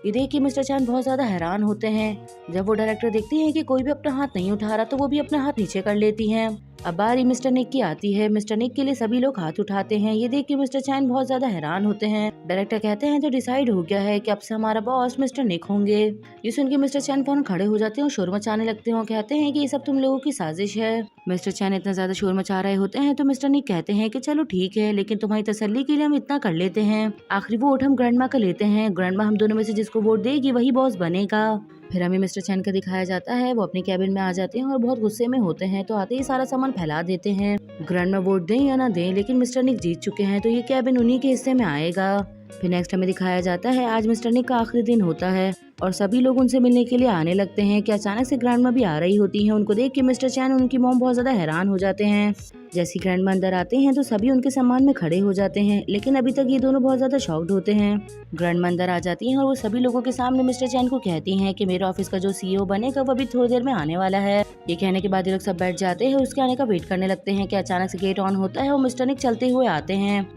ये देख के मिस्टर चैन बहुत ज्यादा हैरान होते हैं। जब वो डायरेक्टर देखती हैं कि कोई भी अपना हाथ नहीं उठा रहा तो वो भी अपना हाथ नीचे कर लेती हैं। अब बारी मिस्टर निक की आती है। मिस्टर निक के लिए सभी लोग हाथ उठाते हैं। ये देख के मिस्टर चैन बहुत ज्यादा हैरान होते हैं। डायरेक्टर कहते हैं तो डिसाइड हो गया है कि अब से हमारा बॉस मिस्टर निक होंगे। ये सुन के मिस्टर चैन फौरन खड़े हो जाते हैं और शोर मचाने लगते हैं और कहते हैं कि ये सब तुम लोगों की साजिश है। मिस्टर चैन इतना ज्यादा शोर मचा रहे होते हैं तो मिस्टर निक कहते हैं कि चलो ठीक है लेकिन तुम्हारी तसल्ली के लिए हम इतना कर लेते हैं, आखिरी वोट हम ग्रैंडमा का लेते हैं। ग्रैंडमा हम दोनों में से जिसको वोट देगी वही बॉस बनेगा। फिर हमें मिस्टर चैन का दिखाया जाता है। वो अपने कैबिन में आ जाते हैं और बहुत गुस्से में होते हैं तो आते ही सारा सामान फैला देते हैं। ग्रैंडमा वोट दें या ना दें लेकिन मिस्टर निक जीत चुके हैं तो ये कैबिन उन्हीं के हिस्से में आएगा। फिर नेक्स्ट हमें दिखाया जाता है आज मिस्टर निक का आखिरी दिन होता है और सभी लोग उनसे मिलने के लिए आने लगते हैं कि अचानक से ग्रैंडमा भी आ रही होती हैं। उनको देख के मिस्टर चैन और उनकी मॉम बहुत ज्यादा हैरान हो जाते हैं। जैसे ग्रैंडमा अंदर आते हैं तो सभी उनके सम्मान में खड़े हो जाते हैं लेकिन अभी तक ये दोनों बहुत ज्यादा शॉक्ड होते हैं। ग्रैंडमा अंदर आ जाती हैं और वो सभी लोगों के सामने मिस्टर चैन को कहती हैं कि मेरे ऑफिस का जो CEO बनेगा वो अभी थोड़ी देर में आने वाला है। ये कहने के बाद ये लोग सब बैठ जाते हैं। उसके आने का वेट करने लगते हैं कि अचानक से गेट ऑन होता है और मिस्टर निक चलते हुए आते हैं।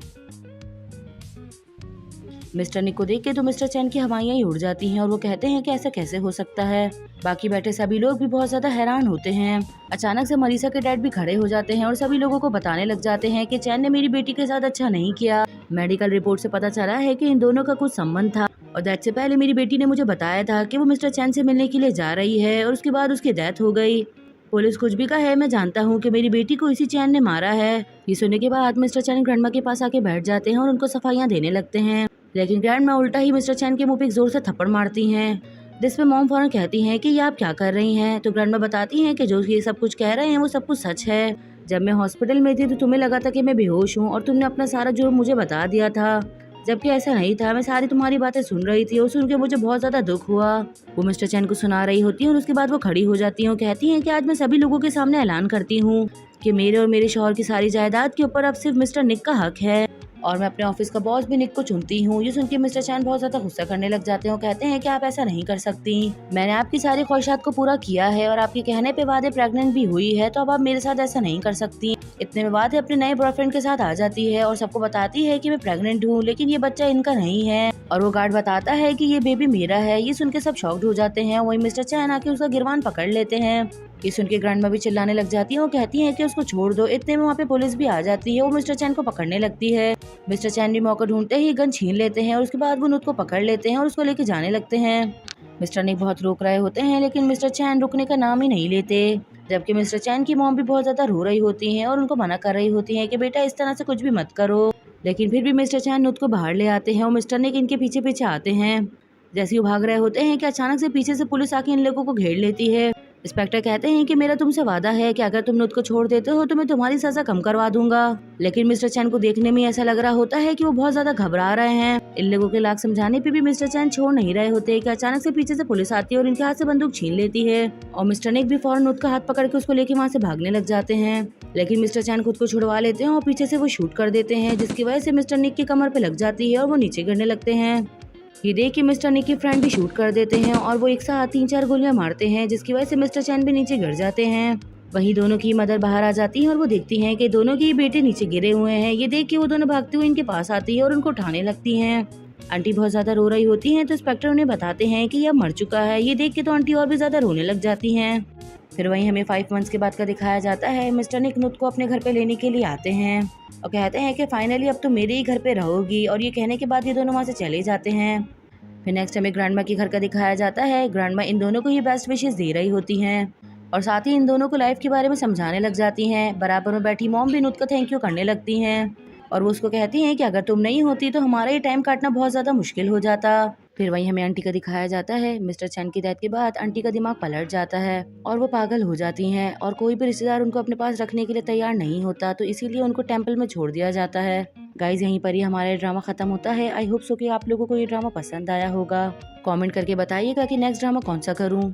मिस्टर निक को देख के तो मिस्टर चैन की हवाइयाँ ही उड़ जाती हैं और वो कहते हैं कि ऐसा कैसे हो सकता है। बाकी बैठे सभी लोग भी बहुत ज्यादा हैरान होते हैं। अचानक से मरीसा के डैड भी खड़े हो जाते हैं और सभी लोगों को बताने लग जाते हैं कि चैन ने मेरी बेटी के साथ अच्छा नहीं किया। मेडिकल रिपोर्ट से पता चला है कि इन दोनों का कुछ संबंध था और डेथ से पहले मेरी बेटी ने मुझे बताया था कि वो मिस्टर चैन से मिलने के लिए जा रही है और उसके बाद उसकी डेथ हो गई। पुलिस कुछ भी कहे, मैं जानता हूँ कि मेरी बेटी को इसी चैन ने मारा है। ये सुनने के बाद मिस्टर चैन ग्रैंडमा के पास आके बैठ जाते हैं और उनको सफाइयाँ देने लगते हैं, लेकिन ग्रैंडमा उल्टा ही मिस्टर चैन के मुंह पे एक जोर से थप्पड़ मारती हैं, जिसपे मॉम फौरन कहती हैं कि ये आप क्या कर रही हैं। तो ग्रैंडमा बताती हैं कि जो ये सब कुछ कह रहे हैं वो सब कुछ सच है। जब मैं हॉस्पिटल में थी तो तुम्हें लगा था कि मैं बेहोश हूँ और तुमने अपना सारा जुर्म मुझे बता दिया था, जबकि ऐसा नहीं था। मैं सारी तुम्हारी बातें सुन रही थी और सुन के मुझे बहुत ज्यादा दुख हुआ। वो मिस्टर चैन को सुना रही होती है और उसके बाद वो खड़ी हो जाती है और कहती हैं कि आज मैं सभी लोगों के सामने ऐलान करती हूँ कि मेरे और मेरे शौहर की सारी जायदाद के ऊपर अब सिर्फ मिस्टर निक का हक है और मैं अपने ऑफिस का बॉस भी निक को चुनती हूँ। ये सुन के मिस्टर चैन बहुत ज्यादा गुस्सा करने लग जाते हैं और कहते हैं कि आप ऐसा नहीं कर सकती। मैंने आपकी सारी ख्वाहिशात को पूरा किया है और आपके कहने पे वादे प्रेग्नेंट भी हुई है, तो अब आप मेरे साथ ऐसा नहीं कर सकती। इतने में वादे अपने नए बॉयफ्रेंड के साथ आ जाती है और सबको बताती है कि मैं प्रेग्नेंट हूँ, लेकिन ये बच्चा इनका नहीं है और वो गार्ड बताता है कि ये बेबी मेरा है। ये सुन के सब शॉक्ड हो जाते हैं। वही मिस्टर चैन आके उसका गिरबान पकड़ लेते हैं। ये सुन के ग्रैंडमा भी चिल्लाने लग जाती है और कहती है कि उसको छोड़ दो। इतने में वहाँ पे पुलिस भी आ जाती है। वो मिस्टर चैन को पकड़ने लगती है। मिस्टर चैन भी मौका ढूंढते ही गन छीन लेते हैं और उसके बाद वो नुत को पकड़ लेते हैं और उसको लेके जाने लगते हैं। मिस्टर निक बहुत रोक रहे होते हैं, लेकिन मिस्टर चैन रुकने का नाम ही नहीं लेते, जबकि मिस्टर चैन की मॉम भी बहुत ज्यादा रो रही होती हैं और उनको मना कर रही होती हैं कि बेटा इस तरह से कुछ भी मत करो। लेकिन फिर भी मिस्टर चैन नुत को बाहर ले आते हैं और मिस्टर निक इनके पीछे पीछे आते हैं। जैसे ही वो भाग रहे होते हैं कि अचानक से पीछे से पुलिस आके इन लोगों को घेर लेती है। इंस्पेक्टर कहते हैं कि मेरा तुमसे वादा है कि अगर तुम नुत को छोड़ देते हो तो मैं तुम्हारी सजा कम करवा दूंगा। लेकिन मिस्टर चैन को देखने में ऐसा लग रहा होता है कि वो बहुत ज्यादा घबरा रहे हैं। इन लोगों के लाख समझाने पे भी मिस्टर चैन छोड़ नहीं रहे होते कि अचानक से पीछे से पुलिस आती है और इनके हाथ से बंदूक छीन लेती है और मिस्टर निक भी फौरन नुत का हाथ पकड़ के उसको लेके वहाँ से भागने लग जाते हैं। लेकिन मिस्टर चैन खुद को छुड़वा लेते हैं और पीछे से वो शूट कर देते हैं, जिसकी वजह से मिस्टर निक की कमर पे लग जाती है और वो नीचे गिरने लगते हैं। ये देख के मिस्टर निक के फ्रेंड भी शूट कर देते हैं और वो एक साथ 3-4 गोलियां मारते हैं, जिसकी वजह से मिस्टर चैन भी नीचे गिर जाते हैं। वहीं दोनों की मदर बाहर आ जाती है और वो देखती हैं कि दोनों के बेटे नीचे गिरे हुए हैं। ये देख के वो दोनों भागते हुए इनके पास आती है और उनको उठाने लगती हैं। आंटी बहुत ज्यादा रो रही होती हैं, तो इंस्पेक्टर उन्हें बताते हैं कि यह मर चुका है। ये देख के तो आंटी और भी ज्यादा रोने लग जाती हैं। फिर वहीं हमें 5 मंथ्स के बाद का दिखाया जाता है। मिस्टर निक नुत को अपने घर पे लेने के लिए आते हैं और कहते हैं कि फाइनली अब तो मेरे ही घर पे रहोगी, और ये कहने के बाद ये दोनों वहाँ से चले जाते हैं। फिर नेक्स्ट हमें ग्रैंडमा के घर का दिखाया जाता है। ग्रैंडमा इन दोनों को ही बेस्ट विशेस दे रही होती हैं और साथ ही इन दोनों को लाइफ के बारे में समझाने लग जाती हैं। बराबर में बैठी मॉम भी नुत को थैंक यू करने लगती हैं और वो उसको कहती हैं कि अगर तुम नहीं होती तो हमारा ये टाइम काटना बहुत ज़्यादा मुश्किल हो जाता। फिर वहीं हमें आंटी का दिखाया जाता है। मिस्टर चैन की डेथ के बाद आंटी का दिमाग पलट जाता है और वो पागल हो जाती हैं और कोई भी रिश्तेदार उनको अपने पास रखने के लिए तैयार नहीं होता, तो इसीलिए उनको टेम्पल में छोड़ दिया जाता है। गाइज यहीं पर ही हमारा ड्रामा खत्म होता है। आई होप सो कि आप लोगों को ये ड्रामा पसंद आया होगा। कमेंट करके बताइएगा कि नेक्स्ट ड्रामा कौन सा करूं।